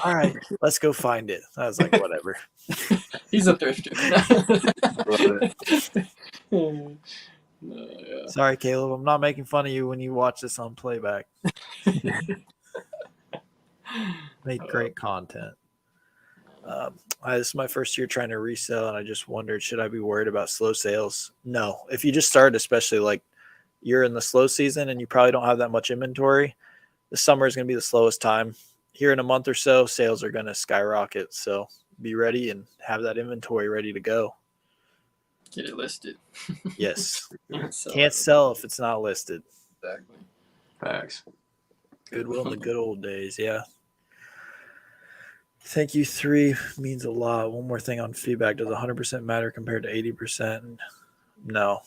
All right, let's go find it. I was like, whatever. He's a thrifter. Yeah. Sorry, Caleb. I'm not making fun of you when you watch this on playback. Make great content. This is my first year trying to resell, and I just wondered, should I be worried about slow sales? No. If you just started, especially like you're in the slow season and you probably don't have that much inventory, the summer is going to be the slowest time. Here in a month or so, sales are going to skyrocket. So be ready and have that inventory ready to go. Get it listed. Yes. So, Can't sell if it's not listed. exactly. Facts. Goodwill in the good old days. Yeah. Thank you. 3 means a lot. One more thing on feedback. Does 100% matter compared to 80%? No.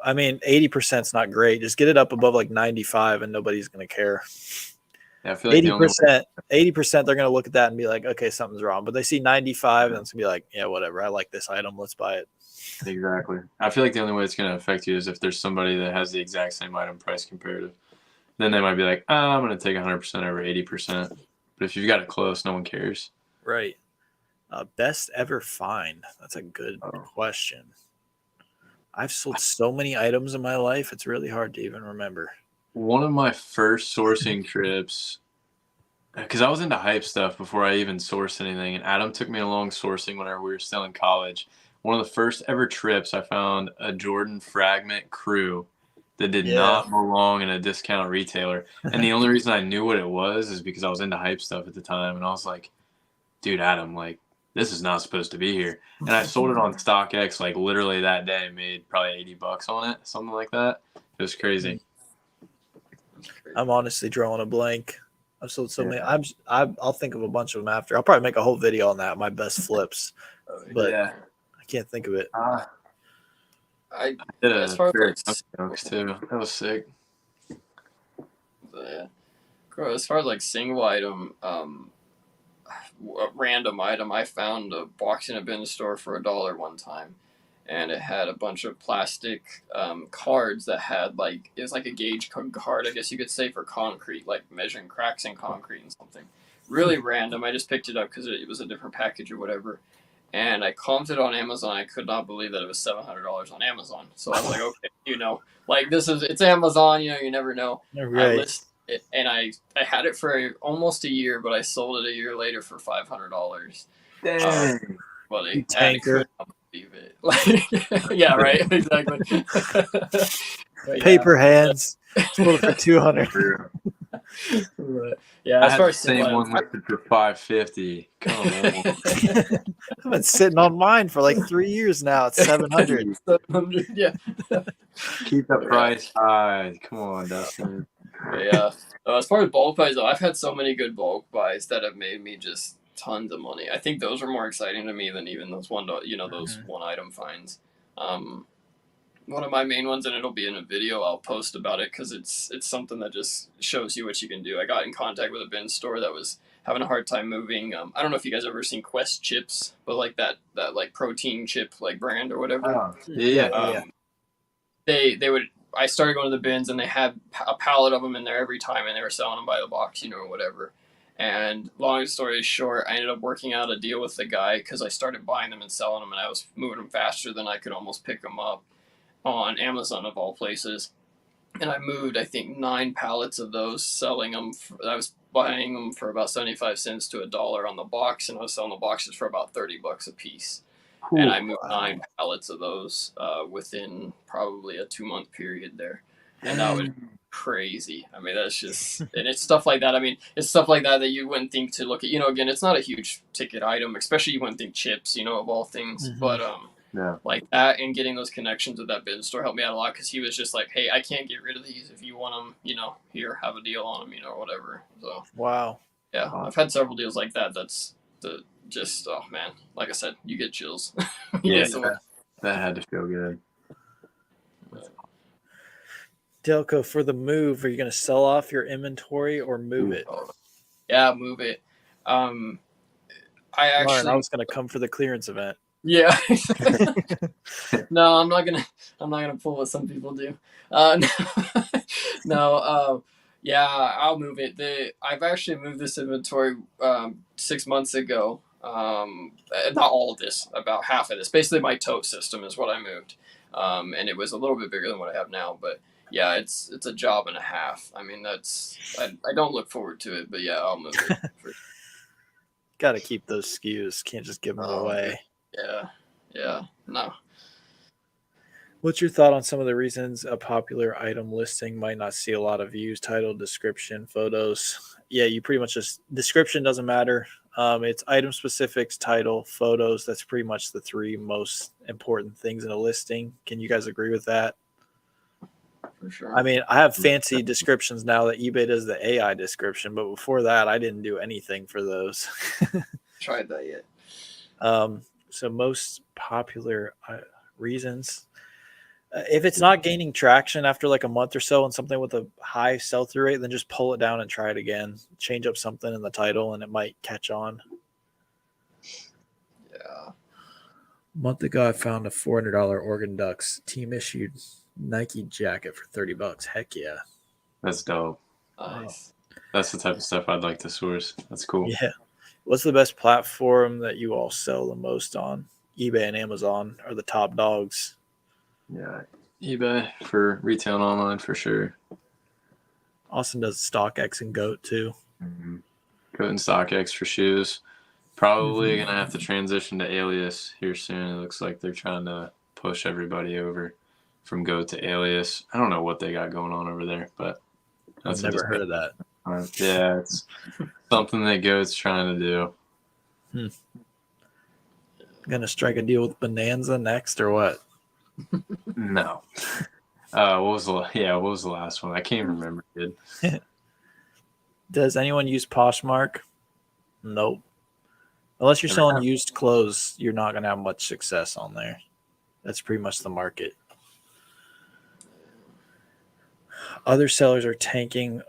I mean, 80% is not great. Just get it up above like 95 and nobody's going to care. Yeah, I feel like 80%, they're going to look at that and be like, okay, something's wrong. But they see 95 and it's going to be like, yeah, whatever. I like this item. Let's buy it. Exactly. I feel like the only way it's going to affect you is if there's somebody that has the exact same item price comparative. Then they might be like, I'm going to take 100% over 80%. But if you've got it close, no one cares. Right. Best ever find. That's a good question. I've sold so many items in my life. It's really hard to even remember. One of my first sourcing trips, because I was into hype stuff before I even sourced anything, and Adam took me along sourcing whenever we were still in college. One of the first ever trips, I found a Jordan Fragment Crew that did not belong in a discount retailer. And the only reason I knew what it was is because I was into hype stuff at the time. And I was like, dude, Adam, like, this is not supposed to be here. And I sold it on StockX, like, literally that day, made probably $80 on it, something like that. It was crazy. I'm honestly drawing a blank. I've sold so many. I'll think of a bunch of them after. I'll probably make a whole video on that, my best flips. But I can't think of it. I did as far as jokes too. That was sick. As far as like single item, a random item, I found a box in a bin store for $1 one time, and it had a bunch of plastic cards that had like, it was like a gauge card, I guess you could say, for concrete, like measuring cracks in concrete and something. Really random. I just picked it up because it was a different package or whatever. And I comped it on Amazon. I could not believe that it was $700 on Amazon. So I was like, okay, like it's Amazon, you never know. Right. I listed it, and I had it for almost a year, but I sold it a year later for $500. Dang. Buddy, tanker. I could not believe it. Like, yeah, right, exactly. Paper hands. Sold it for $200. But, yeah, I as had far the as single same items, one listed for 550. Come on. I've been sitting on mine for like 3 years now. It's 700. 700, yeah. Keep the Yeah. price high. Come on, Dustin. But yeah. As far as bulk buys, though, I've had so many good bulk buys that have made me just tons of money. I think those are more exciting to me than even those those one item finds. Um, One of my main ones, and it'll be in a video I'll post about it because it's something that just shows you what you can do. I got in contact with a bin store that was having a hard time moving. I don't know if you guys ever seen Quest chips, but like that like protein chip like brand or whatever. Oh, yeah. They would. I started going to the bins and they had a pallet of them in there every time, and they were selling them by the box, or whatever. And long story short, I ended up working out a deal with the guy because I started buying them and selling them, and I was moving them faster than I could almost pick them up on Amazon of all places. And I moved, I think, 9 pallets of those, selling them. I was buying them for about 75 cents to $1 on the box, and I was selling the boxes for about $30 a piece. And I moved 9 pallets of those within probably a 2-month period there, and that was crazy. I mean, that's just, and it's stuff like that. I mean, it's stuff like that that you wouldn't think to look at. Again, it's not a huge ticket item, especially you wouldn't think chips, of all things. Mhm. But Yeah. like that, and getting those connections with that bin store helped me out a lot because he was just like, "Hey, I can't get rid of these. If you want them, here, have a deal on them, or whatever." So Wow. yeah, I've had several deals like that. That's the just oh man, like I said, you get chills. Yeah, that had to feel good. Delco, for the move, are you going to sell off your inventory or move it? Yeah, move it. I I was going to come for the clearance event. Yeah. No, I'm not gonna pull what some people do. No. Yeah, I'll move it. I've actually moved this inventory 6 months ago. Not all of this, about half of this. Basically, my tote system is what I moved, and it was a little bit bigger than what I have now. But yeah, it's a job and a half. I mean, I don't look forward to it, but yeah, I'll move it. Got to keep those SKUs. Can't just give them away. Yeah. No. What's your thought on some of the reasons a popular item listing might not see a lot of views? Title, description, photos. Yeah, you pretty much just description doesn't matter. It's item specifics, title, photos. That's pretty much the 3 most important things in a listing. Can you guys agree with that? For sure. I mean, I have fancy descriptions now that eBay does the AI description, but before that, I didn't do anything for those. Tried that yet. So most popular reasons. If it's not gaining traction after like a month or so on something with a high sell-through rate, then just pull it down and try it again. Change up something in the title and it might catch on. Yeah. A month ago, I found a $400 Oregon Ducks team issued Nike jacket for $30. Heck yeah. That's dope. Nice. That's the type of stuff I'd like to source. That's cool. Yeah. What's the best platform that you all sell the most on? eBay and Amazon are the top dogs. Yeah, eBay for retail and online for sure. Austin does StockX and Goat too. Mm-hmm. Goat and StockX for shoes. Probably gonna have to transition to Alias here soon. It looks like they're trying to push everybody over from Goat to Alias. I don't know what they got going on over there, but I've never heard of that. Yeah, it's something that Goat's trying to do. Gonna strike a deal with Bonanza next or what? No. What was the last one? I can't remember, kid. Does anyone use Poshmark? Nope. Unless you're selling used clothes, you're not gonna have much success on there. That's pretty much the market. Other sellers are tanking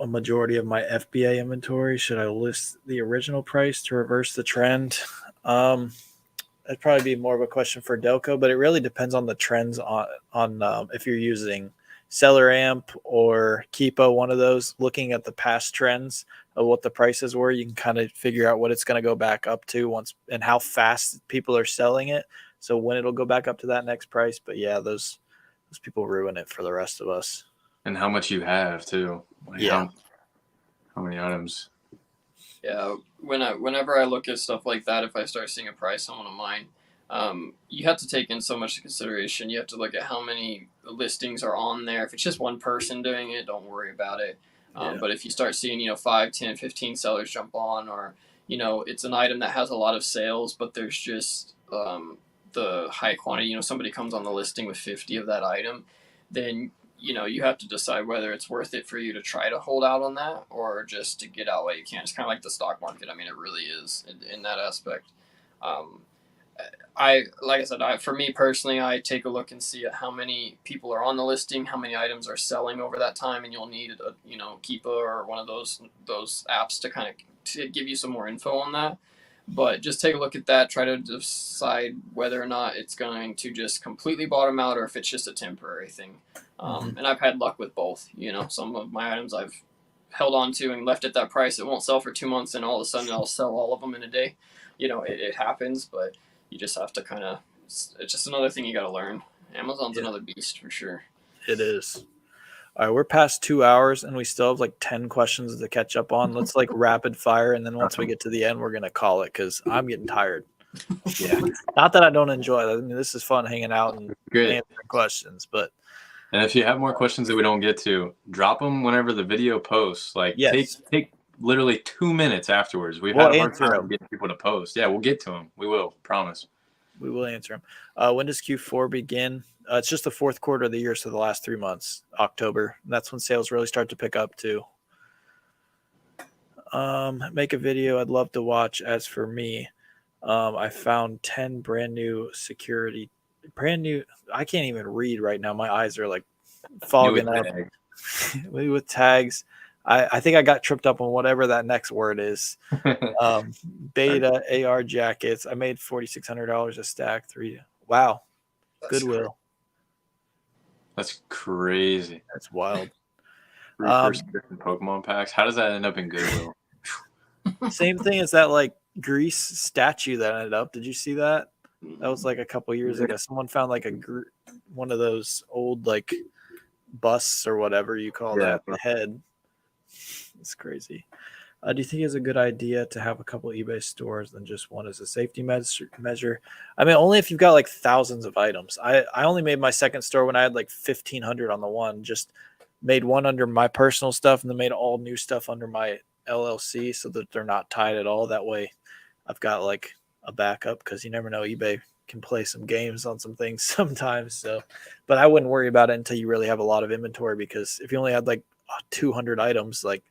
a majority of my FBA inventory. Should I list the original price to reverse the trend? That'd probably be more of a question for Delco, but it really depends on the trends on if you're using Seller Amp or Keepo, one of those. Looking at the past trends of what the prices were, you can kind of figure out what it's going to go back up to once and how fast people are selling it. So when it'll go back up to that next price. But yeah, those people ruin it for the rest of us. And how much you have too. Like yeah. How many items? Yeah, whenever I look at stuff like that, if I start seeing a price on one of mine, you have to take in so much consideration. You have to look at how many listings are on there. If it's just one person doing it, don't worry about it. But if you start seeing, 5, 10, 15 sellers jump on, or, it's an item that has a lot of sales, but there's just the high quantity, somebody comes on the listing with 50 of that item, then, you have to decide whether it's worth it for you to try to hold out on that or just to get out while you can. It's kind of like the stock market. I mean, it really is in that aspect. Like I said, for me personally, I take a look and see at how many people are on the listing, how many items are selling over that time, and you'll need a Keepa or one of those apps to kind of to give you some more info on that. But just take a look at that, try to decide whether or not it's going to just completely bottom out or if it's just a temporary thing. And I've had luck with both. Some of my items I've held on to and left at that price. It won't sell for 2 months, and all of a sudden I'll sell all of them in a day. It happens, but you just have to it's just another thing you got to learn. Amazon's another beast for sure. It is. All right, we're past 2 hours and we still have like 10 questions to catch up on. Let's like rapid fire. And then once we get to the end, we're going to call it because I'm getting tired. Yeah. Not that I don't enjoy it. I mean, this is fun hanging out and answering questions, but. And if you have more questions that we don't get to, drop them whenever the video posts. Like take literally 2 minutes afterwards. We've had a hard time getting people to post. Yeah, we'll get to them. We will, promise. We will answer them. When does Q4 begin? It's just the fourth quarter of the year, so the last 3 months, October. And that's when sales really start to pick up too. Make a video I'd love to watch. As for me, I found 10 brand new. I can't even read right now. My eyes are like fogging up with tags. I think I got tripped up on whatever that next word is. Beta AR jackets. I made $4,600 a stack. 3. Wow. Goodwill. That's crazy. That's wild. First Pokemon packs. How does that end up in Goodwill? Same thing as that like Greece statue that ended up. Did you see that? That was like a couple years ago. Someone found like one of those old like busts or whatever you call that, the head. It's crazy. Do you think it's a good idea to have a couple eBay stores than just one as a safety measure? I mean, only if you've got like thousands of items. I only made my second store when I had like 1,500 on the one. Just made one under my personal stuff and then made all new stuff under my LLC so that they're not tied at all. That way I've got like a backup because you never know. eBay can play some games on some things sometimes. So, but I wouldn't worry about it until you really have a lot of inventory, because if you only had like 200 items, like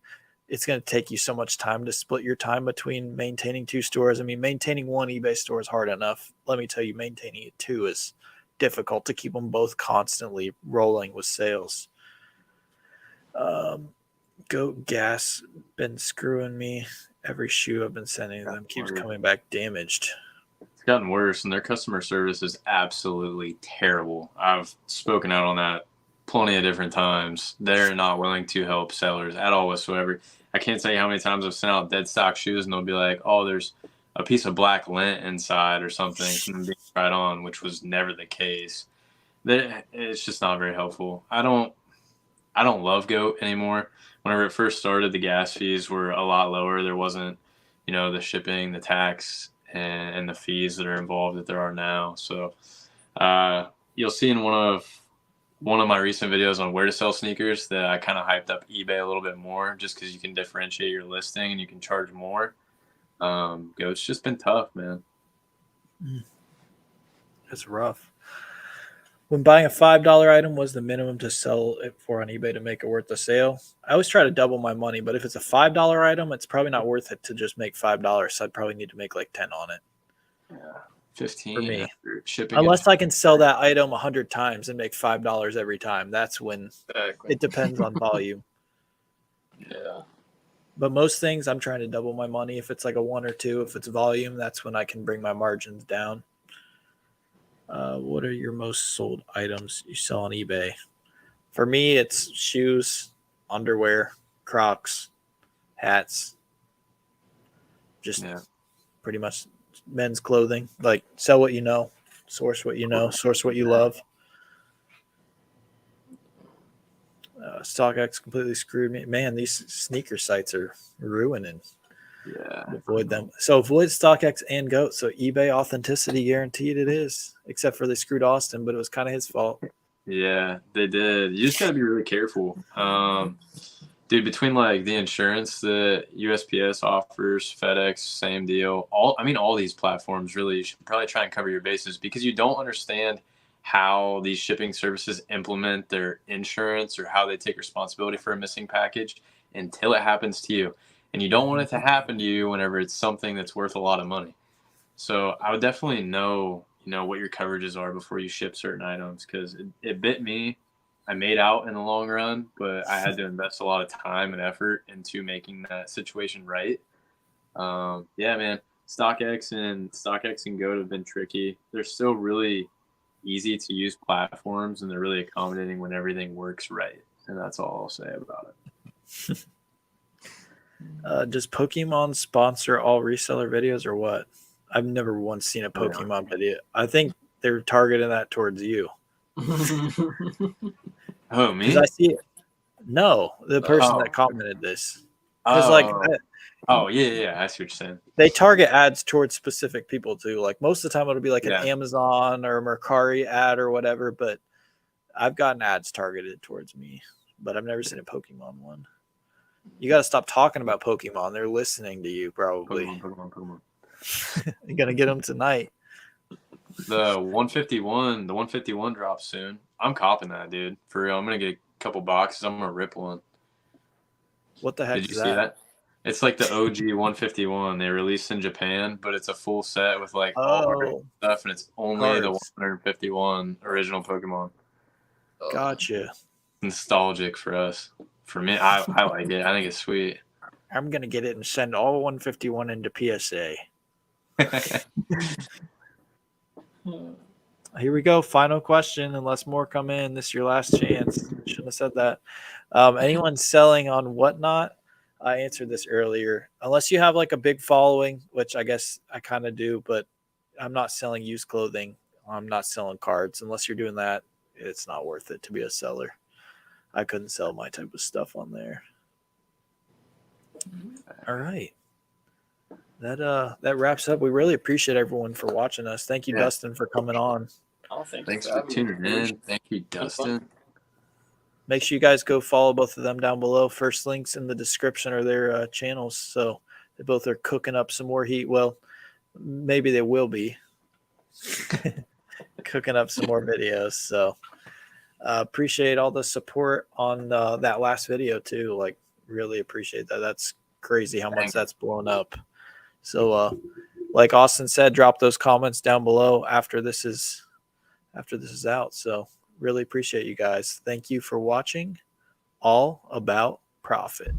it's going to take you so much time to split your time between maintaining 2 stores. I mean, maintaining one eBay store is hard enough. Let me tell you, maintaining 2 is difficult to keep them both constantly rolling with sales. Goat gas been screwing me. Every shoe I've been sending them keeps coming back damaged. It's gotten worse, and their customer service is absolutely terrible. I've spoken out on that plenty of different times. They're not willing to help sellers at all whatsoever. I can't tell you how many times I've sent out dead stock shoes and they'll be like, oh, there's a piece of black lint inside or something from them being tried on, which was never the case. It's just not very helpful. I don't love GOAT anymore. Whenever it first started, the gas fees were a lot lower. There wasn't, the shipping, the tax, and the fees that are involved that there are now. So you'll see in one of my recent videos on where to sell sneakers that I kind of hyped up eBay a little bit more, just because you can differentiate your listing and you can charge more. It's just been tough, man. That's rough. When buying a $5 item, was the minimum to sell it for on eBay to make it worth the sale? I always try to double my money, but if it's a $5 item, it's probably not worth it to just make $5. So I'd probably need to make like 10 on it. Yeah. 15 for me. Shipping. Unless I can sell that item 100 times and make $5 every time. That's when it depends on volume. Yeah. But most things I'm trying to double my money. If it's like a 1 or 2, if it's volume, that's when I can bring my margins down. What are your most sold items you sell on eBay? For me, it's shoes, underwear, Crocs, hats. Just pretty much men's clothing. Like, sell what you know, source what you know, source what you love. StockX completely screwed me. Man, these sneaker sites are ruining. Yeah. Avoid them. So avoid StockX and GOAT. So eBay authenticity guaranteed it is, except for they screwed Austin, but it was kind of his fault. Yeah, they did. You just got to be really careful. Dude, between like the insurance that USPS offers, FedEx, same deal. All these platforms really, you should probably try and cover your bases because you don't understand how these shipping services implement their insurance or how they take responsibility for a missing package until it happens to you. And you don't want it to happen to you whenever it's something that's worth a lot of money. So I would definitely know, what your coverages are before you ship certain items because it bit me. I made out in the long run, but I had to invest a lot of time and effort into making that situation right. Yeah, man. StockX and Goat have been tricky. They're still really easy to use platforms, and they're really accommodating when everything works right. And that's all I'll say about it. Does Pokemon sponsor all reseller videos or what? I've never once seen a Pokemon video. I think they're targeting that towards you. Oh, me? Because I see it. No, the person that commented this. Because yeah, I see what you're saying. they target ads towards specific people too. Like most of the time it'll be like an Yeah. Amazon or Mercari ad or whatever, but I've gotten ads targeted towards me, but I've never seen a Pokemon one. You got to stop talking about Pokemon. They're listening to you probably. Pokemon. You're going to get them tonight. The 151 drops soon. I'm copping that, dude. For real. I'm going to get a couple boxes. I'm going to rip one. What the heck Did you see that? It's like the OG 151 they released in Japan, but it's a full set with like all art stuff, and it's only the 151 original Pokemon. Gotcha. Nostalgic for us. For me, I like it. I think it's sweet. I'm going to get it and send all 151 into PSA. Here we go. Final question. Unless more come in, this is your last chance. Shouldn't have said that. Anyone selling on Whatnot? I answered this earlier. Unless you have like a big following, which I guess I kind of do, but I'm not selling used clothing. I'm not selling cards. Unless you're doing that, it's not worth it to be a seller. I couldn't sell my type of stuff on there. All right. That wraps up. We really appreciate everyone for watching us. Thank you, Dustin, for coming on. Oh, thanks for tuning in. Thank you, Dustin. Make sure you guys go follow both of them down below. First links in the description are their channels. So they both are cooking up some more heat. Well, maybe they will be cooking up some more videos. So appreciate all the support on that last video too. Like really appreciate that. That's crazy how much that's blown up. So like Austin said, drop those comments down below after this is out. So really appreciate you guys. Thank you for watching All About Profit.